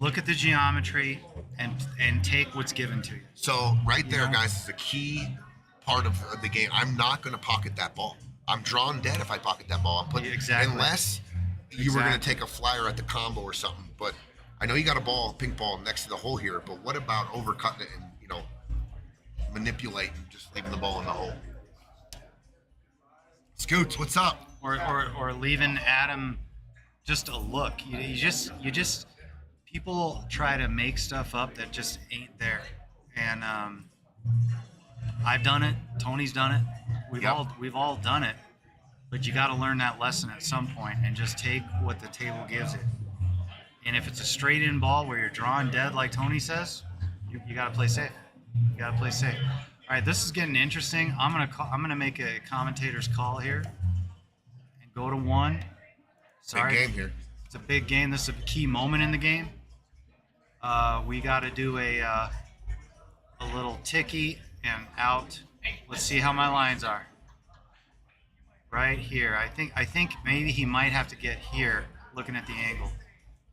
Look at the geometry and take what's given to you. So right there, know? guys, is a key part of the game. I'm not going to pocket that ball. I'm drawn dead if I pocket that ball. I'm putting Exactly. unless you were going to Exactly. take a flyer at the combo or something. But I know you got a ball, pink ball next to the hole here. But what about overcutting it and manipulating, just leaving the ball in the hole? Scoots, what's up? Or leaving Adam just a look. You just people try to make stuff up that just ain't there. And I've done it. Tony's done it. We've all done it. But you got to learn that lesson at some point and just take what the table gives it. And if it's a straight in ball where you're drawing dead, like Tony says, you got to play safe. You got to play safe. All right, this is getting interesting. I'm gonna make a commentator's call here and go to one. Sorry, Big game here. it's a big game. This is a key moment in the game. We got to do a little ticky and out. Let's see how my lines are. Right here. I think maybe he might have to get here, looking at the angle.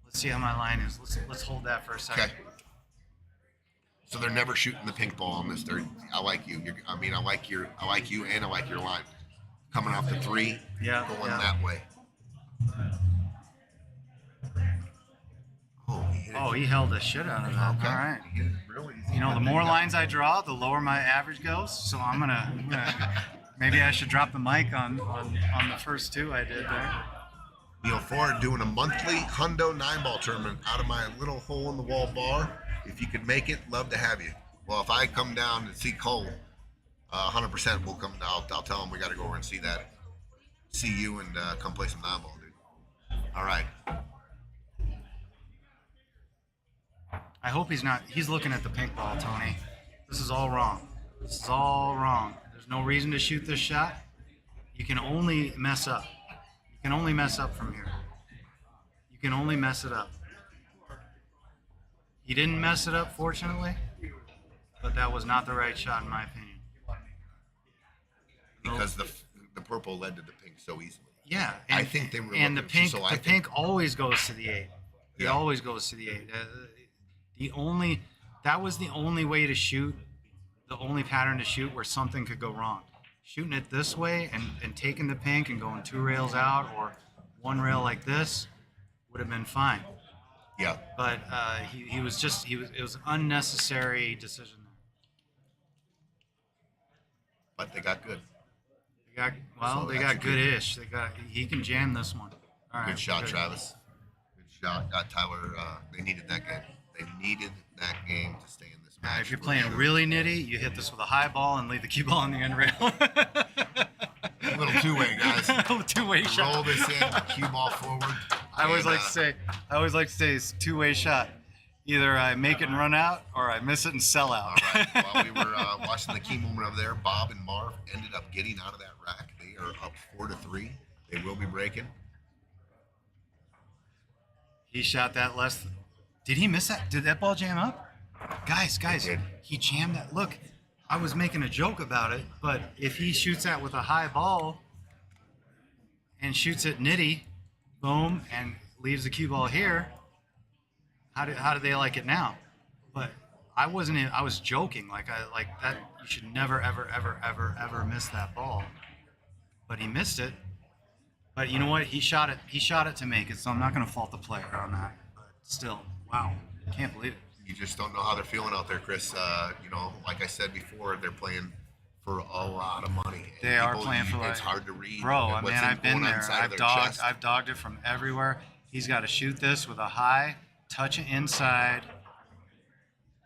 Let's see how my line is. Let's hold that for a second. Okay. So they're never shooting the pink ball on this. I like you. I like you, and I like your line. Coming off the three, Yeah, going yeah. that way. Oh, he hit it. Oh, he held the shit out of that. Okay. All right. He hit it really easy. You know, the more lines I draw, the lower my average goes. So I'm gonna maybe I should drop the mic on the first two I did there. Neil Ford doing a monthly Hundo 9-ball tournament out of my little hole in the wall bar. If you could make it, love to have you. Well, if I come down and see Cole, 100% we'll come. I'll tell him we got to go over and see you and come play some 9-ball, dude. All right. I hope he's looking at the pink ball, Tony. This is all wrong. This is all wrong. There's no reason to shoot this shot. You can only mess up. You can only mess up from here. You can only mess it up. He didn't mess it up, fortunately, but that was not the right shot in my opinion. Because the purple led to the pink so easily. Yeah, I think they were and looking, the pink always goes to the 8. It Yeah. always goes to the 8. That was the only way to shoot, the only pattern to shoot where something could go wrong. Shooting it this way and taking the pink and going 2 rails out or 1 rail like this would have been fine. Yeah. But it was an unnecessary decision there. But they got good. They got So they that's got a good- good-ish. He can jam this one. All right, Good shot, good. Travis. Good shot. Tyler, they needed that game. They needed that game to stay in this match. If you're for playing sure. really nitty, you hit this with a high ball and leave the cue ball on the end rail. A little two-way, guys. Two-way shot. Roll this in, cue ball forward. I always and, like to say it's two-way shot. Either I make it and run out, or I miss it and sell All out. right. While we were watching the key moment over there, Bob and Marv ended up getting out of that rack. They are up 4-3. They will be breaking. He shot that less. Did he miss that? Did that ball jam up? Guys, did. he jammed that. Look, I was making a joke about it, but if he shoots that with a high ball and shoots it nitty, boom, and leaves the cue ball here, how do they like it now? But I was joking. Like that. You should never, ever, ever, ever, ever miss that ball. But he missed it. But you know what? He shot it to make it. So I'm not going to fault the player on that. But still, wow, can't believe it. You just don't know how they're feeling out there, Chris. Like I said before, they're playing for a lot of money. And They are people, playing for It's like, hard to read. Bro, what's man, I've been going on there. inside of their chest. I've dogged it from everywhere. He's got to shoot this with a high, touch it inside,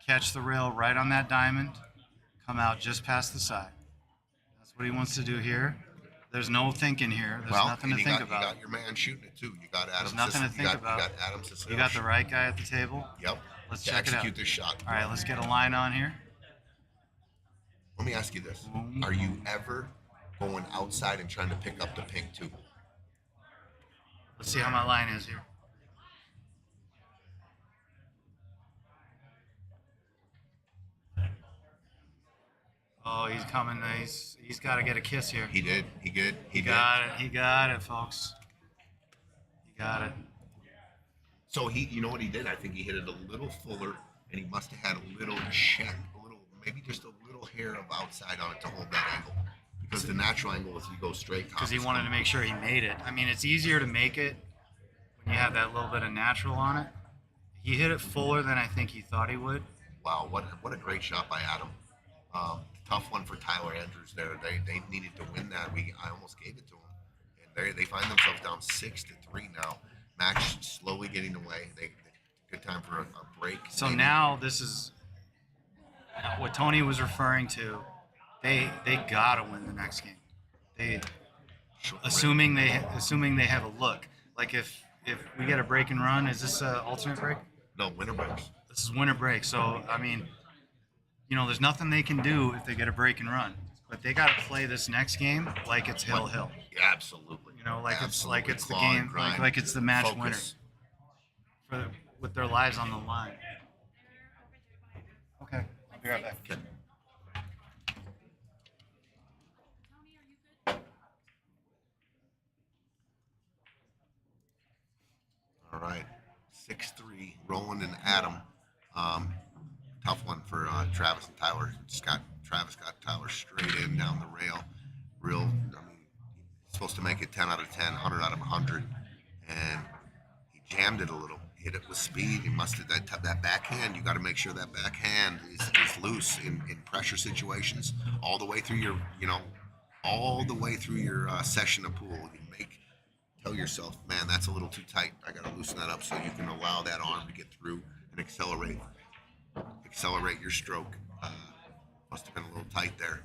catch the rail right on that diamond, come out just past the side. That's what he wants to do here. There's no thinking here. There's nothing to and think you about. got your man shooting it too. You got Adam. There's nothing to think about. You got Adam Cicero. You got the right guy at the table. Yep. Let's to check it out. execute this shot. All right, let's get a line on here. Let me ask you this: Are you ever going outside and trying to pick up the pink too? Let's see how my line is here. Oh, he's coming. He's got to get a kiss here. He did. He good. He got it. He got it, folks. He got it. So he, you know what he did? I think he hit it a little fuller, and he must have had a little check, maybe just a little hair of outside on it to hold that angle. Because the natural angle is you go straight. Because he wanted to make sure he made it. I mean, it's easier to make it when you have that little bit of natural on it. He hit it fuller than I think he thought he would. Wow, what a great shot by Adam. Tough one for Tyler Andrews there. They needed to win that. I almost gave it to them. And they find themselves down 6-3 now. Match slowly getting away. Good time for a break. So maybe. now this is what Tony was referring to. They gotta win the next game. Assuming they have a look. Like if we get a break and run, is this an alternate break? No, winner breaks. This is winter break. So I mean, there's nothing they can do if they get a break and run. But they got to play this next game like it's hill. Yeah, absolutely. Like Absolutely. it's the Claw game, and grind. like it's the match Focus. winner with their lives on the line. Okay, I'll be right back. Okay. Tony, are you good? All right, 6-3, Roland and Adam. Tough one for Travis and Tyler. Travis got Tyler straight in down the rail. Supposed to make it 10 out of 10, 100 out of 100, and he jammed it a little. Hit it with speed. He must have that backhand. You got to make sure that backhand is loose in pressure situations all the way through your session of pool. Tell yourself, man, that's a little too tight. I got to loosen that up so you can allow that arm to get through and accelerate your stroke. Must have been a little tight there.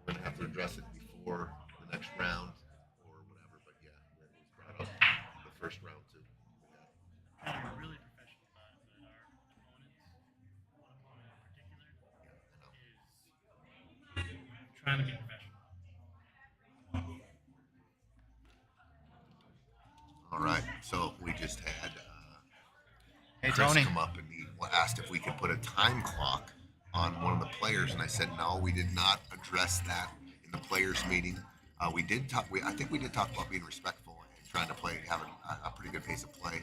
We're going to have to address it before the next round or whatever, but yeah, it was brought up the first round too. And we're really professional about it, but our opponents, one opponent in particular, is trying to be professional. All right, so we just had Hey Chris Tony. come up and he asked if we could put a time clock on one of the players, and I said no, we did not address that in the players meeting. We did talk. I think we did talk about being respectful and trying to have a pretty good pace of play.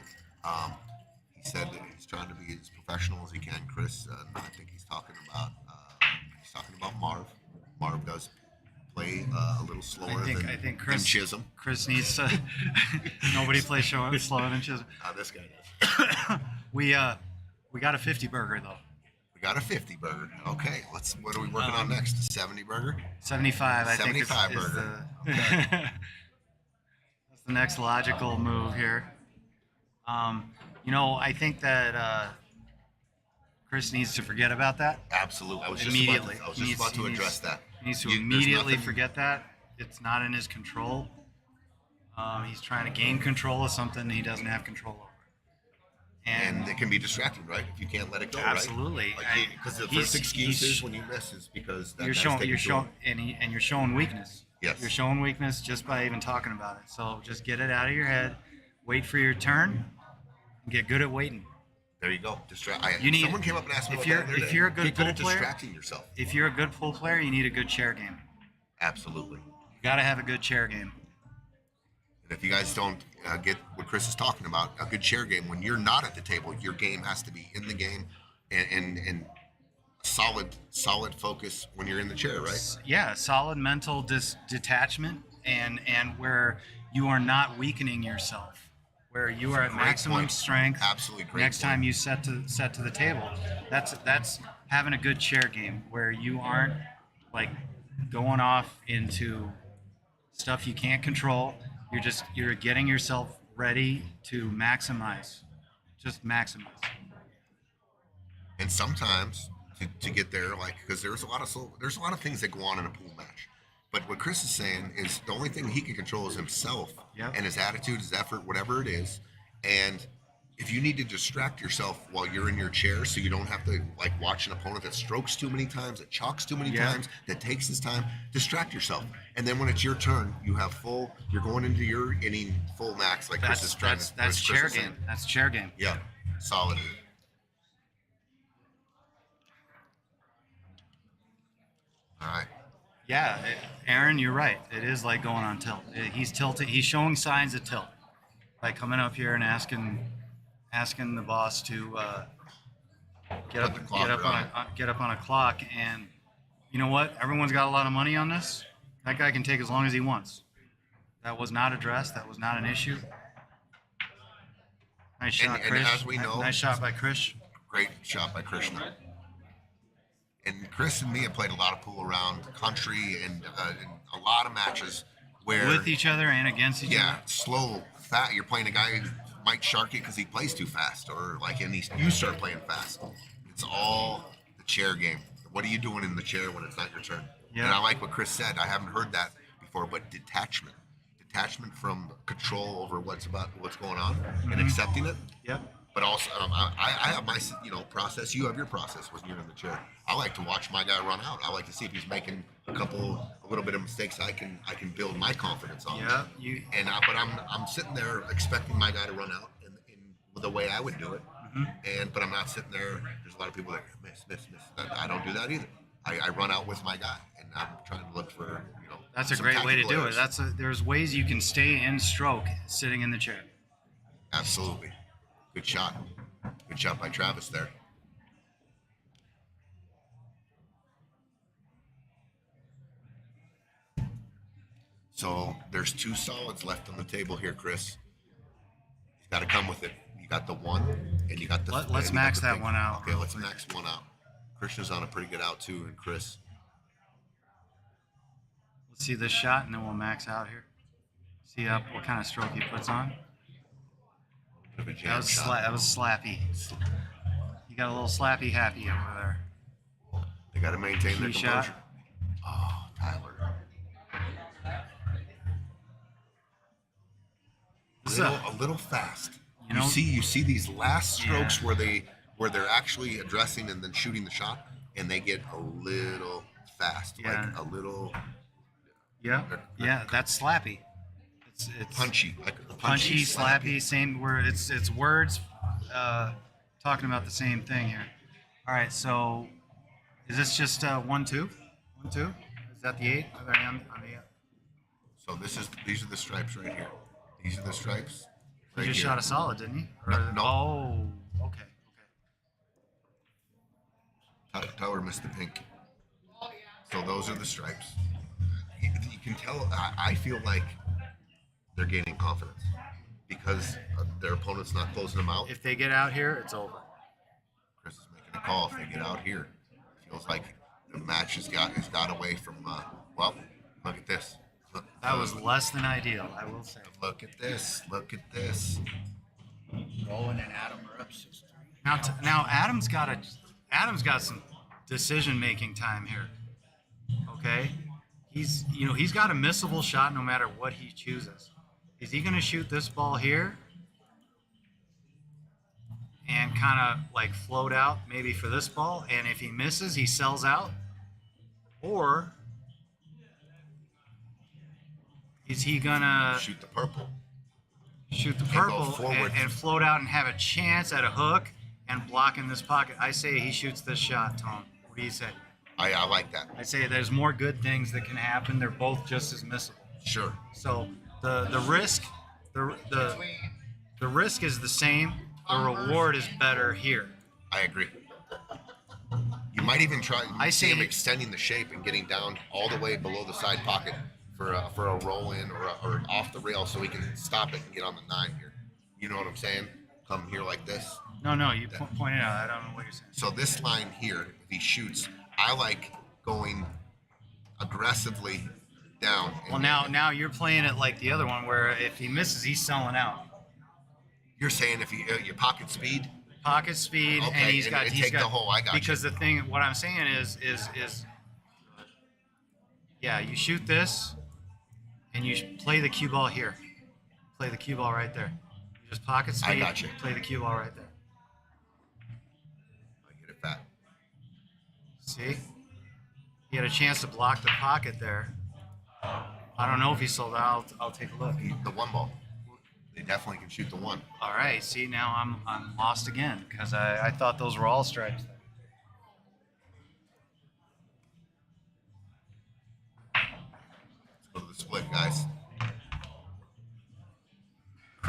He said that he's trying to be as professional as he can. Chris, I think he's talking about Marv. Marv does play a little slower I think Chris than Chisholm. Chris needs to. Nobody plays slower than Chisholm. This guy does. We got a 50 burger though. We got a 50 burger. Okay, what are we working on next? A 70 burger? 75. I think 75 is burger. the. That's the next logical move here. I think that Chris needs to forget about that. Absolutely. I was Immediately. just about to address that. He needs to There's immediately nothing- forget that. It's not in his control. He's trying to gain control of something he doesn't have control over. And it can be distracting, right? If you can't let it go, Absolutely. right? Because the first excuse is when you miss is because that you're guy's showing taking you're too showing long. and you're showing weakness. Yes. You're showing weakness just by even talking about it. So just get it out of your head. Wait for your turn. And get good at waiting. There you go. Someone came up and asked me if about you're that the other if day. you're a good Get good pool at player, distracting yourself. if you're a good pool player, you need a good chair game. Absolutely. You got to have a good chair game. And if you guys don't get what Chris is talking about, a good chair game, when you're not at the table, your game has to be in the game and solid focus when you're in the chair, right? Yeah, solid mental detachment and where you are not weakening yourself, where you are at Great maximum point. strength. Absolutely great Next point. time you set to the table, that's having a good chair game where you aren't like going off into stuff you can't control. You're getting yourself ready to maximize. Just maximize. And sometimes to get there, like, because there's a lot of things that go on in a pool match. But what Chris is saying is the only thing he can control is himself and his attitude, his effort, whatever it is. And if you need to distract yourself while you're in your chair so you don't have to like watch an opponent that strokes too many times, that chalks too many times, that takes his time, distract yourself. And then when it's your turn, you're going into your inning full max like Chris is trying to. That's chair game. That's chair game. Yeah, solid. All right. Yeah, Aaron, you're right. It is like going on tilt. He's tilted. He's showing signs of tilt by coming up here and asking the boss to get Put the clock around. get up on a clock. And you know what? Everyone's got a lot of money on this. That guy can take as long as he wants. That was not addressed. That was not an issue. Nice shot, And Chris. as we know- Nice shot by Chris. Great shot by Krishna. And Chris and me have played a lot of pool around the country and a lot of matches where With each other and against each yeah, other. slow, fat. You're playing a guy who might shark it because he plays too fast, or like, and you start playing fast. It's all the chair game. What are you doing in the chair when it's not your turn? Yeah. And I like what Chris said. I haven't heard that before, but detachment from control over what's going on and accepting it. Yep. But also, I have my process. You have your process when you're in the chair. I like to watch my guy run out. I like to see if he's making a little bit of mistakes. I can build my confidence on. Yeah. But I'm sitting there expecting my guy to run out in the way I would do it. But I'm not sitting there. There's a lot of people that miss. I don't do that either. I run out with my guy, and I'm trying to look for That's a some great way to tactical do it. errors. There's ways you can stay in stroke sitting in the chair. Absolutely. Good shot. Good shot by Travis there. So there's 2 solids left on the table here, Chris. He's got to come with it. You got the 1, and you got the. Let's and you got max the that thing. one out. Okay, let's max one out. Krishna's on a pretty good out too, and Chris. Let's see this shot, and then we'll max out here. See what kind of stroke he puts on. Bit of a jam shot. That was slappy. You got a little slappy happy over there. They got to maintain their Key composure. shot. Oh, Tyler. This is A little fast. You know- You see these last strokes Yeah. where they're actually addressing and then shooting the shot, and they get a little fast, Yeah. like a little Yeah, that's slappy. It's punchy, like a punchy, slappy, same word. It's words talking about the same thing here. All right, so is this just 1-2? 1-2? Is that the 8? Are they on the? So these are the stripes right here. These are the stripes. He Right just here. shot a solid, didn't he? No. Oh, okay. Tyler missed the pink. So those are the stripes. You can tell. I feel like they're gaining confidence because their opponent's not closing them out. If they get out here, it's over. Chris is making a call. If they get out here, it feels like the match has got away from. Well, look at this. That was less than ideal, I will say. Look at this. Look at this. Rowan and Adam are up 6-3. Now Adam's got some decision making time here. Okay, he's got a missable shot no matter what he chooses. Is he going to shoot this ball here and kind of like float out maybe for this ball, and if he misses, he sells out, or is he gonna Shoot the purple. shoot the go purple forward. and float out and have a chance at a hook and block in this pocket? I say he shoots this shot, Tom. What do you say? I like that. I say there's more good things that can happen. They're both just as missable. Sure. So the risk the risk is the same. The reward is better here. I agree. You might even try. I See say- him extending the shape and getting down all the way below the side pocket for a roll in or off the rail, so he can stop it and get on the 9 here. You know what I'm saying? Come here like this. No, you pointed out. I don't know what you're saying. So this line here, if he shoots, I like going aggressively down. Well, now you're playing it like the other one, where if he misses, he's selling out. You're saying if you your pocket speed. Pocket speed, Okay, and he's and- got and he's take got the hole. I got you. because the thing, what I'm saying is yeah, you shoot this, and you play the cue ball here. Play the cue ball right there. You just pocket speed. I got you. Play the cue ball right there. I get it fat. See? He had a chance to block the pocket there. I don't know if he sold out. I'll take a look. The 1 ball. They definitely can shoot the 1. All right. See, now I'm lost again because I thought those were all stripes.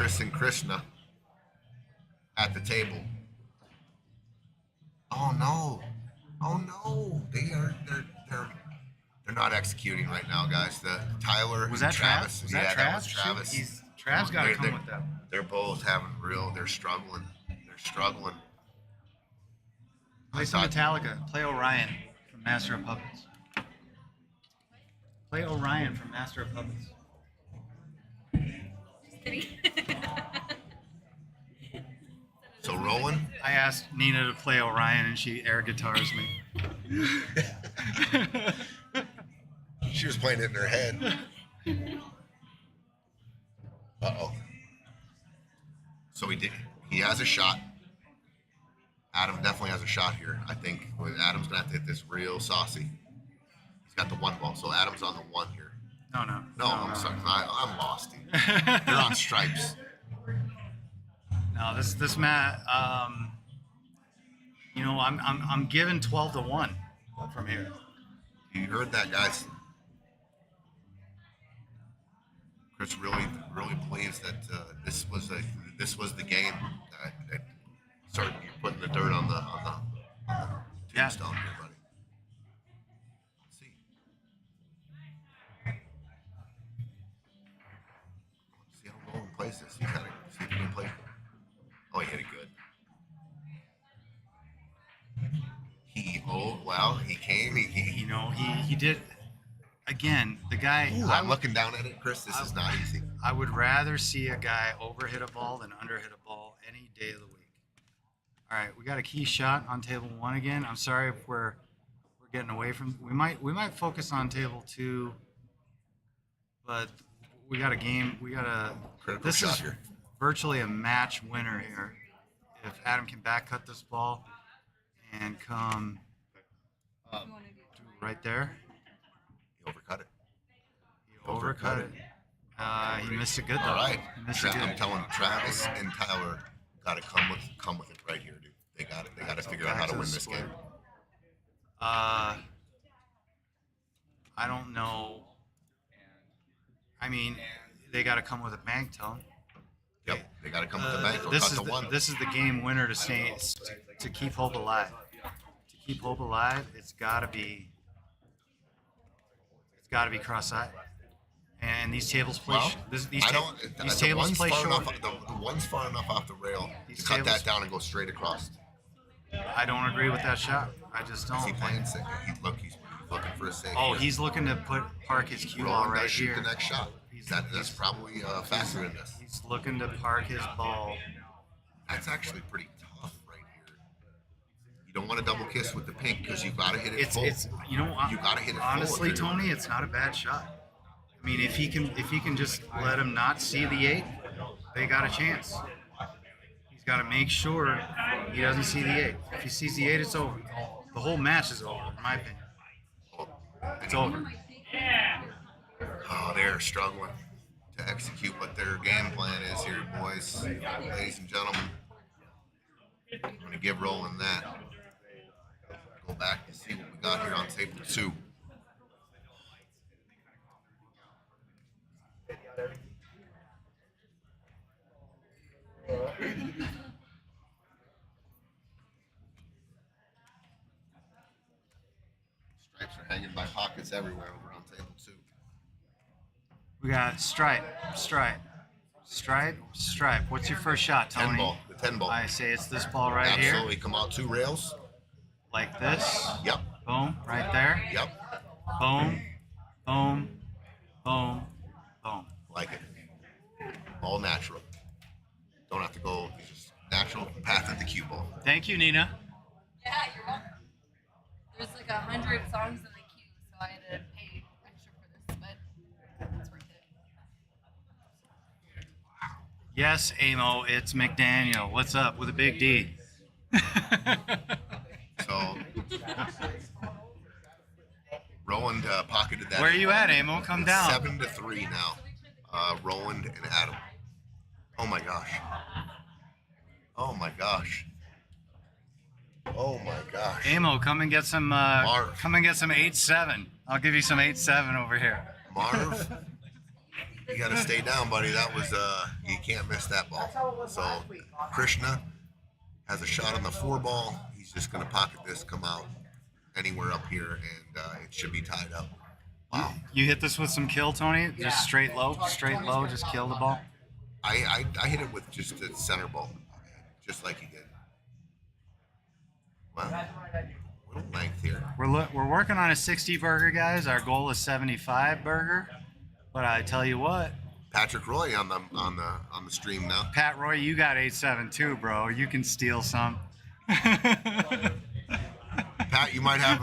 Chris and Krishna at the table. Oh no! Oh no! They're not executing right now, guys. The Tyler Was and that Travis. Trav? Was Yeah, that that was Trav? Travis. Shoot, Trav's got to They're- come they're- with that. They're both having real. They're struggling. They're struggling. Play some Metallica. Play Orion from Master of Puppets. Play Orion from Master of Puppets. Just kidding. So Rowan. I asked Nina to play Orion, and she air guitars me. She was playing it in her head. Uh-oh. So he has a shot. Adam definitely has a shot here. I think Adam's gonna have to hit this real saucy. He's got the one ball, so Adam's on the one here. No. No, I'm sorry. I'm lost. Dude. They're on stripes. No, this Matt. I'm giving 12-1 from here. You heard that, guys. Chris really believes that this was the game that started putting the dirt on the Yeah. tombstone here, buddy. Let's see. See how Rowan plays this. He's got to see if he can play. Oh, he hit it good. He came. He did. Again, the guy. Ooh, I'm looking down at it, Chris. This is not easy. I would rather see a guy overhit a ball than underhit a ball any day of the week. All right, we got a key shot on table 1 again. I'm sorry if we're getting away from. We might focus on table 2, but we got a game. We got a. Critical This shot is here. virtually a match winner here. If Adam can back cut this ball and come right there. He overcut it. He overcut it. He missed it good though. All right. He missed it I'm good. telling Travis and Tyler got to come with it right here, dude. They got it. They got to figure out how to win this game. I don't know. I mean, they got to come with a bank tone. Yep. They got to come with the bank or This cut is the one. this is the game winner to keep hope alive. To keep hope alive, it's got to be cross-eyed. And these tables play. Well, these I don't. these The tables one's play far short. enough. The one's far enough off the rail These to cut tables- that down and go straight across. I don't agree with that shot. I just Is he don't. playing safe? He's looking for a save. Oh, here. he's looking to park his cue ball Rowan right does shoot here. the next shot. That's probably a factor in this. He's looking to park his ball. That's actually pretty tough right here. You don't want to double kiss with the pink because you got to hit it full. It's you gotta hit it full honestly, if you're- Tony, it's not a bad shot. I mean, if he can just let him not see the 8, they got a chance. He's got to make sure he doesn't see the 8. If he sees the 8, it's over. The whole match is over, in my opinion. It's over. Oh, they're struggling to execute what their game plan is here, boys, ladies and gentlemen. I'm going to give Roland that. Go back and see what we got here on table 2. Stripes are hanging by pockets everywhere over on table 2. We got stripe. What's your first shot, Tony? 10 ball. The 10 ball. I say it's this ball right here, Absolutely. Come out 2 rails. like this. Yep. Boom, right there. Yep. Boom, boom, boom, boom. Like it. All natural. Don't have to go. It's just natural path of the cue ball. Thank you, Nina. Yeah, you're welcome. There's like 100 songs in the queue, so I had to pay extra for this, but it's worth it. Yes, Amo, it's McDaniel. What's up with a big D? So, Roland pocketed that. Where are you at, Amo? Come down. 7-3 now. Roland and Adam. Oh my gosh. Oh my gosh. Oh my gosh. Amo, come and get some. Marv. Come and get some 8-7. I'll give you some 8-7 over here. Marv, You got to stay down, buddy. That was you can't miss that ball. So Krishna has a shot on the 4 ball. He's just going to pocket this, come out anywhere up here, and it should be tied up. Wow. You hit this with some kill, Tony? Just straight low, just kill the ball? I hit it with just a center ball, just like he did. Wow. Little length here. We're working on a 60 burger, guys. Our goal is 75 burger. But I tell you what, Patrick Roy on the stream now. Pat Roy, you got 872, bro. You can steal some. Pat, you might have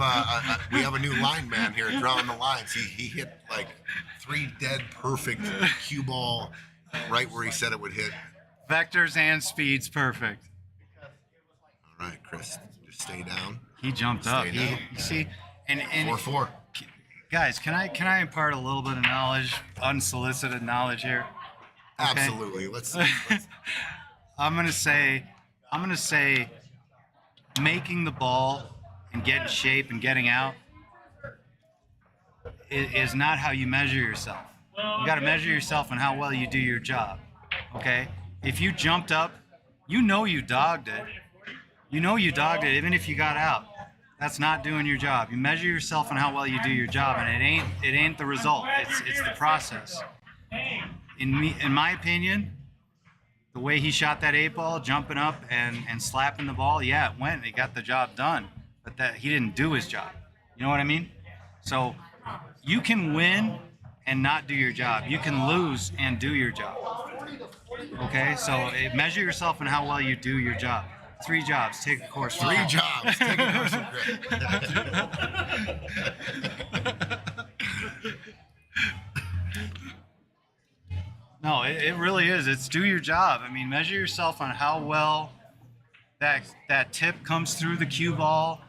we have a new lineman here drawing the lines. He hit like 3 dead perfect cue ball right where he said it would hit. Vectors and speeds perfect. All right, Chris, just stay down. He jumped up. Stay down. You see, and 4-4. guys, can I impart a little bit of knowledge, unsolicited knowledge here? Okay. Absolutely. Let's I'm gonna say, making the ball and getting shape and getting out is not how you measure yourself. You got to measure yourself on how well you do your job. Okay? If you jumped up, you know you dogged it. You know you dogged it, even if you got out. That's not doing your job. You measure yourself on how well you do your job, and it ain't the result. It's the process. In my opinion, the way he shot that 8 ball, jumping up and slapping the ball, yeah, it went. It got the job done. But that he didn't do his job. You know what I mean? So you can win and not do your job. You can lose and do your job. Okay? So measure yourself on how well you do your job. 3 jobs. Take a course. 3 jobs. Take a course of grit. No, it really is. It's do your job. I mean, measure yourself on how well that tip comes through the cue ball.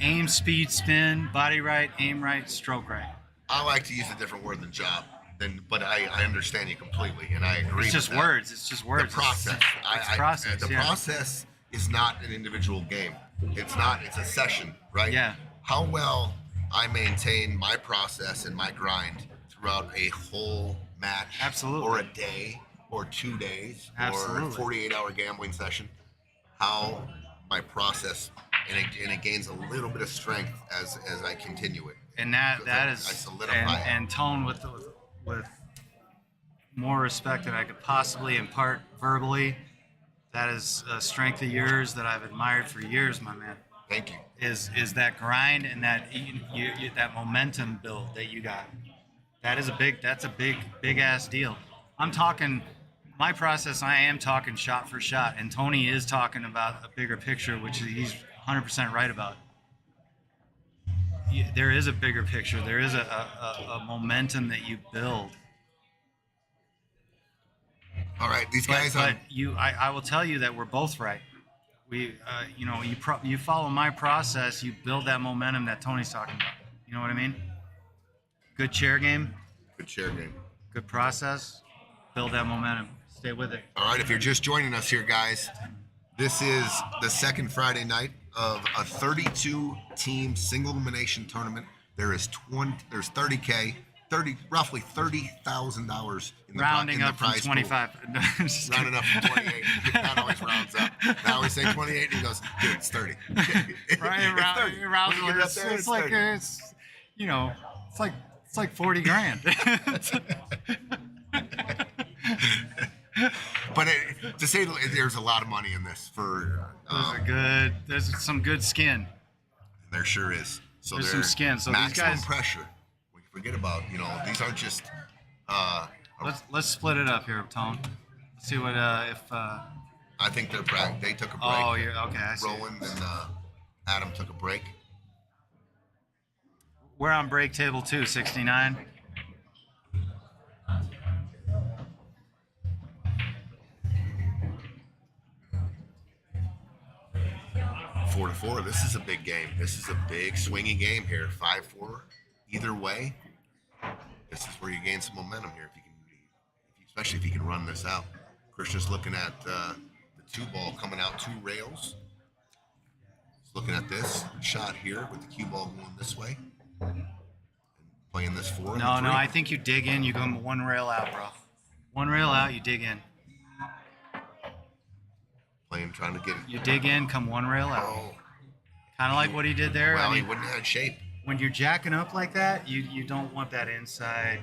Aim, speed, spin, body right, aim right, stroke right. I like to use a different word than job, but I understand you completely, and I agree. It's just with that. words. It's just words. The process. It's process. The yeah. process is not an individual game. It's not. It's a session, right? Yeah. How well I maintain my process and my grind throughout a whole match, Absolutely. or a day, or 2 days, Absolutely. or a 48-hour gambling session. How my process and it gains a little bit of strength as I continue it. And that I is solidify it. and tone with more respect than I could possibly impart verbally. That is a strength of yours that I've admired for years, my man. Thank you. Is that grind and that that momentum build that you got. That's a big ass deal. I'm talking my process. I am talking shot for shot, and Tony is talking about a bigger picture, which he's 100% right about. There is a bigger picture. There is a momentum that you build. All right, these guys. But I will tell you that we're both right. You follow my process, you build that momentum that Tony's talking about. You know what I mean? Good chair game, Good chair game. good process, build that momentum. Stay with it. All right, if you're just joining us here, guys, this is the second Friday night of a 32-team single elimination tournament. There's 30K, roughly $30,000 in the Rounding up from prize pool. 25. Rounding up from 28. That always rounds up. Now we say 28, and he goes, dude, it's 30. Right, It's 30. When you get up there, it's like 30. it's like 40 grand. But to say there's a lot of money in this for There's some good skin. there sure is. So There's some skin. So these maximum guys- pressure. We forget about these aren't just. Let's split it up here, Tone. Let's see what if. I think they took a break. Oh, you're okay. I see. Roland and Adam took a break. We're on break table 2, 69. Four to four. This is a big game. This is a big swinging game here. 5-4. Either way, this is where you gain some momentum here. Especially if you can run this out. Christian's looking at the 2-ball coming out 2 rails. He's looking at this shot here with the cue ball going this way. And playing this 4 and No, 3. no, I think you dig in, you go one rail out, bro. One rail out, you dig in. Trying to get it. You dig in, come one rail out. Oh, Kind of like what he did there. well, I he mean, wouldn't have had shape. when you're jacking up like that, you don't want that inside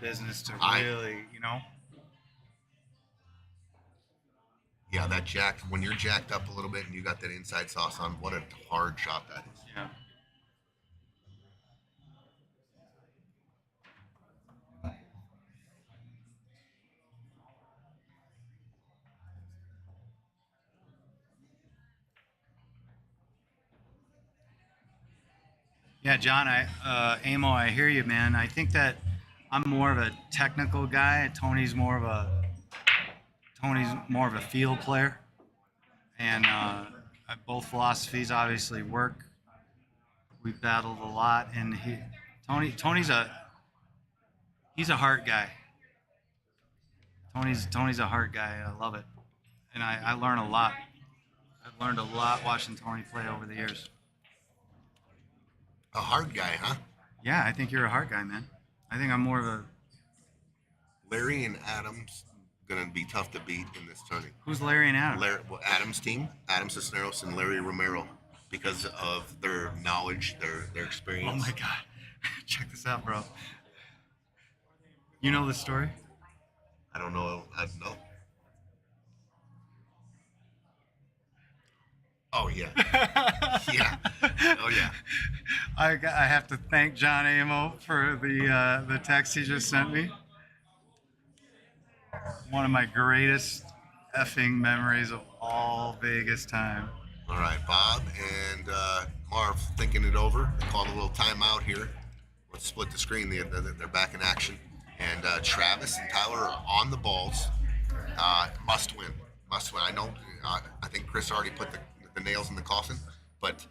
business to really, you know. Yeah, that jack, when you're jacked up a little bit and you got that inside sauce on, what a hard shot that is. Yeah. Yeah, John, Amo, I hear you, man. I think that I'm more of a technical guy. Tony's more of a field player, and both philosophies obviously work. We've battled a lot, and Tony's a heart guy. Tony's a heart guy. I love it, and I learn a lot. I've learned a lot watching Tony play over the years. A hard guy, huh? Yeah, I think you're a heart guy, man. I think I'm more of a. Larry and Adams gonna be tough to beat in this tourney. Who's Larry and Adam? Adams' team, Adam Cisneros and Larry Romero, because of their knowledge, their experience. Oh my God! Check this out, bro. You know the story? I don't know. I don't know. Oh yeah. Yeah. Oh yeah. I have to thank John Amo for the text he just sent me. One of my greatest effing memories of all Vegas time. All right, Bob and Marv thinking it over. They called a little timeout here. Let's split the screen. They're back in action. And Travis and Tyler are on the balls. Must win. Must win. I know. I think Chris already put the nails in the coffin, but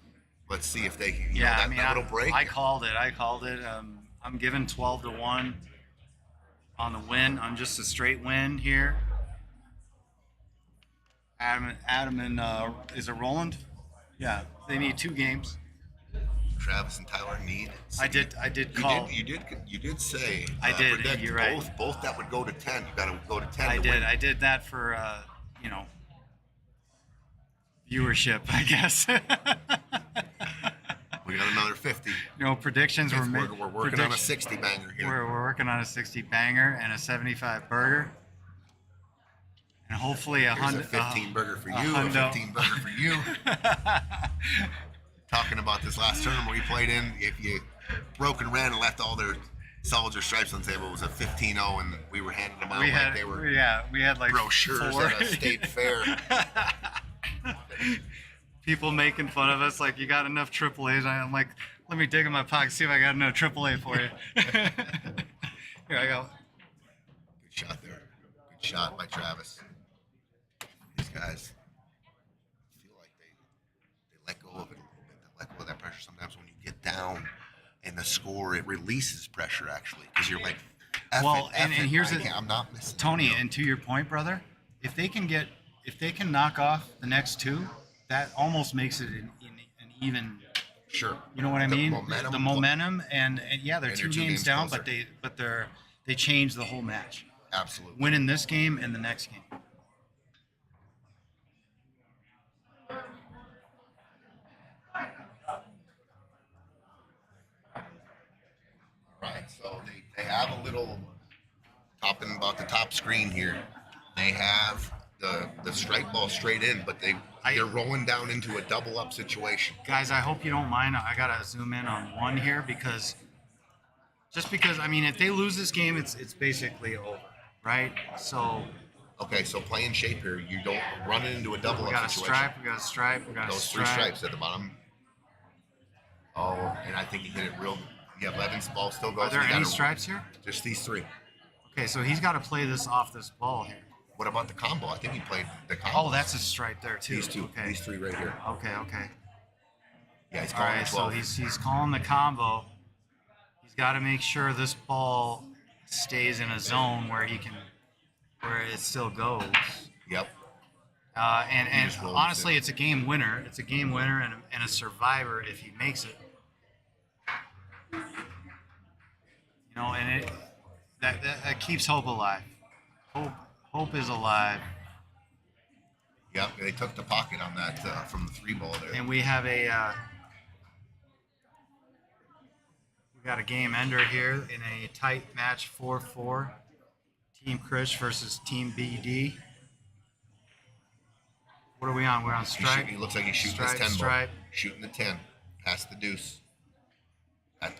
let's see if they. That little break. I called it. I'm giving 12-1 on the win. I'm just a straight win here. Adam and is it Roland? Yeah, they need 2 games. Travis and Tyler need. I did call. You did say. I did. Predict You're right. Both that would go to 10. You got to go to 10. I to did. Win. I did that for viewership, I guess. We got another 50. Predictions were made. We're working on a 60 banger here. We're working on a 60 banger and a 75 burger, and hopefully a Here's a 100. 15 burger for you. A 15 burger for you. Talking about this last tournament we played in, if you broke and ran and left all their solids or stripes on the table, it was a 15-0, and we were handing them out we had like brochures 4. at a state fair. People making fun of us, like, you got enough AAAs. I'm like, let me dig in my pocket, see if I got enough AAA for you. Here I go. Good shot there. Good shot by Travis. These guys feel like they let go of it a little bit. They let go of that pressure. Sometimes when you get down in the score, it releases pressure, actually, because you're like, here's I'm not missing Tony, and to your point, brother, if they can knock off the next 2, that almost makes it an even. Sure. You know what I mean? Momentum, the momentum, and yeah, they're and 2 you're 2 games down, closer. but they change the whole match. Absolutely. Winning this game and the next game. Right, so they have a little talking about the top screen here. They have the strike ball straight in, but they're rolling down into a double up situation. Guys, I hope you don't mind. I gotta zoom in on 1 here because I mean, if they lose this game, it's basically over, right? So. Okay, so play in shape here. You don't run it into a double up situation. We got a stripe. Those 3 stripes at the bottom. Oh, and I think he hit it real. Yeah, Levin's ball still goes. Are there any stripes here? Just these 3. Okay, so he's got to play this off this ball here. What about the combo? I think he played the combo. Oh, that's a stripe there too. These 2, okay. These 3 right here. Okay. Yeah, he's All calling right, 12. so he's calling the combo. He's got to make sure this ball stays in a zone where it still goes. Yep. And just rolls honestly, it. it's a game winner. It's a game winner and a survivor if he makes it. You know, and that keeps hope alive. Hope is alive. Yep, they took the pocket on that from the 3-ball there. And we have we got a game ender here in a tight match 4-4. Team Chris versus Team BD. What are we on? We're on strike. He looks like he's shooting Stripe, his 10 ball. stripe. Shooting the 10. Past the deuce. And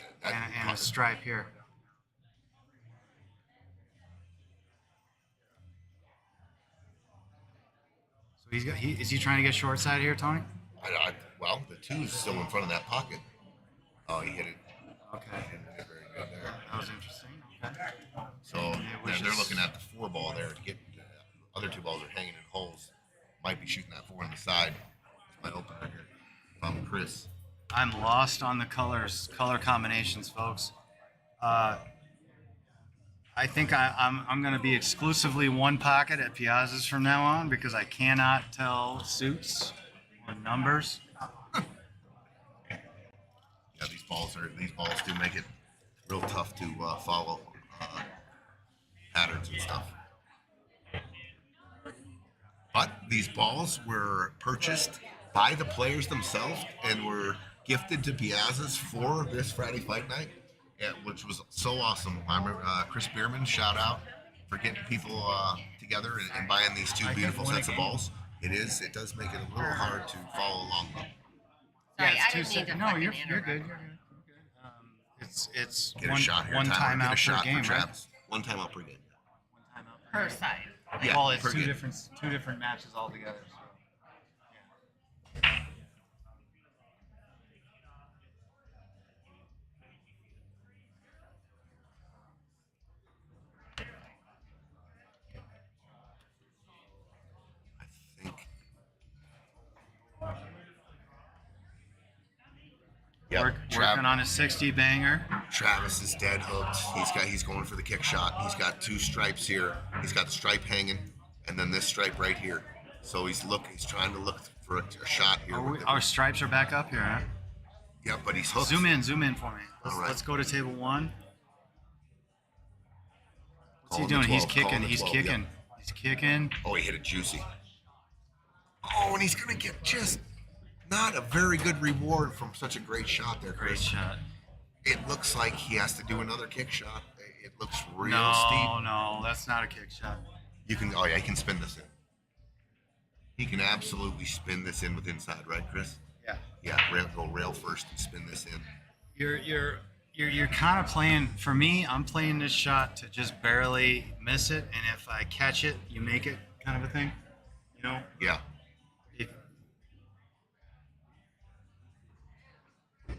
a stripe here. So is he trying to get short side here, Tony? Well, the 2's still in front of that pocket. Oh, he hit it. Okay. He hit it very good there. That was interesting. Okay. So was they're just- looking at the 4-ball there to get the other 2 balls are hanging in holes. Might be shooting that 4 on the side. That's my opener here. If I'm Chris. I'm lost on the color combinations, folks. I think I'm going to be exclusively one pocket at Piazzas from now on because I cannot tell suits or numbers. Yeah, these balls do make it real tough to follow patterns and stuff. But these balls were purchased by the players themselves and were gifted to Piazzas for this Friday fight night, which was so awesome. I remember Chris Bierman, shout out for getting people together and buying these 2 beautiful sets of balls. It does make it a little hard to follow along though. Sorry, Yeah, I it's didn't 2 need to seconds. No, fucking you're interrupt. good. You're good. It's Get one, a shot here. one Tyler. Get a timeout shot per game, for right? Travis. One timeout per game. Per side. Yeah, Well, it's per game. two different matches altogether. So. I think. Yep, Working on a 60 banger. Travis is dead hooked. He's going for the kick shot. He's got 2 stripes here. He's got the stripe hanging, and then this stripe right here. So he's trying to look for a shot here. Our stripes are back up here, huh? Yeah, but he's hooked. Zoom in for me. All right. Let's go to table 1. What's he Calling doing? the 12, He's kicking. calling the He's 12, kicking. yep. He's kicking. Oh, he hit it juicy. Oh, and he's gonna get just not a very good reward from such a great shot there, Great Chris. shot. It looks like he has to do another kick shot. It looks real No, steep. no, that's not a kick shot. He can spin this in. He can absolutely spin this in with inside, right, Chris? Yeah. Yeah, go rail first and spin this in. You're kind of playing. For me, I'm playing this shot to just barely miss it, and if I catch it, you make it, kind of a thing. You know. Yeah.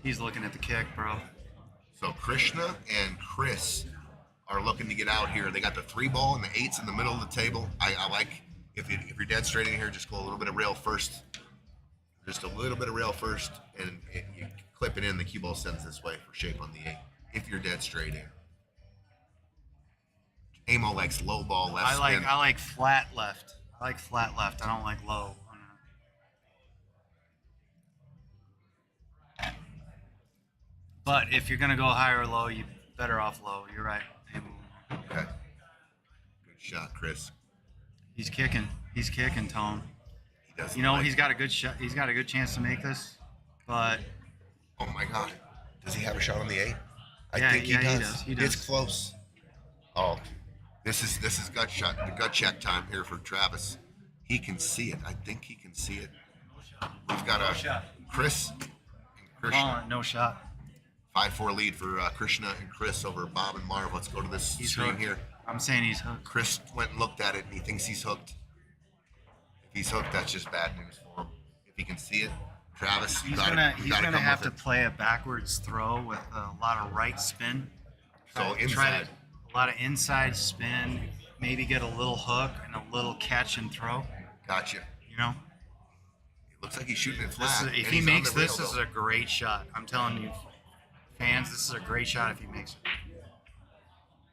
He's looking at the kick, bro. So Krishna and Chris are looking to get out here. They got the 3-ball and the 8's in the middle of the table. I like if you're dead straight in here, just go a little bit of rail first. Just a little bit of rail first, and you clip it in. The cue ball sends this way for shape on the 8. If you're dead straight in. Amo likes low ball left spin. I like flat left. I like flat left. I don't like low. But if you're gonna go high or low, you better off low. You're right. Okay. Good shot, Chris. He's kicking. He's kicking, Tone. He doesn't. You know, like he's got a good shot. He's got a good chance to make this, but Oh my God. Does he have a shot on the 8? I Yeah, think yeah, he he does. does, he does. It's close. Oh, this is gut shot. The gut check time here for Travis. He can see it. I think he can see it. We've got a Chris and Krishna. no shot. 5-4 lead for Krishna and Chris over Bob and Marv. Let's go to this He's screen hooked. here. I'm saying he's hooked. Chris went and looked at it, and he thinks he's hooked. If he's hooked, that's just bad news for him. If he can see it, Travis, He's you gonna gotta come have to with it. play a backwards throw with a lot of right spin. So Try inside. a lot of inside spin. Maybe get a little hook and a little catch and throw. Gotcha. You know, It looks like he's shooting it this flat. is, and if he he's on makes the rail, this, this is though. a great shot. I'm telling you, fans, this is a great shot if he makes it.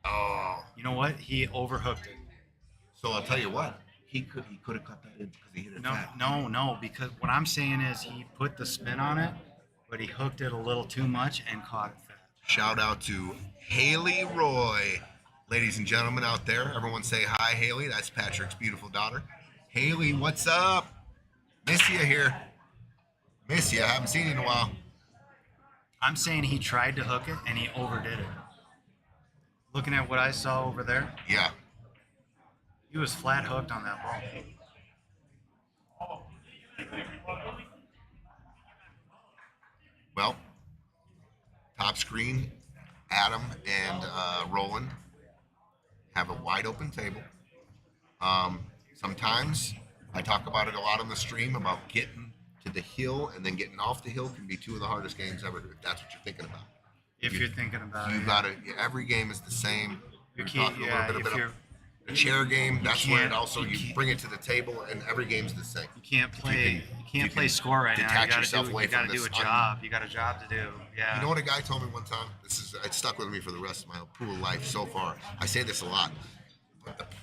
Oh. You know what? He overhooked it. So I'll tell you what. He could have cut that in because he hit it flat. No, because what I'm saying is he put the spin on it, but he hooked it a little too much and caught it fat. Shout out to Haley Roy. Ladies and gentlemen out there, everyone say hi, Haley. That's Patrick's beautiful daughter. Haley, what's up? Miss you here. Miss you. I haven't seen you in a while. I'm saying he tried to hook it and he overdid it. Looking at what I saw over there, Yeah. he was flat hooked on that ball. Well, top screen, Adam and Roland have a wide open table. Sometimes I talk about it a lot on the stream about getting to the hill and then getting off the hill can be two of the hardest games ever. If that's what you're thinking about. If you're thinking about You it, got to. Every game is the same. You We're can't- talking yeah, a little if bit you're- of the chair game. That's where it can't- also you you can't- bring it to the table, and every game's the same. you can't play. can- You can't you play can score right now. detach You gotta yourself do. away You gotta from do a this job. You got a job to do. Yeah. You know what a guy told me one time? It stuck with me for the rest of my pool life so far. I say this a lot, but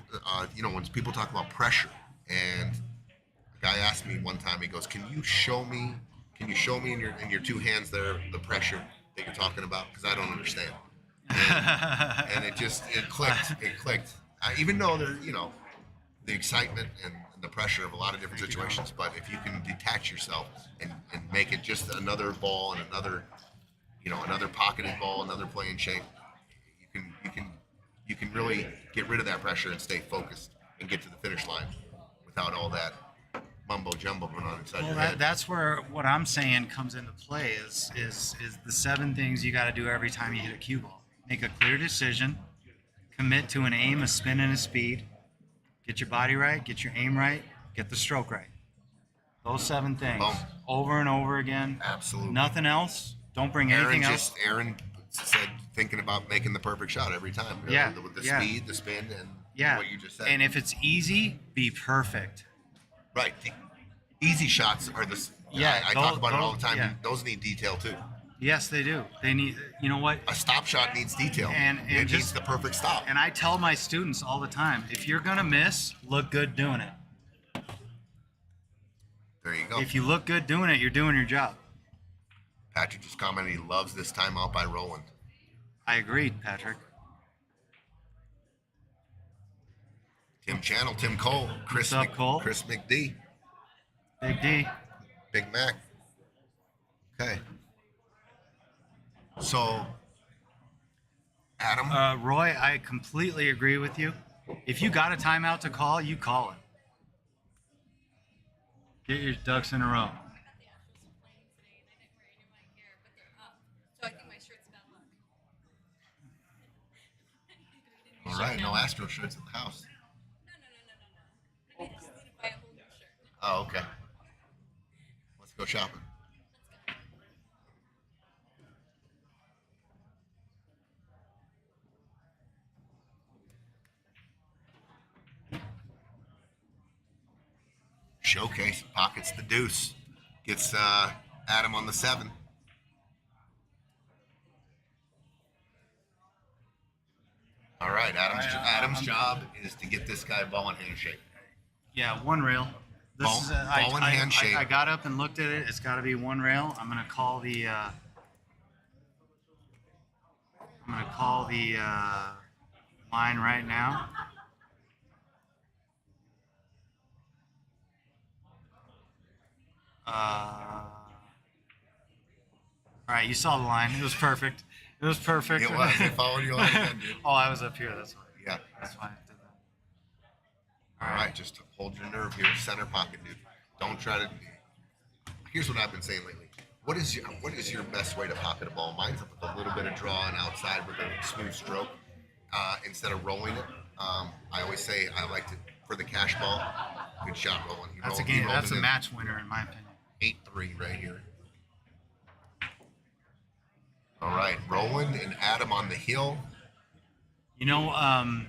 when people talk about pressure, and a guy asked me one time, he goes, "Can you show me in your two hands there the pressure that you're talking about? Because I don't understand." And it clicked. It clicked. Even though the excitement and the pressure of a lot of different situations, but if you can detach yourself and make it just another ball and another pocketed ball, another play in shape, you can really get rid of that pressure and stay focused and get to the finish line without all that mumbo jumbo going on inside your head. That's where what I'm saying comes into play is the 7 things you got to do every time you hit a cue ball. Make a clear decision, commit to an aim, a spin, and a speed. Get your body right, get your aim right, get the stroke right. Those 7 things Boom. over and over again. Absolutely. Nothing else. Don't bring anything else. Aaron said thinking about making the perfect shot every time. Yeah, With the yeah. speed, the spin, and Yeah. what you just said. And if it's easy, be perfect. Right. The easy shots are the. Yeah, I talk about it all the those- time. yeah. Those need detail too. Yes, they do. They need. You know what? A stop shot needs detail. And it needs just- the perfect stop. And I tell my students all the time, if you're gonna miss, look good doing it. There you go. If you look good doing it, you're doing your job. Patrick just commented he loves this timeout by Roland. I agreed, Patrick. Tim Channel, Tim Cole, Chris What's up, Cole? Chris McD, Big D. Big Mac. Okay. So, Adam, Roy, I completely agree with you. If you got a timeout to call, you call it. Get your ducks in a row. So I think my shirt's bad luck. all right, no Astro shirts at the house. No. I just need to buy a whole new shirt. Oh, okay. Let's go shopping. Showcase pockets the deuce, gets Adam on the 7. All right, Adam's job is to get this guy ball in handshake. Yeah, one rail. Ball- ball and handshake. I got up and looked at it. It's got to be one rail. I'm gonna call the. Line right now. All right, you saw the line. It was perfect. It was perfect. It was. They followed you line again, dude. Oh, I was up here. That's why. Yeah. That's why I did that. All right, just hold your nerve here, center pocket, dude. Don't try to. Here's what I've been saying lately. What is your best way to pocket a ball? Mine's with a little bit of draw and outside with a smooth stroke instead of rolling it. I always say I like to for the cash ball. Good shot, Roland. That's a game. That's a match winner in my opinion. 8-3 right here. All right, Roland and Adam on the hill. You know, I'm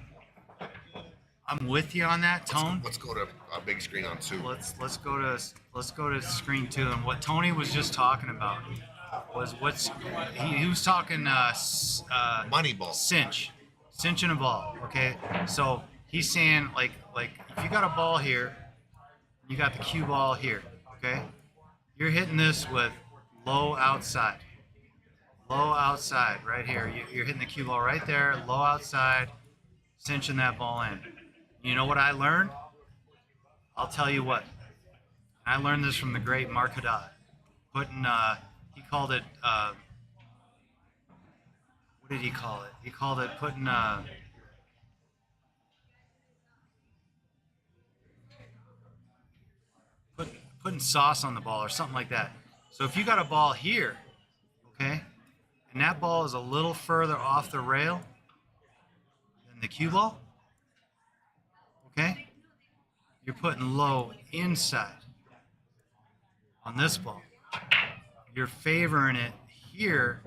with you on that, Tone. Let's go to a big screen on 2. Let's go to screen 2. And what Tony was just talking about was he was talking Money ball. cinching a ball. Okay, so he's saying like if you got a ball here, you got the cue ball here. Okay, you're hitting this with low outside. Low outside, right here. You're hitting the cue ball right there, low outside, cinching that ball in. You know what I learned? I'll tell you what. I learned this from the great Mark Haddad. Putting, he called it, what did he call it? He called it putting, putting sauce on the ball or something like that. So if you got a ball here, okay, and that ball is a little further off the rail than the cue ball, okay, you're putting low inside on this ball. You're favoring it here,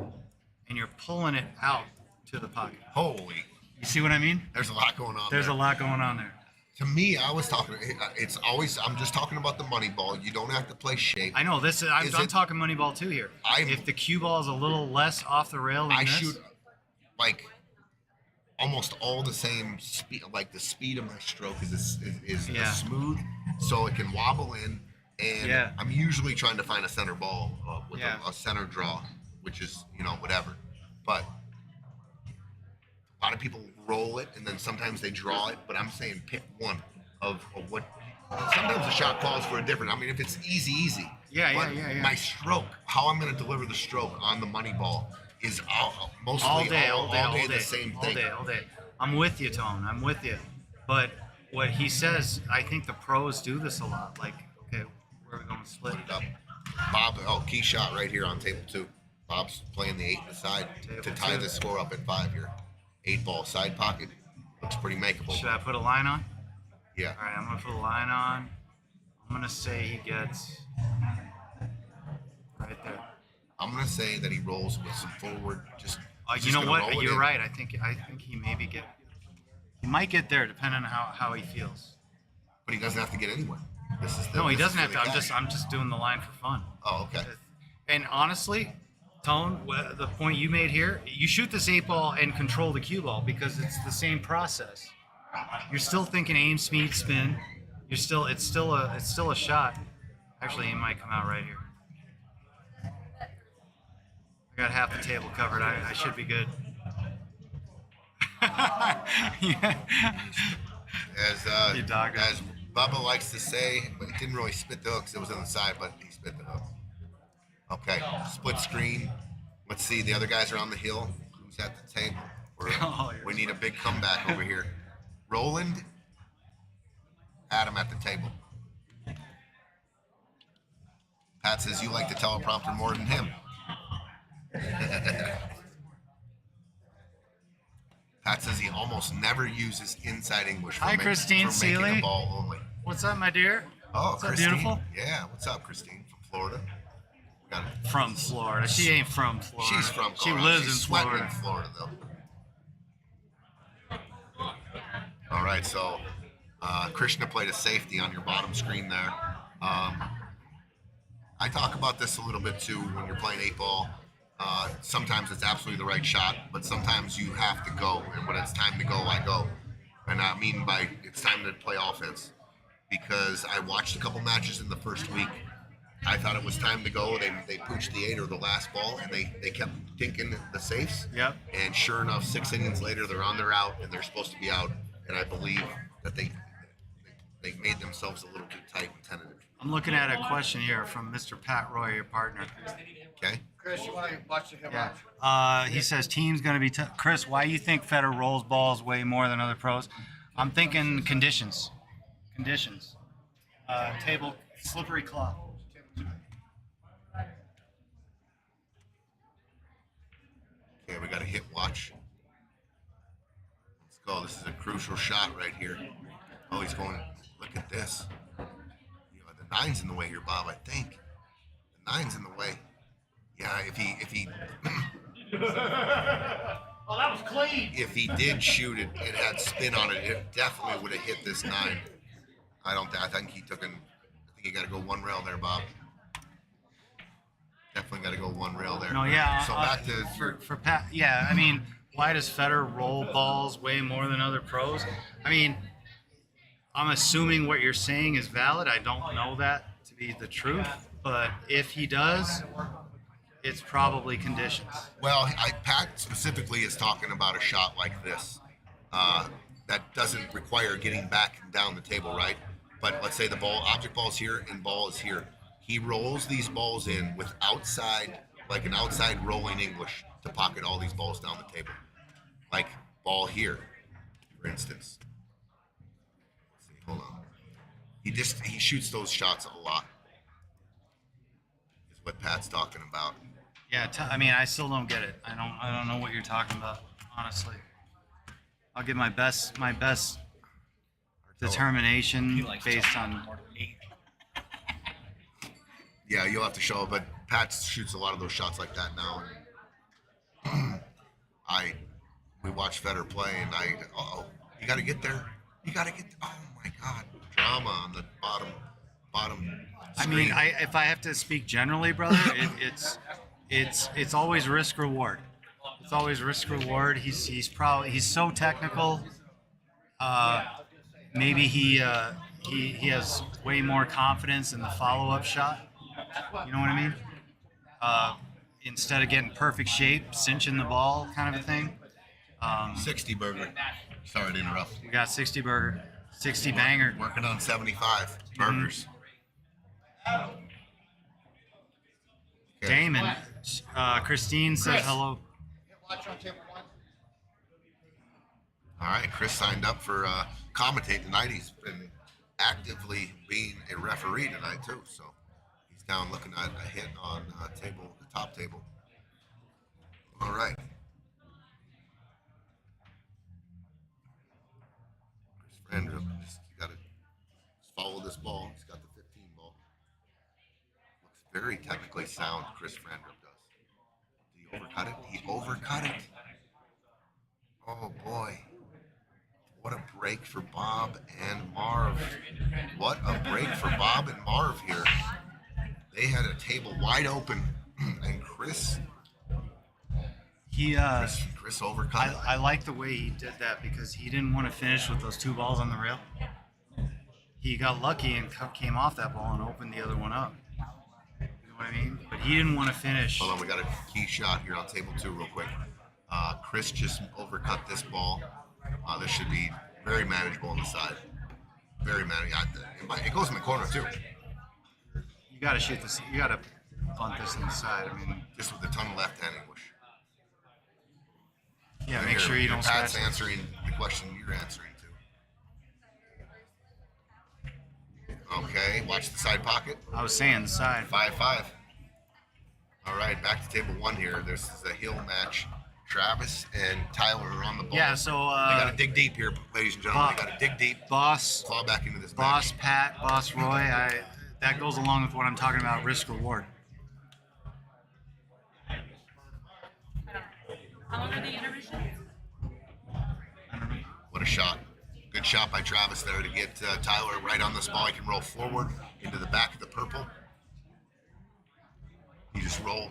and you're pulling it out to the pocket. Holy, You see what I mean? there's a lot going on. There's there. a lot going on there. To me, I was talking. It's always. I'm just talking about the money ball. You don't have to play shape. I know this. I'm Is it- talking money ball too here. If the cue ball is a little less off the rail than I this, shoot like almost all the same speed. Like the speed of my stroke is Yeah. smooth, so it can wobble in. And Yeah. I'm usually trying to find a center ball with Yeah. a center draw, which is whatever. But a lot of people roll it, and then sometimes they draw it. But I'm saying pick one of what. Sometimes the shot calls for a different. I mean, if it's easy. Yeah, But yeah. my stroke, how I'm going to deliver the stroke on the money ball is mostly all day, the same all thing. day, all day. I'm with you, Tone. I'm with you. But what he says, I think the pros do this a lot. Like, okay, where are we going to split? Put it up. Bob, key shot right here on table 2. Bob's playing the 8 aside Table to tie 2. the score up at 5 here. 8 ball side pocket. Looks pretty makeable. Should I put a line on? Yeah. All right, I'm going to put a line on. I'm going to say he gets right there. I'm going to say that he rolls with some forward. You just know gonna what? roll it You're in. right. I think he maybe he might get there depending on how he feels. But he doesn't have to get anywhere. No, he this doesn't is have for to. the I'm just doing the line for fun. Oh, okay. And honestly, Tone, the point you made here, you shoot this 8 ball and control the cue ball because it's the same process. You're still thinking aim, speed, spin. It's still a shot. Actually, it might come out right here. I got half the table covered. I should be good. Yeah. You dogged it. As Bubba likes to say, but he didn't really spit the hooks. It was on the side, but he spit the hook. Okay, split screen. Let's see. The other guys are on the hill. Who's at the table? We need a big comeback over here. Roland, Adam at the table. Pat says you like the teleprompter more than him. Pat says he almost never uses inside English for, Hi, making, Christine for making Seeley. a ball only. What's up, my dear? Oh, What's up, Christine. beautiful? Yeah, what's up, Christine from Florida? We got it. From Florida. She ain't from Florida. She's from She Colorado. lives She's in sweating Florida. in Florida, though. All right, so Krishna played a safety on your bottom screen there. I talk about this a little bit too when you're playing 8 ball. Sometimes it's absolutely the right shot, but sometimes you have to go, and when it's time to go, I go. And I mean by it's time to play offense, because I watched a couple matches in the first week. I thought it was time to go. They pooched the 8 or the last ball, and they kept dinking the safes. Yep. And sure enough, 6 innings later, they're on their out, and they're supposed to be out. And I believe that they made themselves a little too tight and tentative. I'm looking at a question here from Mr. Pat Roy, your partner. Okay. Chris, you want to watch him? Yeah. He says team's going to be tough. Chris, why you think Federer rolls balls way more than other pros? I'm thinking conditions. Conditions. Table, slippery cloth. Okay, we got a hit watch. Let's go. This is a crucial shot right here. Oh, he's going. Look at this. The 9's in the way here, Bob. I think the 9's in the way. Yeah, if he. Oh, that was clean. If he did shoot it, it had spin on it. It definitely would have hit this 9. I think he took an. I think you got to go one rail there, Bob. Definitely got to go one rail there. No, yeah. So back to for Pat. Yeah, I mean, why does Federer roll balls way more than other pros? I mean, I'm assuming what you're saying is valid. I don't know that to be the truth, but if he does, it's probably conditions. Well, Pat specifically is talking about a shot like this that doesn't require getting back and down the table, right? But let's say the object ball's here and ball is here. He rolls these balls in with outside, like an outside rolling English to pocket all these balls down the table. Like ball here, for instance. Let's see, hold on. He shoots those shots a lot. Is what Pat's talking about. Yeah, I mean, I still don't get it. I don't know what you're talking about, honestly. I'll give my best determination based on. Yeah, you'll have to show, but Pat shoots a lot of those shots like that now. And we watch Federer play, and you got to get there. You got to get. Oh my God, drama on the bottom. I mean, if I have to speak generally, brother, it's always risk reward. It's always risk reward. He's so technical. Maybe he has way more confidence in the follow-up shot. You know what I mean? Instead of getting perfect shape, cinching the ball, kind of a thing. 60 burger. Sorry to interrupt. We got 60 burger, 60 banger. Working on 75 burgers. Okay. Damon, Christine says hello. Watch on table 1. All right, Chris signed up for commentating tonight. He's been actively being a referee tonight too, so he's down looking at a hit on the top table. All right. Chris Frandrup, you got to follow this ball. He's got the 15 ball. Looks very technically sound. Chris Frandrup does. Did he overcut it? He overcut it. Oh boy. What a break for Bob and Marv. What a break for Bob and Marv here. They had a table wide open, and Chris overcut it. I like the way he did that because he didn't want to finish with those 2 balls on the rail. He got lucky and came off that ball and opened the other one up. You know what I mean? But he didn't want to finish. Hold on, we got a key shot here on table 2 real quick. Chris just overcut this ball. This should be very manageable on the side. Very manageable. It goes in the corner too. You got to shoot this. You got to bunt this on the side. I mean, Just with a ton of left-hand English. yeah, And make here, sure you don't Pat's scratch. answering the question you're answering to. Okay, watch the side pocket. I was saying the side. 5-5. All right, back to table 1 here. This is a hill match. Travis and Tyler are on the ball. Yeah, so they got to dig deep here, ladies and gentlemen. They got to dig deep. Boss, Claw back into this Boss match. Pat, Boss Roy. That goes along with what I'm talking about, risk reward. How long are the intermissions? What a shot. Good shot by Travis there to get Tyler right on this ball. He can roll forward into the back of the purple. You just roll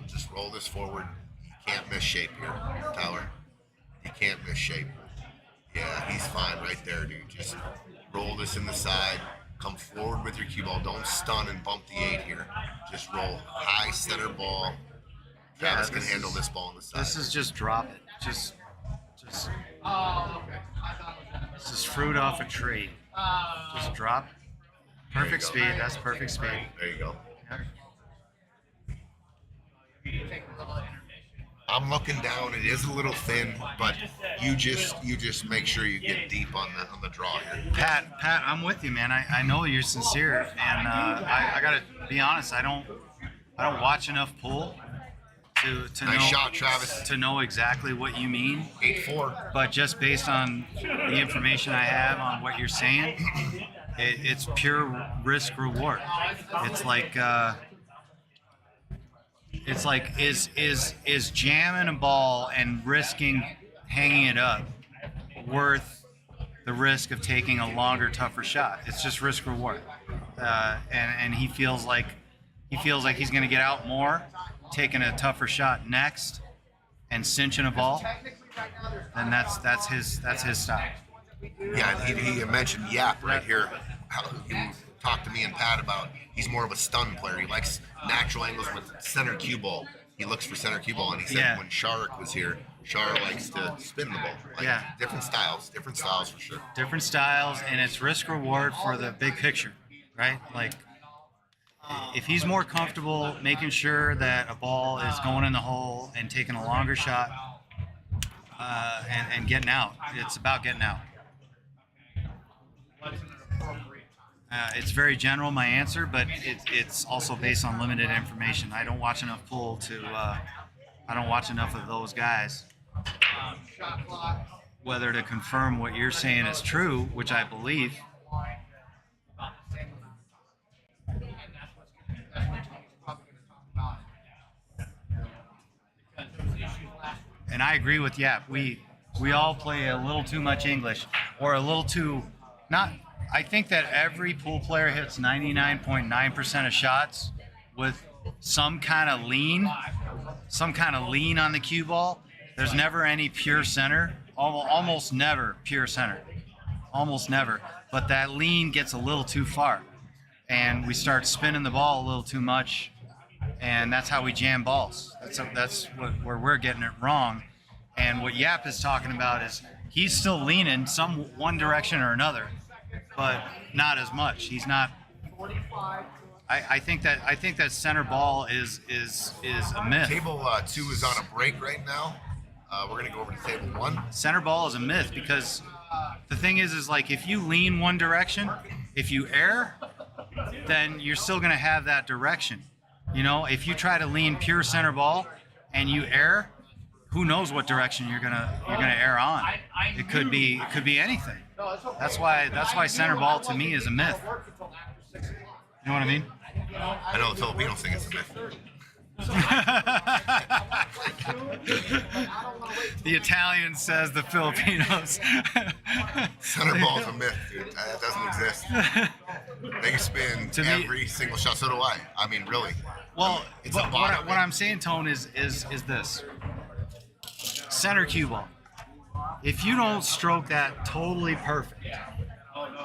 this forward. You can't miss shape here, Tyler. You can't miss shape. Yeah, he's fine right there, dude. Just roll this in the side. Come forward with your cue ball. Don't stun and bump the 8 here. Just roll high center ball. Travis can handle this ball on the side. This is just drop it. Just Oh, okay. I thought it was that. this is fruit off a tree. Just drop. Perfect There you speed. go. That's perfect speed. There you go. Yeah. Take a little intermission. I'm looking down. It is a little thin, but you just make sure you get deep on the draw here. Pat, I'm with you, man. I know you're sincere, and I gotta be honest. I don't watch enough pool to Nice know shot, Travis. to know exactly what you mean. 8-4. But just based on the information I have on what you're saying, it's pure risk reward. It's like is jamming a ball and risking hanging it up worth the risk of taking a longer, tougher shot? It's just risk reward, and he feels like he's going to get out more taking a tougher shot next and cinching a ball. Then that's his style. Yeah, he mentioned Yap right here. How he talked to me and Pat about he's more of a stun player. He likes natural angles with center cue ball. he looks for center cue ball, and he said Yeah. when Shark was here, Shar likes to spin the ball. Like, Yeah. different styles for sure. Different styles, and it's risk reward for the big picture, right? Like, if he's more comfortable making sure that a ball is going in the hole and taking a longer shot and getting out, it's about getting out. It's very general, my answer, but it's also based on limited information. I don't watch enough pool I don't watch enough of those guys, whether to confirm what you're saying is true, which I believe. And I agree with Yap. We all play a little too much English, or a little too not. I think that every pool player hits 99.9% of shots with some kind of lean on the cue ball. There's never any pure center. Almost never pure center. Almost never. But that lean gets a little too far, and we start spinning the ball a little too much, and that's how we jam balls. That's where we're getting it wrong. And what Yap is talking about is he's still leaning one direction or another, but not as much. He's not. I think that center ball is a myth. Table 2 is on a break right now. We're gonna go over to table 1. Center ball is a myth because the thing is like if you lean one direction, if you err, then you're still gonna have that direction. You know, if you try to lean pure center ball and you err, who knows what direction you're gonna err on? It could be anything. That's why center ball to me is a myth. You know what I mean? I know the Filipinos think it's a myth. The Italian says the Filipinos. Center ball's a myth, dude. That doesn't exist. They can spin To me- every single shot. So do I. I mean, really. Well, It's but a bottom, what I'm saying, Tone, is this. Center cue ball. If you don't stroke that totally perfect,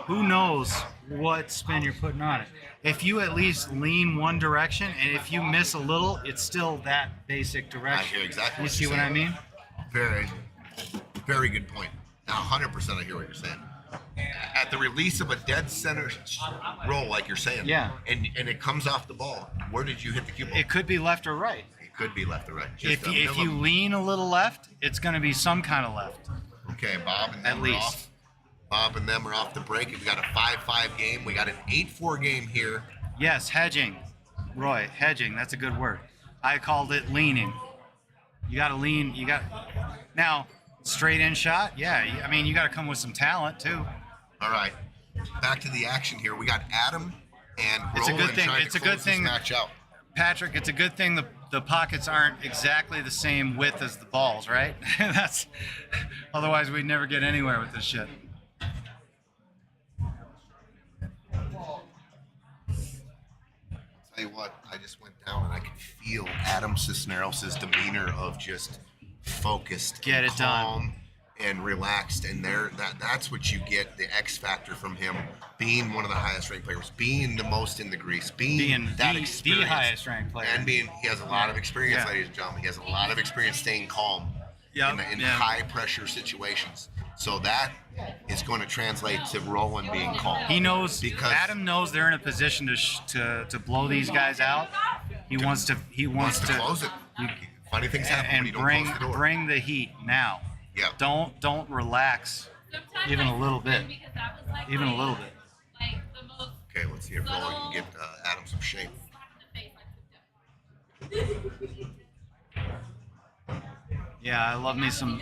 who knows what spin you're putting on it. If you at least lean one direction, and if you miss a little, it's still that basic direction. I hear exactly You what see you're what I saying. mean? Very, very good point. Now, 100% I hear what you're saying. At the release of a dead center roll, like you're saying, Yeah. and it comes off the ball, where did you hit the cue ball? It could be left or right. It could be left or right. If a you minimum. lean a little left, it's going to be some kind of left. Okay, Bob and them At are least. off. Bob and them are off the break. We got a 5-5 game. We got an 8-4 game here. Yes, hedging. Roy, hedging. That's a good word. I called it leaning. You got to lean. Now, straight in shot. Yeah, I mean, you got to come with some talent too. All right, back to the action here. We got Adam and It's a good Roland thing. trying It's to a good close this thing. match out. Patrick, it's a good thing the pockets aren't exactly the same width as the balls, right? Otherwise we'd never get anywhere with this shit. Tell you what, I just went down and I could feel Adam Cisneros' demeanor of just focused, Get it done. calm, and relaxed. And that's what you get, the X factor from him, being one of the highest ranked players, being the most in the grease, being that the experienced, highest ranked player. and he has a lot of experience, Yeah. ladies and gentlemen. He has a lot of experience staying calm Yep, in yeah. high pressure situations. So that is going to translate to Roland being calm. He knows. Because- Adam knows they're in a position to blow these guys out. He wants to close it. Funny things happen when and you don't close the door. bring the heat now. Yeah. Don't relax even a little bit. Even a little bit. Okay, let's see if Roland can get Adam some shape. Yeah, I love me some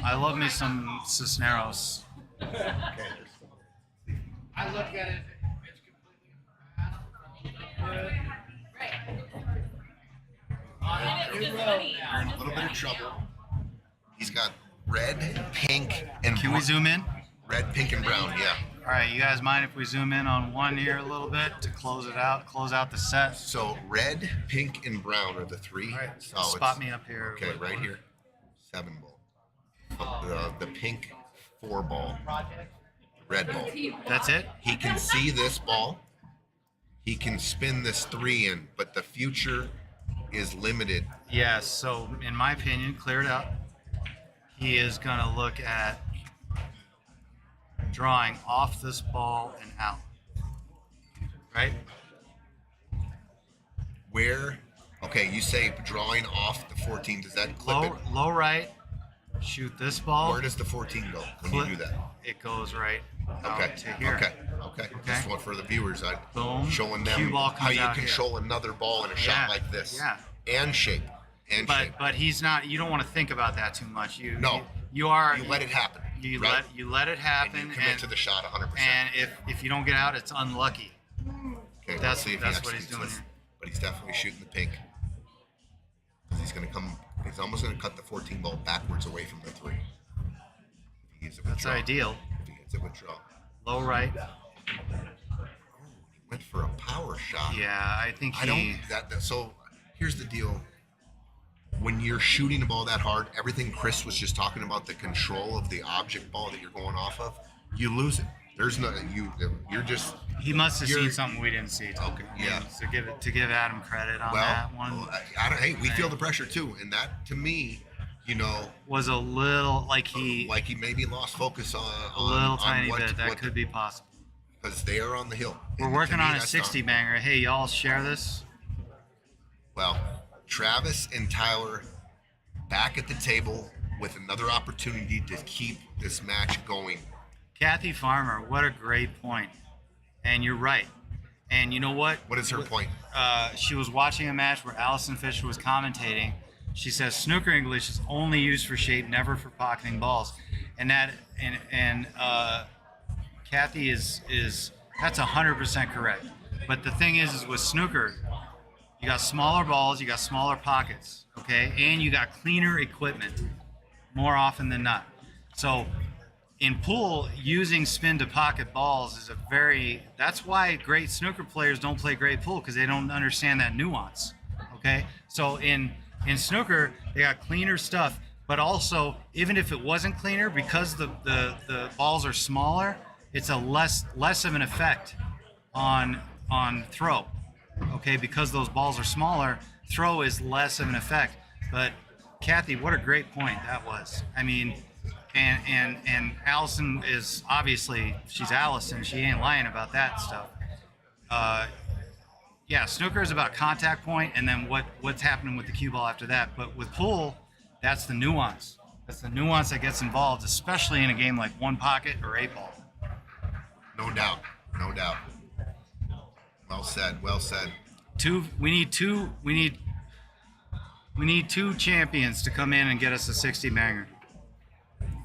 Cisneros. I look at it, it's completely You're in a little bit of trouble. He's got red, pink, and Can we zoom in? red, pink, and brown. Yeah. All right, you guys mind if we zoom in on one here a little bit to close out the set? So red, pink, and brown are the three. All right, solids. spot me up here. Okay, right here. 7 ball. The pink 4 ball. Red ball. That's it? He can see this ball. He can spin this 3 in, but the future is limited Yes. So, in my opinion, clear it out. He is going to look at drawing off this ball and out. Right? Where? Okay, you say drawing off the 14. Does that clip it? Low right. Shoot this ball. Where does the 14 go when you do that? It goes right Okay. out to here. Okay. Just one for the viewers. Boom. Showing Cue them ball how comes you out control another ball in a shot Yeah, like this. yeah. And shape. But he's not. You don't want to think about that too much. You You let it happen. You right? let it happen. And you commit to the shot 100%. And if you don't get out, it's unlucky. Okay, That's let's see if he what he's executes doing this. here. But he's definitely shooting the pink. 'Cause he's going to come. He's almost going to cut the 14 ball backwards away from the 3. If he gets it That's withdraw. ideal. If he gets it withdraw. Low right. Oh, he went for a power shot. Yeah, I think I don't. So here's the deal. When you're shooting a ball that hard, everything Chris was just talking about, the control of the object ball that you're going off of, you lose it. There's no you're just. He must have seen You're- something we didn't see. Okay, yeah. To give Adam credit on that one Hey, we feel the pressure too, and that to me, was a little like he maybe lost focus on a little tiny what, bit. That could be possible. because they are on the hill. We're And to working me, on a that's 60 not- banger. Hey, y'all share this. Well, Travis and Tyler back at the table with another opportunity to keep this match going. Kathy Farmer, what a great point. And you're right. And you know what? What is her point? She was watching a match where Allison Fisher was commentating. She says snooker English is only used for shape, never for pocketing balls. And Kathy is that's 100% correct. But the thing is with snooker, you got smaller balls, you got smaller pockets, okay, and you got cleaner equipment more often than not. So in pool, using spin to pocket balls is that's why great snooker players don't play great pool, because they don't understand that nuance. Okay, so in snooker they got cleaner stuff, but also even if it wasn't cleaner, because the balls are smaller, it's a less of an effect on throw. Okay, because those balls are smaller, throw is less of an effect. But Kathy, what a great point that was. I mean, and Allison is obviously, she's Allison. She ain't lying about that stuff. Yeah, snooker is about contact point and then what's happening with the cue ball after that. But with pool, that's the nuance. That's the nuance that gets involved, especially in a game like one pocket or 8-ball. No doubt. Well said. We need two champions to come in and get us a 60 banger.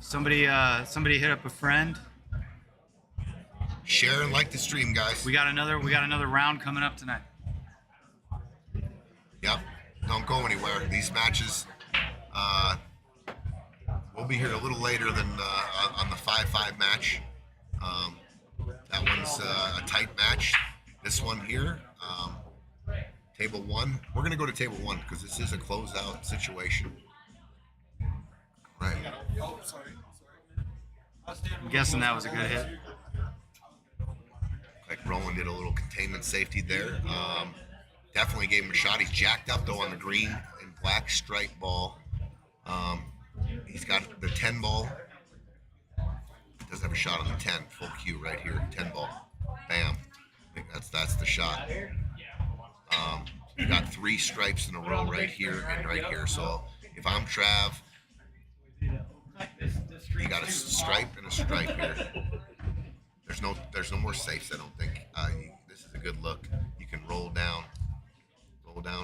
Somebody hit up a friend. Share and like the stream, guys. We got another round coming up tonight. Yep. Don't go anywhere. These matches, we'll be here a little later than on the 5-5 match. That one's a tight match. This one here, table 1. We're going to go to table 1 because this is a closeout situation. Right. I'm guessing that was a good hit. Like Rowan did a little containment safety there. Definitely gave him a shot. He's jacked up though on the green and black stripe ball. He's got the 10 ball. Does have a shot on the 10. Full cue right here. 10 ball. Bam. I think that's the shot. You got 3 stripes in a row right here and right here. So if I'm Trav, you got a stripe and a stripe here. There's no more safes, I don't think. This is a good look. You can roll down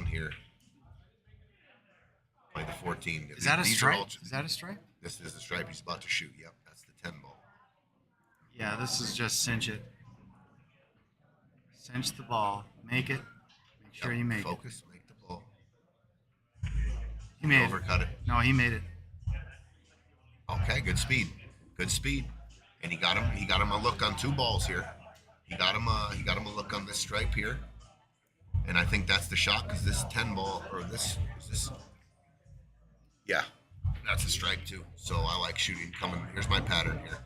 here. Play the 14. Is that a These are stripe? all- Is that a stripe? This is the stripe he's about to shoot. Yep, that's the 10 ball. Yeah, this is just cinch it. Cinch the ball. Make it. Make sure you make it. Focus, make the ball. He made it. Overcut it. No, he made it. Okay, good speed. And he got him a look on 2 balls here. He got him a look on this stripe here. And I think that's the shot because this 10 ball, or this. Yeah, that's a stripe too. So I like shooting coming. Here's my pattern here.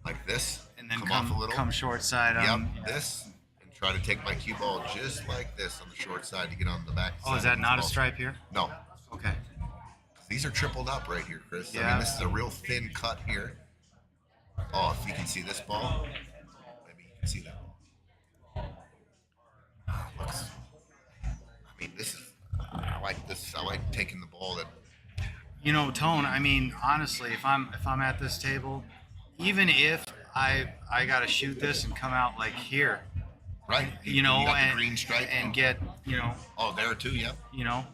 Like this. And then come off a little. come short side. Yep, this. And try to take my cue ball just like this on the short side to get on the back Oh, side is that of not a this ball. stripe here? No. Okay. These are tripled up right here, Chris. I Yeah. mean, this is a real thin cut here. Oh, if you can see this ball, maybe you can see that ball. Looks, I mean, this is. I like this. I like taking the ball that. You know, Tone, I mean, honestly, if I'm at this table, even if I gotta shoot this and come out like here, Right. you know, got and the green stripe and get, you know, Oh, there too. Yeah. you know,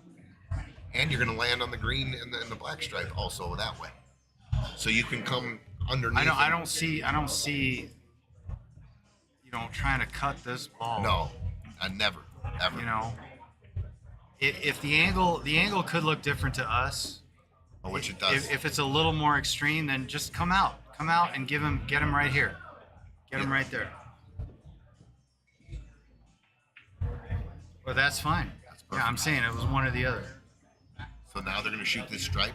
And you're going to land on the green and the black stripe also that way. So you can come underneath. I don't see, you know, trying to cut this ball. No, I never, ever. You know, if the angle could look different to us. Which it does. If it's a little more extreme, then just come out and get him right here, get him right there. Well, that's fine. Yeah, I'm saying it was one or the other. So now they're going to shoot this stripe.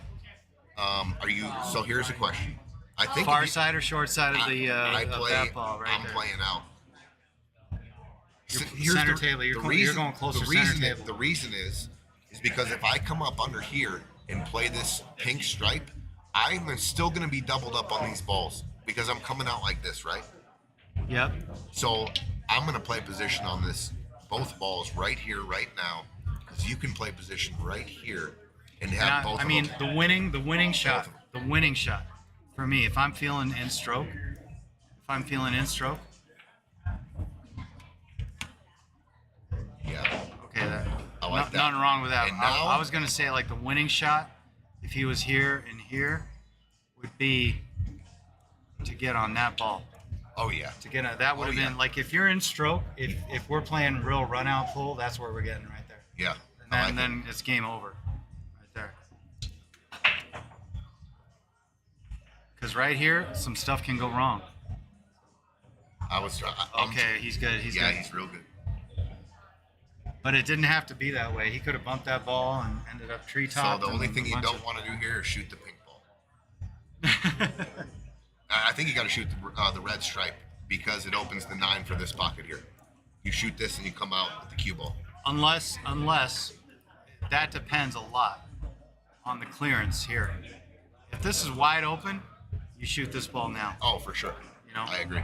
Are you? So here's a question. I think Far if you- side or short side of the I of play, that ball right I'm there. playing out. You're center table. You're going closer the center reason table. The reason is because if I come up under here and play this pink stripe, I'm still going to be doubled up on these balls because I'm coming out like this, right? Yep. So I'm going to play position on this, both balls right here, right now, because you can play position right here and have both. I mean, of them. the winning shot for me. If I'm feeling in stroke, Yeah. okay, I like that. nothing wrong with that. And now- I was gonna say like the winning shot, if he was here and here, would be to get on that ball. Oh yeah. To get on, that would have Oh, yeah. been like if you're in stroke, if we're playing real run out pull, that's where we're getting right there. Yeah. And then it's game over, right there. Because right here, some stuff can go wrong. I'm Okay, he's good. He's yeah, good. he's real good. But it didn't have to be that way. He could have bumped that ball and ended up treetop. So the only thing you don't want to do here is shoot the pink ball. I think you got to shoot the red stripe because it opens the 9 for this pocket here. You shoot this and you come out with the cue ball. unless that depends a lot on the clearance here. If this is wide open, you shoot this ball now. Oh, for sure. You know? I agree.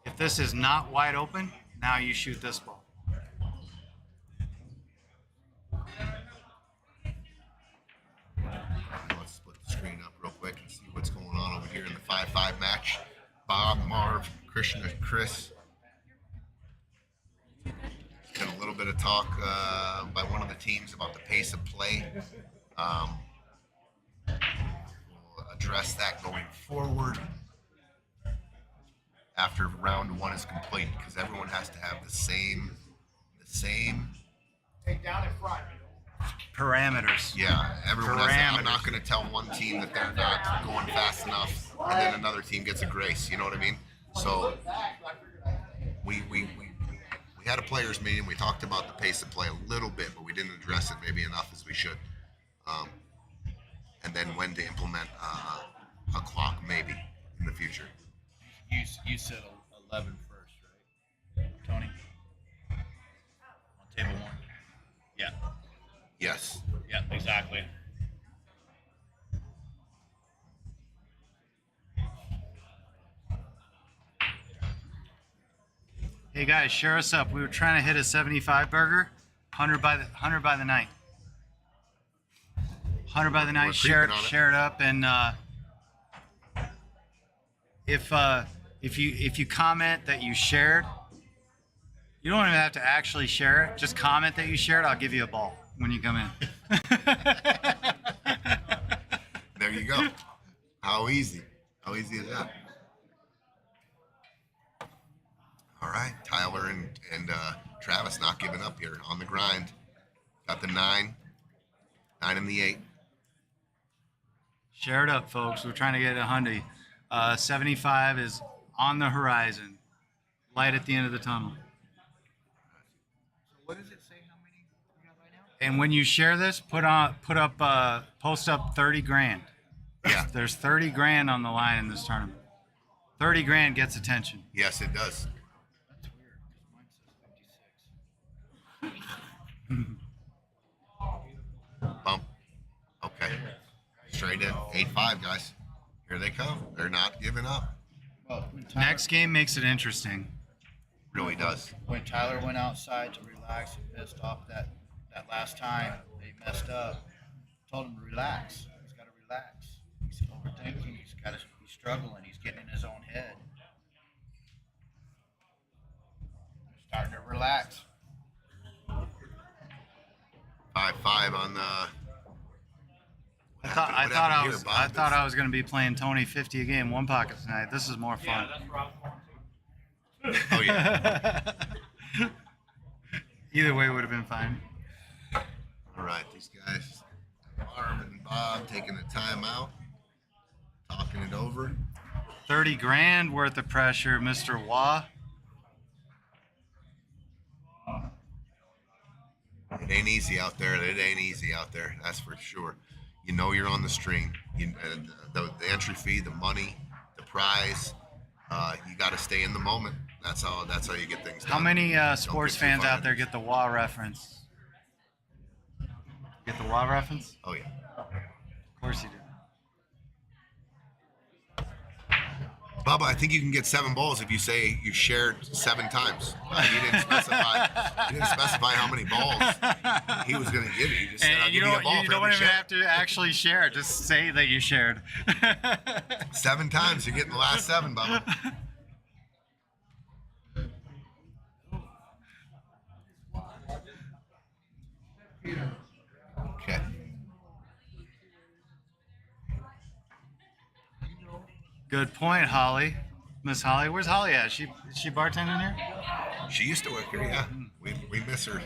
If this is not wide open, now you shoot this ball. Let's split the screen up real quick and see what's going on over here in the 5-5 match. Bob, Marv, Christian, and Chris. Got a little bit of talk by one of the teams about the pace of play. We'll address that going forward after round 1 is complete because everyone has to have the same. Take down in front. Parameters. Yeah, everyone has to, I'm Parameters. not going to tell one team that they're not going fast enough, and then another team gets a grace. You know what I mean? So we had a players meeting. We talked about the pace of play a little bit, but we didn't address it maybe enough as we should. And then when to implement a clock maybe in the future. You said 11 first, right, Tony? On table 1. Yeah. Yes. Yeah, exactly. Hey guys, share us up. We were trying to hit a 75 burger, 100 by the night. 100 by the night. We're Share creeping on it. share it up, and if you comment that you shared, you don't even have to actually share it. Just comment that you shared. I'll give you a ball when you come in. There you go. How easy? How easy is that? All right, Tyler and Travis not giving up here on the grind. Got the 9 and the 8. Share it up, folks. We're trying to get a Hyundai. 75 is on the horizon. Light at the end of the tunnel. So what does it say? How many we have right now? And when you share this, post up 30 grand. Yeah. There's 30 grand on the line in this tournament. 30 grand gets attention. Yes, it does. That's weird because mine says 56. Straight in. 8-5, guys. Here they come. They're not giving up. Well, when Tyler, Next game makes it interesting. Really does. when Tyler went outside to relax and pissed off that last time that he messed up, told him to relax. He's got to relax. He's overthinking. He's struggling. He's getting in his own head. He's starting to relax. 5-5 on the. I thought I was going to be playing Tony 50 a game, one pocket tonight. This is more Yeah, fun. that's where I was going to. Oh yeah. Either way would have been fine. All right, these guys, Barb and Bob, taking the time out, talking it over. 30 grand worth of pressure, Mr. Wah. It ain't easy out there. It ain't easy out there. That's for sure. You know you're on the string. The entry fee, the money, the prize. You got to stay in the moment. That's how you get things done. How many Don't sports get too fans far out there into get the Wah reference? Get the Wah reference? it. Oh yeah. Of course you do. Bubba, I think you can get 7 balls if you say you shared 7 times. You didn't specify. You didn't specify how many balls he was going to give you. You just said, "I'll And give you a ball you for don't every even share." have to actually share. Just say that you shared. 7 times. You're getting the last 7, Bubba. Okay. Good point, Holly. Miss Holly. Where's Holly at? Is she bartending here? She used to work here, yeah. We miss her.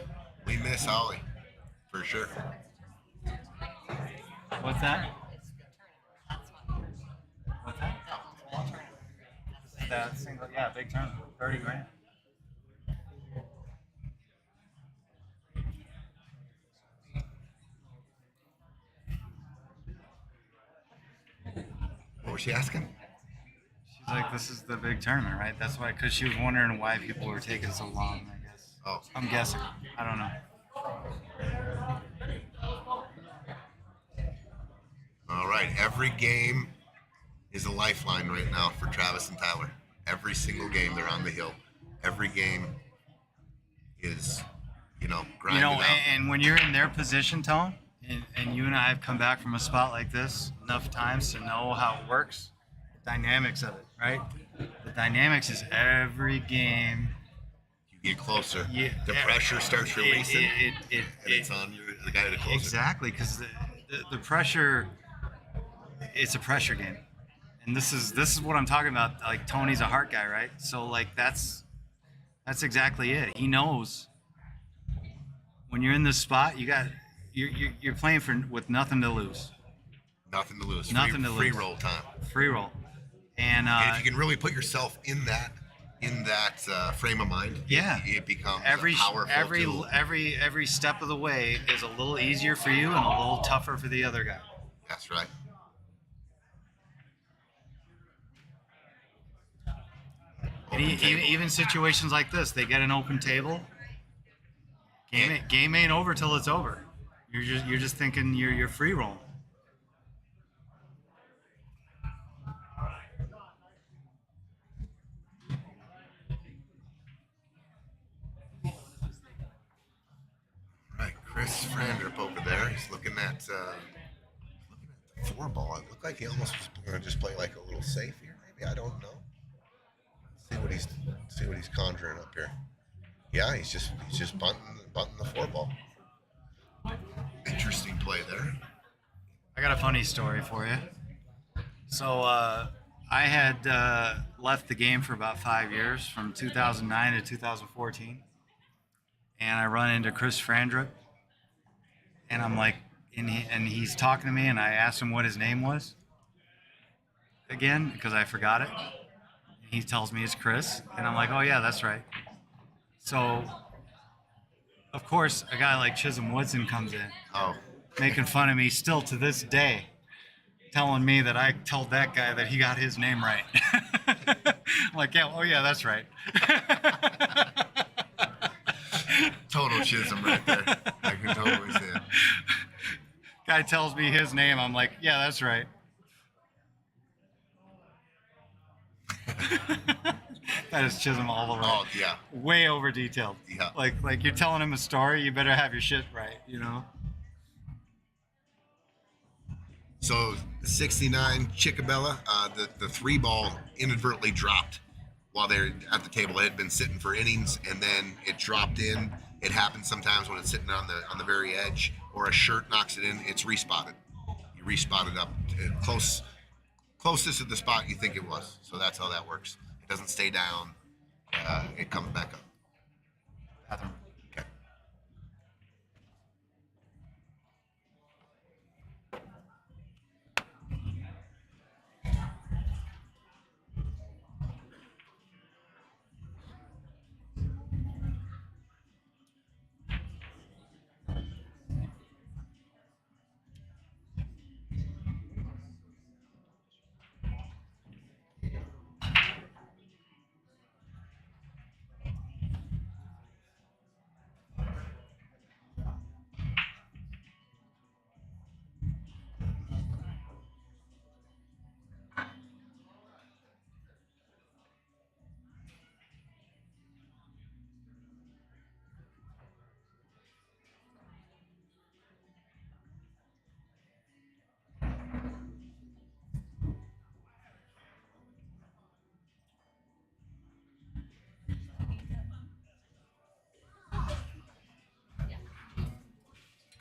We miss Holly, for sure. What's that? What's that? That single, yeah, big turn, 30 grand. What was she asking? She's like, this is the big tournament, right? That's why, because she was wondering why people were taking so long, I guess. Oh, I'm guessing. I don't know. all right. Every game is a lifeline right now for Travis and Tyler. Every single game they're on the hill. Every game is, grinding out. And when you're in their position, Tone, and you and I have come back from a spot like this enough times to know how it works, the dynamics of it, right? The dynamics is every game. You get closer. Yeah, The pressure starts releasing, and it's it on the guy to close it. exactly, because the pressure, it's a pressure game. And this is what I'm talking about. Like, Tony's a heart guy, right? So like that's exactly it. He knows when you're in this spot, you're playing with nothing to lose, Nothing to lose. Nothing to Free lose. roll time. free roll, and And if you can really put yourself in that frame of mind, yeah, it becomes every a powerful tool. every step of the way is a little easier for you and a little tougher for the other guy. That's right. And Open table. even situations like this, they get an open table. Game ain't over till it's over. You're just thinking you're free rolling. Right, Chris Frandrup over there. He's looking at the 4-ball. It looked like he almost was going to just play like a little safe here. Maybe, I don't know. See what he's conjuring up here. Yeah, he's just bunting the 4-ball. Interesting play there. I got a funny story for you. So I had left the game for about 5 years, from 2009 to 2014, and I run into Chris Frandrup, and I'm like, and he's talking to me, and I asked him what his name was again because I forgot it. He tells me it's Chris, and I'm like, oh yeah, that's right. So, of course, a guy like Chisholm Woodson comes in, Oh, making fun of me still to this day, telling me that I told that guy that he got his name right. I'm like, yeah, oh yeah, that's right. total Chisholm right there. I can totally see it. Guy tells me his name. I'm like, yeah, that's right. That is Chisholm all the way. Oh yeah, Way over detailed. Yeah. Like you're telling him a story, you better have your shit right, you know? So 69 Chickabella, the three ball inadvertently dropped while they're at the table. It had been sitting for innings, and then it dropped in. It happens sometimes when it's sitting on the very edge, or a shirt knocks it in. It's respotted. You respot it up closest to the spot you think it was. So that's how that works. It doesn't stay down. It comes back up. Bathroom. Okay.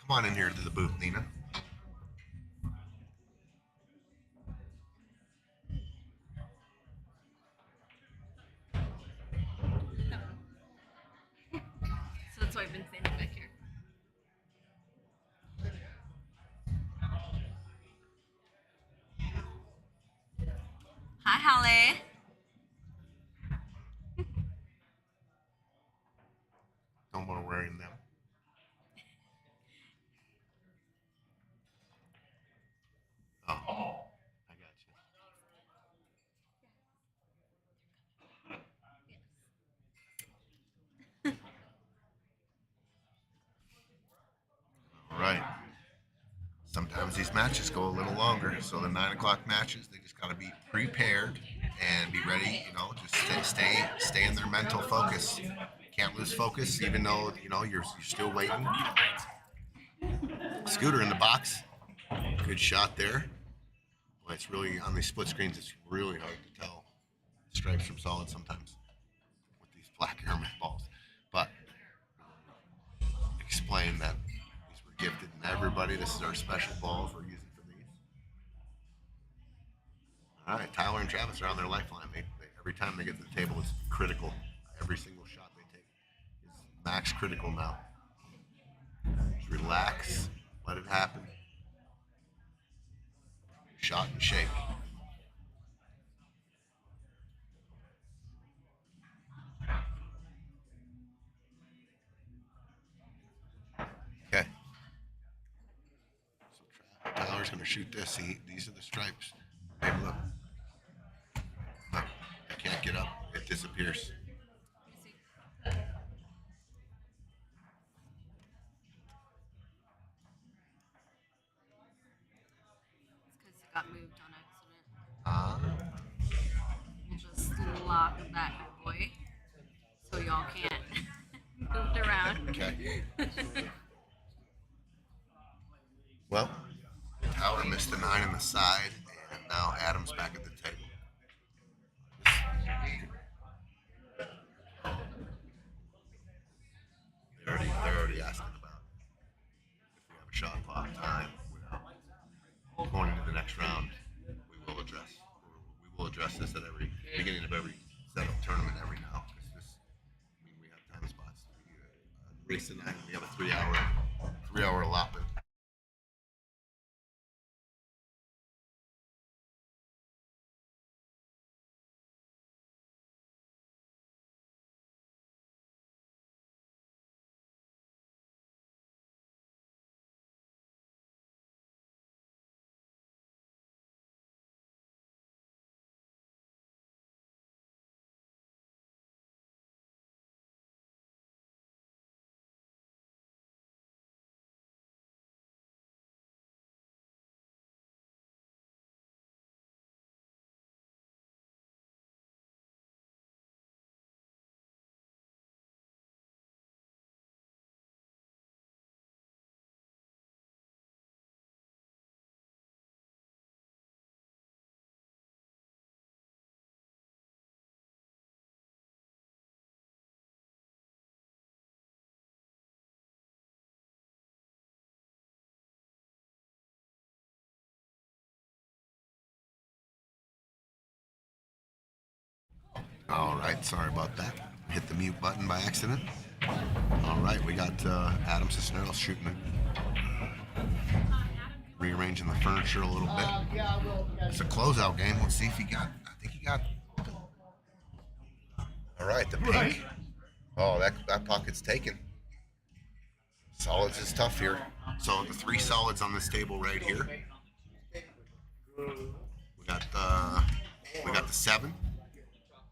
Come on in here to the booth, Nina. So that's why I've been standing back here. Hi, Holly. Don't want to wearing them. Oh, I got you. All right. Sometimes these matches go a little longer, so the 9 o'clock matches, they just got to be prepared and be ready. You know, just stay in their mental focus. Can't lose focus, even though you're still waiting. Scooter in the box, good shot there. Boy, it's really on these split screens. It's really hard to tell stripes from solid sometimes with these black airman balls. But explain that these were gifted, and everybody, this is our special balls we're using for these. All right, Tyler and Travis are on their lifeline. Every time they get to the table, it's critical. Every single shot they take is max critical now. Just relax, let it happen. Shot and shake. Okay. So Tyler's going to shoot this. These are the stripes. Hey, look. Look. I can't get up. It disappears. It's because it got moved on accident. We'll just lock that good boy so y'all can't move it around. Okay. Well, Tyler missed the 9 on the side, and now Adam's back at the table. They're already asking about if we have a shot clock time going into the next round. We will address this at every beginning of every setup tournament every now. Because we have time spots. Race tonight, we have a 3 hour allotment. All right, sorry about that. Hit the mute button by accident. All right, we got Adam Cisneros shooting, rearranging the furniture a little bit. It's a closeout game. Let's see if he got. I think he got. All right, the pink. Oh, that pocket's taken. Solids is tough here. So the 3 solids on this table right here. We got the 7.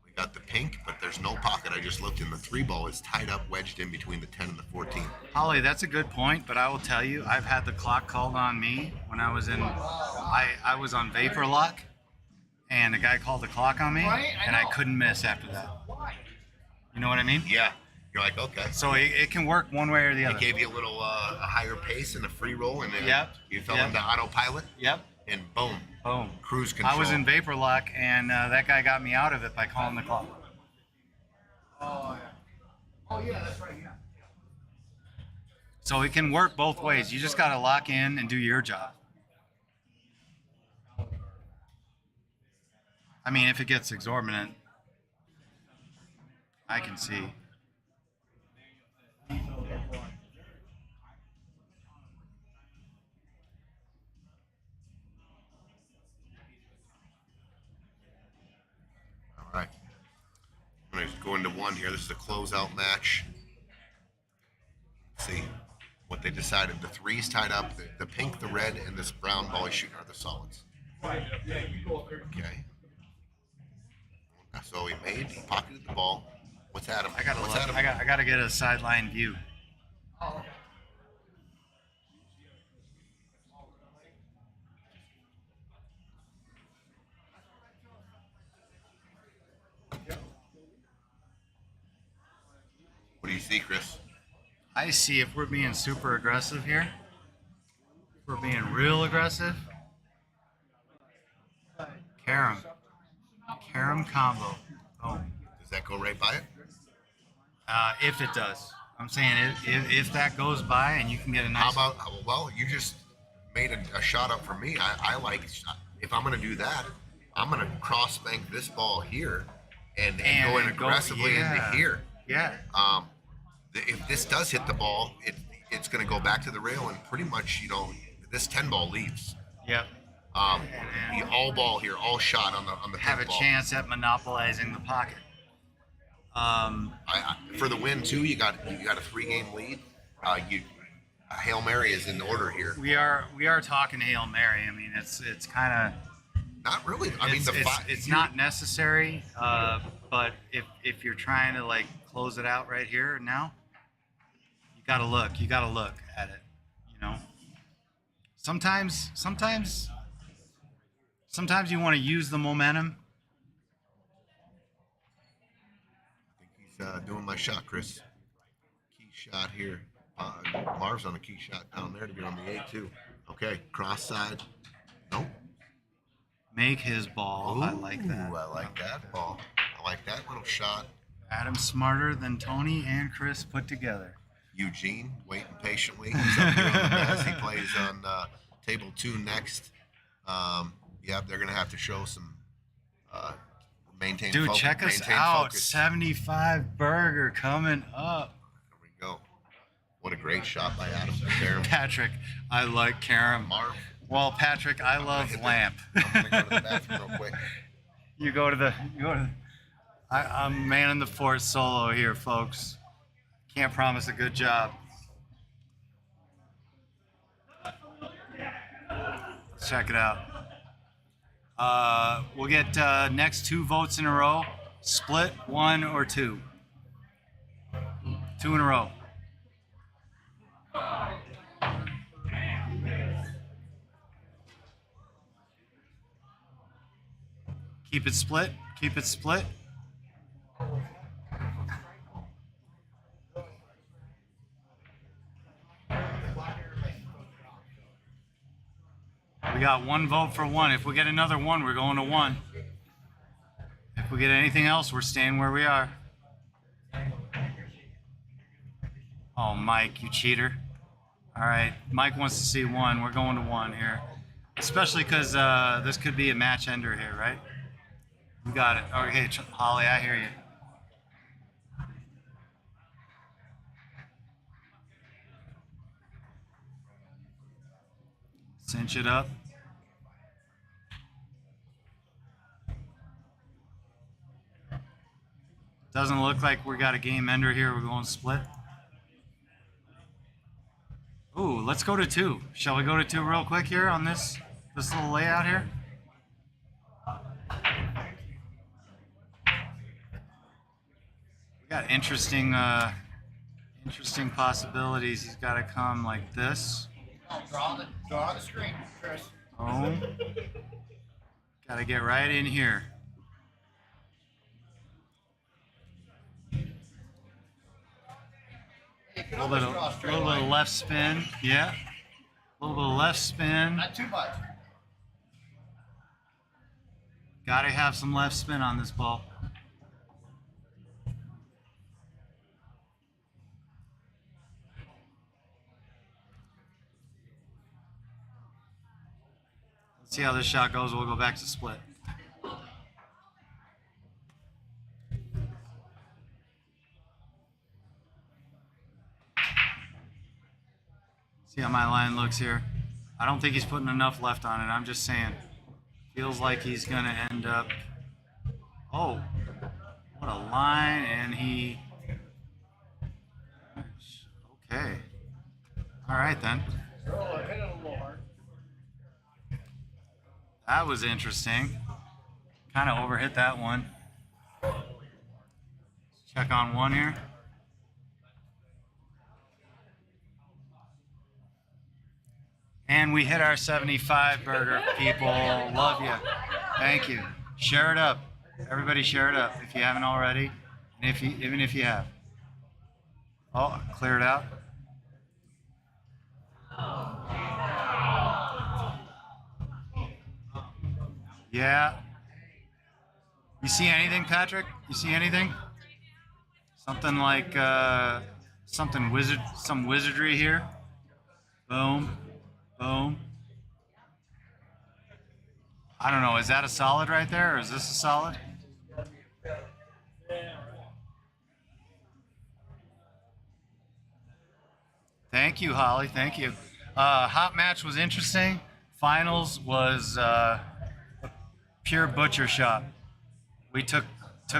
We got the pink, but there's no pocket. I just looked, and the 3 ball is tied up, wedged in between the 10 and the 14. Holly, that's a good point, but I will tell you, I've had the clock called on me when I was I was on Vapor Lock, and the guy called the clock on me, and I couldn't miss after that. You know what I mean? Yeah. You're like, okay. So it can work one way or the other. It gave you a little a higher pace and a free roll, and then you fell Yep. into autopilot, Yep. and boom, Boom. cruise control. I was in Vapor Lock, and that guy got me out of it by calling the clock. Oh, yeah. Oh, yeah, that's right, yeah. So it can work both ways. You just got to lock in and do your job. I mean, if it gets exorbitant, I can see. All right. I'm going to go into one here. This is a closeout match. Let's see what they decided. The 3's tied up. The pink, the red, and this brown ball he's shooting are the solids. Okay. So he pocketed the ball. What's Adam? I gotta What's look. Adam? I gotta get a sideline view. What do you see, Chris? I see if we're being super aggressive here. If we're being real aggressive. Carom combo. Oh. Does that go right by it? If it does. I'm saying if that goes by and you can get a nice. How about, well, you just made a shot up for me. I like, if I'm going to do that, I'm going to cross bank this ball here and go in aggressively into here. Yeah. If this does hit the ball, it's going to go back to the rail, and pretty much, this 10 ball leaves. Yep. The all ball here, all shot on the Have a pink ball. chance at monopolizing the pocket. For the win too, you got a 3-game lead. Hail Mary is in order here. We are talking Hail Mary. I mean, it's kind of. Not really. I mean, it's not necessary. But if you're trying to like close it out right here now, you gotta look. You gotta look at it. Sometimes you want to use the momentum. I think he's doing my shot, Chris. Key shot here. Marv's on a key shot down there to get on the 8-2. Okay, cross side. Nope. Make his ball. Ooh, I like that. I like that ball. I like that little shot. Adam's smarter than Tony and Chris put together. Eugene waiting patiently. He's up here on the mess. He plays on table 2 next. They're going to have to show some maintain Dude, focus. check us maintain out. focus. 75 burger coming up. There we go. What a great shot by Adam. There. Patrick, I like Karam. Marv. Well, Patrick, I love lamp. I'm going to go to the bathroom real quick. You go to the. I'm manning the fort solo here, folks. Can't promise a good job. Let's check it out. We'll get next 2 votes in a row. Split 1 or 2. 2 in a row. Keep it split. Keep it split. We got 1 vote for 1. If we get another 1, we're going to 1. If we get anything else, we're staying where we are. Oh, Mike, you cheater. All right, Mike wants to see 1. We're going to 1 here. Especially because this could be a match ender here, right? You got it. Okay, Holly, I hear you. Cinch it up. Doesn't look like we got a game ender here. We're going split. Ooh, let's go to 2. Shall we go to 2 real quick here on this little layout here? We got interesting possibilities. He's got to come like this. Oh, draw the screen, Chris. Oh. Got to get right in here. A little bit of left spin. Yeah. A little bit of left spin. Not too much. Got to have some left spin on this ball. Let's see how this shot goes. We'll go back to split. See how my line looks here. I don't think he's putting enough left on it. I'm just saying. Feels like he's going to end up... Oh, what a line. And he... Okay. All right, then. That was interesting. Kind of overhit that one. Let's check on 1 here. And we hit our 75 burger, people. Love you. Thank you. Share it up. Everybody share it up if you haven't already. And even if you have. Oh, clear it out. Yeah. You see anything, Patrick? You see anything? Something like some wizardry here. Boom. Boom. I don't know. Is that a solid right there, or is this a solid? Thank you, Holly. Thank you. Hot match was interesting. Finals was a pure butcher shop. We took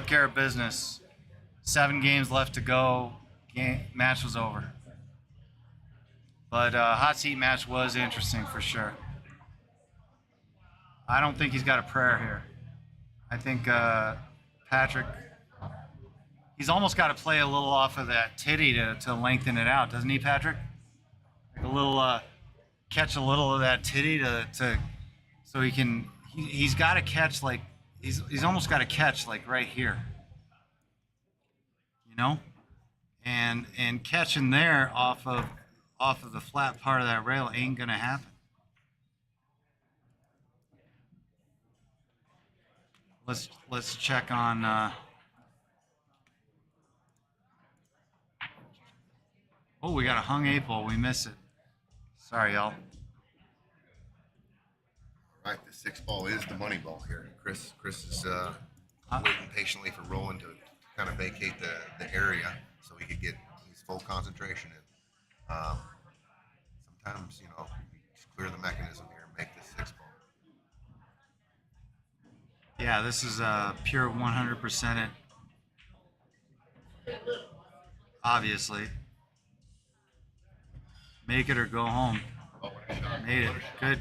care of business. 7 games left to go. Match was over. But hot seat match was interesting for sure. I don't think he's got a prayer here. I think Patrick, he's almost got to play a little off of that titty to lengthen it out, doesn't he, Patrick? Like a little, catch a little of that titty to so he can, he's got to catch like, he's almost got to catch like right here. You know? And catching there off of the flat part of that rail ain't gonna happen. Let's check on. Oh, we got a hung 8 ball. We miss it. Sorry, y'all. All right, the 6 ball is the money ball here. Chris is waiting patiently for Roland to kind of vacate the area so he could get his full concentration in. Sometimes, just clear the mechanism here and make this 6 ball. Yeah, this is a pure 100% it. Obviously. Make it or go home. Oh, what a shot. Made it.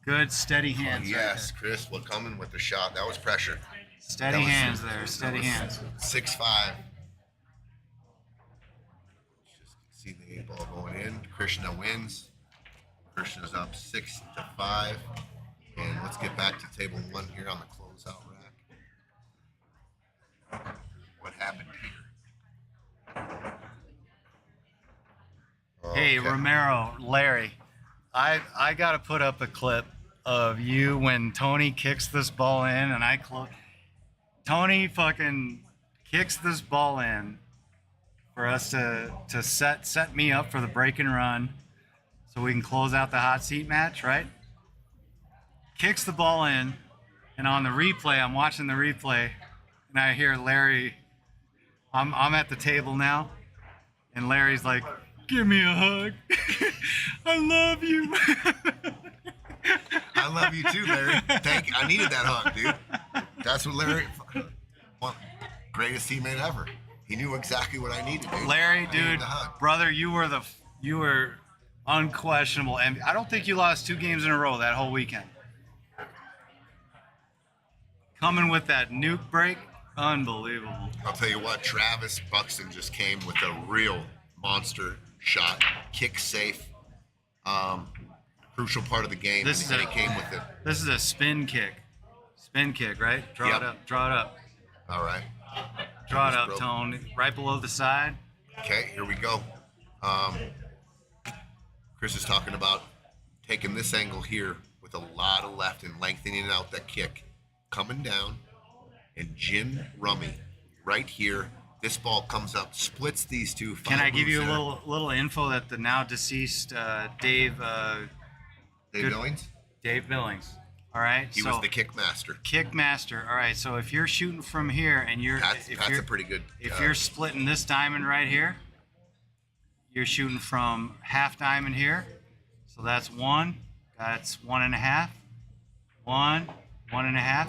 Good, steady hands. Yes, Chris, what coming with the shot? That was pressure. Steady That was- hands there. Steady hands. 6-5. Just see the 8 ball going in. Krishna wins. Krishna's up 6-5. And let's get back to table 1 here on the closeout rack. What happened here? Hey, Okay. Romero, Larry, I got to put up a clip of you when Tony kicks this ball in and Tony fucking kicks this ball in for us to set me up for the break and run so we can close out the hot seat match, right? Kicks the ball in, And on the replay, I'm watching the replay, and I hear Larry. I'm at the table now, and Larry's like, "Give me a hug. I love you." I love you too, Larry. I needed that hug, dude. That's what Larry. Well, greatest teammate ever. He knew exactly what I needed, dude. Larry, I needed dude, the hug. brother, you were unquestionable, and I don't think you lost 2 games in a row that whole weekend. Coming with that nuke break, unbelievable. I'll tell you what, Travis Buxton just came with a real monster shot, kick safe, crucial part of the game, and he came with it. This is a spin kick, right? Draw Yep. it up, draw it up, All right. draw it That up, was broke. Tone, right below the side. Okay, here we go. Chris is talking about taking this angle here with a lot of left and lengthening out that kick, coming down, and Jin Rummy right here. This ball comes up, splits these two. Can I give you a there. little info that the now deceased Dave Billings? Dave Billings. All right, He was the kick master. kick master. All right, so if you're shooting from here and That's a pretty good. if you're splitting this diamond right here, you're shooting from half diamond here. So that's 1. That's 1.5. 1, 1.5.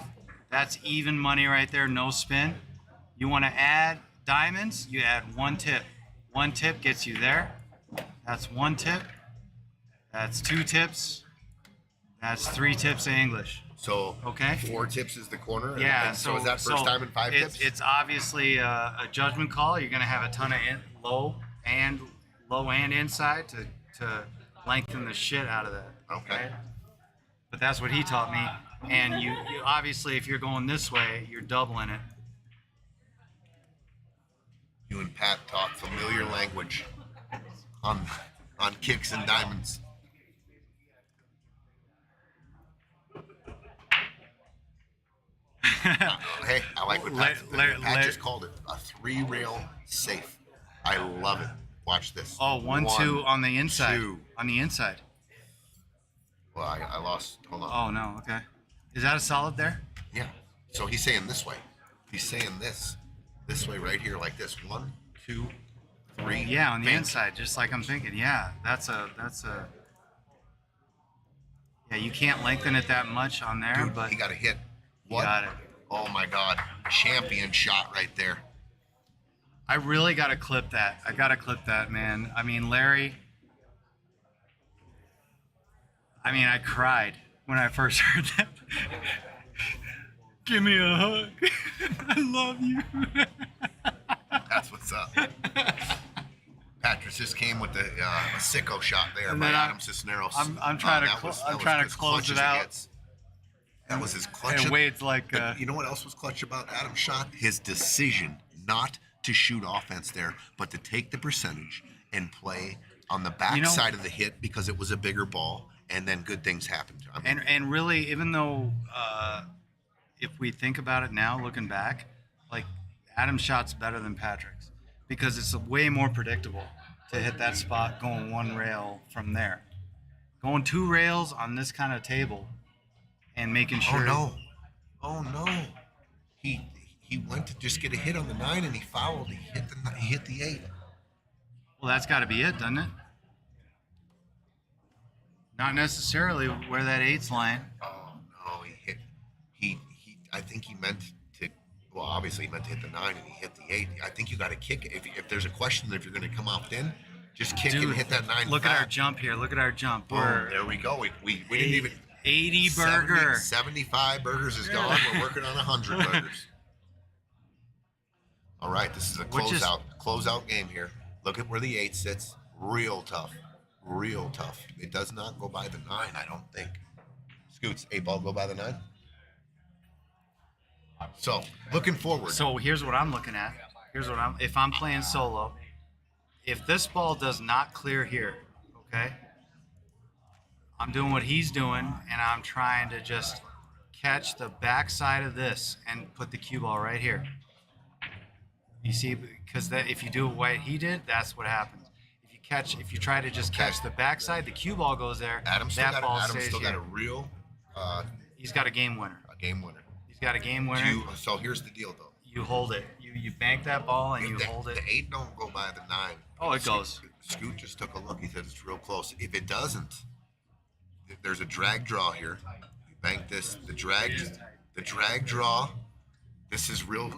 That's even money right there. No spin. You want to add diamonds? You add 1 tip. 1 tip gets you there. That's 1 tip. That's 2 tips. That's 3 tips of English. So Okay. 4 tips is the corner. Yeah. And so is that first time in 5 tips? It's obviously a judgment call. You're going to have a ton of low and inside to lengthen the shit out of that. Okay. right? But that's what he taught me. And you obviously, if you're going this way, you're doubling it. You and Pat talk familiar language on kicks and diamonds. Hey, I like what Pat, Pat just called it. A 3-rail safe. I love it. Watch this. Oh, 1, 2 on the inside. 2. On the inside. Well, I lost. Hold on. Oh, no. Okay. Is that a solid there? Yeah. So he's saying this way. He's saying this way right here, like this. 1, 2, 3. Yeah, on the bang. inside, just like I'm thinking. Yeah, that's a. Yeah, you can't lengthen it that much on there, Dude, but he got a hit. you What? got it. Oh my God! Champion shot right there. I really got to clip that. I got to clip that, man. I mean, Larry. I mean, I cried when I first heard that. Give me a hug. I love you. That's what's up. Patrick just came with a sicko shot there And by then Adam Cisneros. I'm trying to That clo- was- I'm that was trying to as close clutch it as out. gets. That was his clutch. And Wade's like, But you know what else was clutch about Adam's shot? His decision not to shoot offense there, but to take the percentage and play on the back side of the hit because it was a bigger ball, and then good things happened. I mean, and really, even though if we think about it now, looking back, like Adam's shot's better than Patrick's because it's way more predictable to hit that spot going 1 rail from there. Going 2 rails on this kind of table and making sure. Oh no! He went to just get a hit on the 9 and he fouled. He hit the 8. Well, that's got to be it, doesn't it? Not necessarily where that 8's lying. Oh no! He hit. He. I think he meant to. Well, obviously he meant to hit the 9 and he hit the 8. I think you got to kick it. If there's a question if you're going to come out thin, just kick Dude, and hit that 9. Look at our flat. jump here. Look at our jump. Boom, there we go. We didn't even. 80 burger. 75 burgers is gone. We're working on 100 burgers. All right, this is a Which is- closeout game here. Look at where the 8 sits. Real tough. It does not go by the 9, I don't think. Scoots, 8 ball go by the 9? So, looking forward. So here's what I'm looking at. If I'm playing solo, if this ball does not clear here, okay, I'm doing what he's doing, and I'm trying to just catch the backside of this and put the cue ball right here. You see, because if you do what he did, that's what happens. If you try to just catch the backside, the cue ball goes there. Adam's still that ball got stays a here. real He's got a game winner. Game winner. He's got a game winner. So here's the deal, though. You hold it. You bank that ball and you hold it. The 8 don't go by the 9. Oh, it goes. Scoot just took a look. He said it's real close. If it doesn't, there's a drag draw here. You bank this. The drag draw. This is real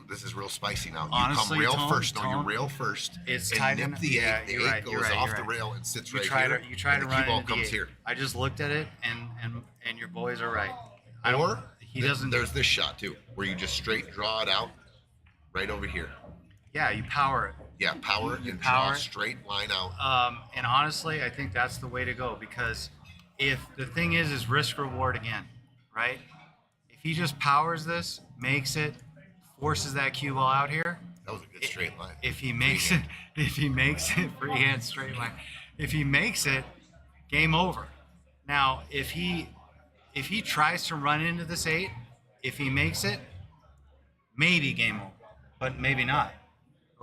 spicy now. You Honestly, come rail Tone, first. No, you Tone, rail first. It's and tight nip enough. the 8. Yeah, The you're 8 right, goes you're right, off you're the right. rail and sits You right try here. to you try and to the run cue ball into the comes 8. here. I just looked at it and your boys are right. He doesn't. There's this shot too, where you just straight draw it out, right over here. Yeah, you power it. Yeah, power You and power draw it. straight line out. And honestly, I think that's the way to go because if the thing is risk reward again, right? If he just powers this, makes it, forces that cue ball out here. That was a good straight line. If he makes it, freehand straight line. If he makes it, game over. Now, if he tries to run into this 8, if he makes it, maybe game over, but maybe not.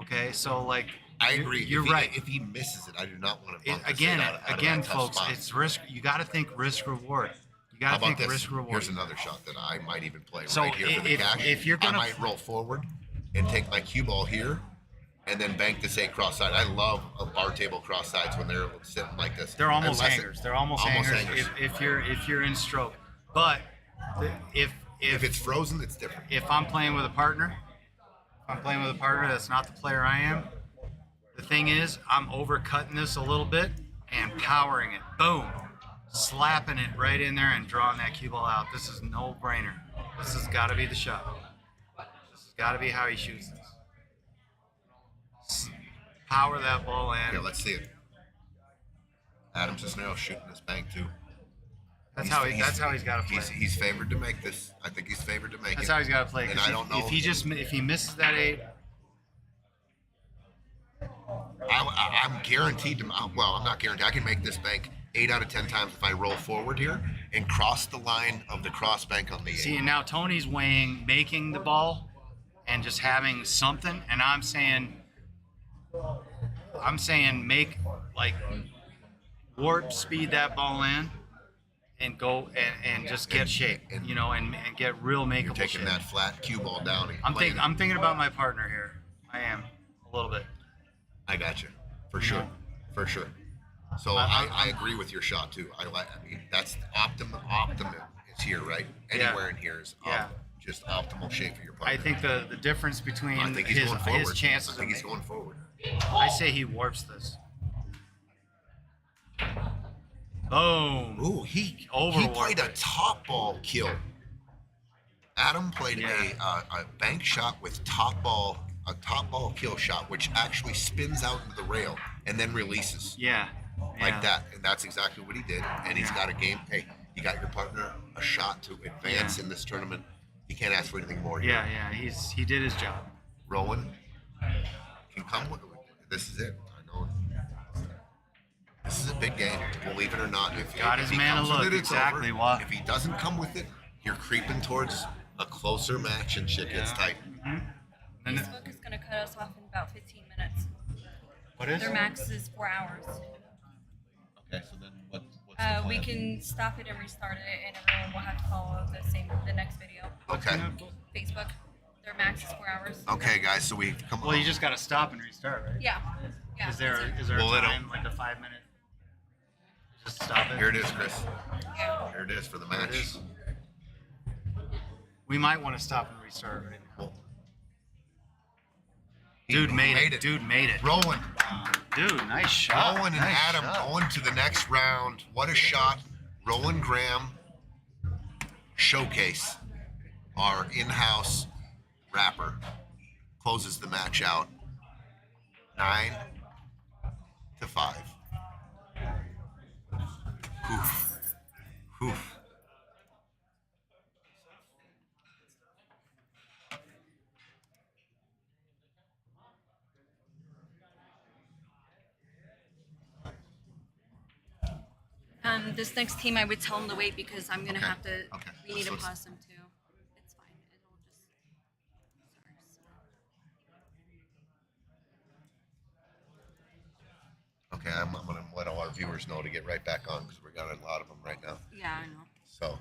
Okay, so like I agree. You're if he, right. If he misses it, I do not want to bump Again, this 8 out of that tough folks, spot. it's risk. You got to think risk reward. You How got to about think this? risk reward. Here's another shot that I might even play So right here for the if- cash. if you're gonna- I might roll forward and take my cue ball here, and then bank this 8 cross side. I love a bar table cross sides when they're sitting like this. They're almost Unless hangers. They're almost hangers. If you're in stroke, but if it's frozen, it's different. if I'm playing with a partner, that's not the player I am. The thing is, I'm overcutting this a little bit and powering it. Boom. Slapping it right in there and drawing that cue ball out. This is no brainer. This has got to be the shot. This has got to be how he shoots this. Power that ball in. Okay, let's see it. Adam Cisneros shooting this bank too. That's how he's got to play. He's favored to make this. I think he's favored to make That's it. how he's got to play. And 'cause I don't know. if he misses that 8. I'm guaranteed to. Well, I'm not guaranteed. I can make this bank 8 out of 10 times if I roll forward here and cross the line of the cross bank on the 8. See, and now Tony's weighing making the ball and just having something, and I'm saying make like warp speed that ball in and go and just get shape, and and get real makeable You're taking shape. that flat cue ball down. And I'm playing thinking about my partner here. I am a little bit. I got you, for sure, for sure. So I agree with your shot too. I mean, that's optimum is here, right? Anywhere in here is just optimal shape for your partner. I think the difference between I think he's going forward. his chances. I think he's going forward. I say he warps this. Boom. Ooh, he Overwarped played a it. top ball kill. Adam played a bank shot with a top ball kill shot, which actually spins out into the rail and then releases Yeah. like that. And that's exactly what he did. And he's got a game. Hey, you got your partner a shot to advance in this tournament. You can't ask for anything more here. Yeah. He did his job. Rowan can come with it. This is it. I know. This is a big game, believe it or not. If Got if his he man comes a with look, it, it's exactly over. what. If he doesn't come with it, you're creeping towards a closer match and shit gets tight. And Facebook is going to cut us off in about 15 minutes. what is? Their max is 4 hours. Okay, so then what's We can stop it and restart it, and everyone will have to follow the next video. Okay. Facebook, their max is 4 hours. Okay, guys. So we come. Well, you just got to stop and restart, right? Yeah. Is there that's it. a Well, it'll- time, like a 5-minute? Just stop it. Here it is, Chris. Yeah. Here it is for the There it match. is. We might want to stop and restart right now. Dude made it. Dude made it. Rowan. Dude, nice shot. Rowan and Nice Adam shot. going to the next round. What a shot. Rowan Graham showcase. Our in-house rapper closes the match out 9-5. Oof. Oof. This next team, I would tell them to wait because I'm gonna Okay. have to. Okay. We need to So it's- pause them too. It's fine. It'll just. Okay, I'm going to let all our viewers know to get right back on because we got a lot of them right now. Yeah, I know. So,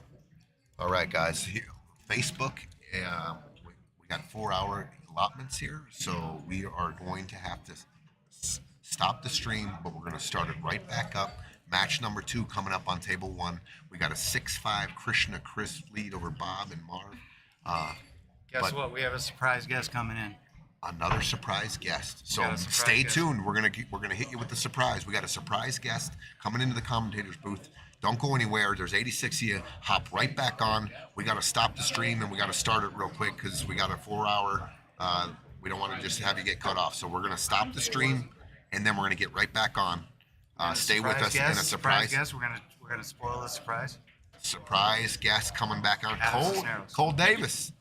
all right, guys. Facebook. We got 4-hour allotments here, so we are going to have to stop the stream, but we're going to start it right back up. Match number 2 coming up on table 1. We got a 6-5 Krishna Chris lead over Bob and Marv. Guess But- what? We have a surprise guest coming in. Another surprise guest. So got a surprise stay guest. tuned. We're gonna hit you with the surprise. We got a surprise guest coming into the commentators booth. Don't go anywhere. There's 86 of you. Hop right back on. We got to stop the stream and we got to start it real quick because we got a 4-hour. We don't want to just have you get cut off. So we're gonna stop the stream and then we're gonna get right back on. Stay with us in a Surprise guest. We're gonna spoil the surprise. surprise guest coming back on. Adam Cole Cisneros. Cole Davis,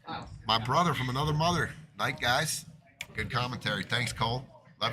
my brother from another mother. Night, guys. Good commentary. Thanks, Cole.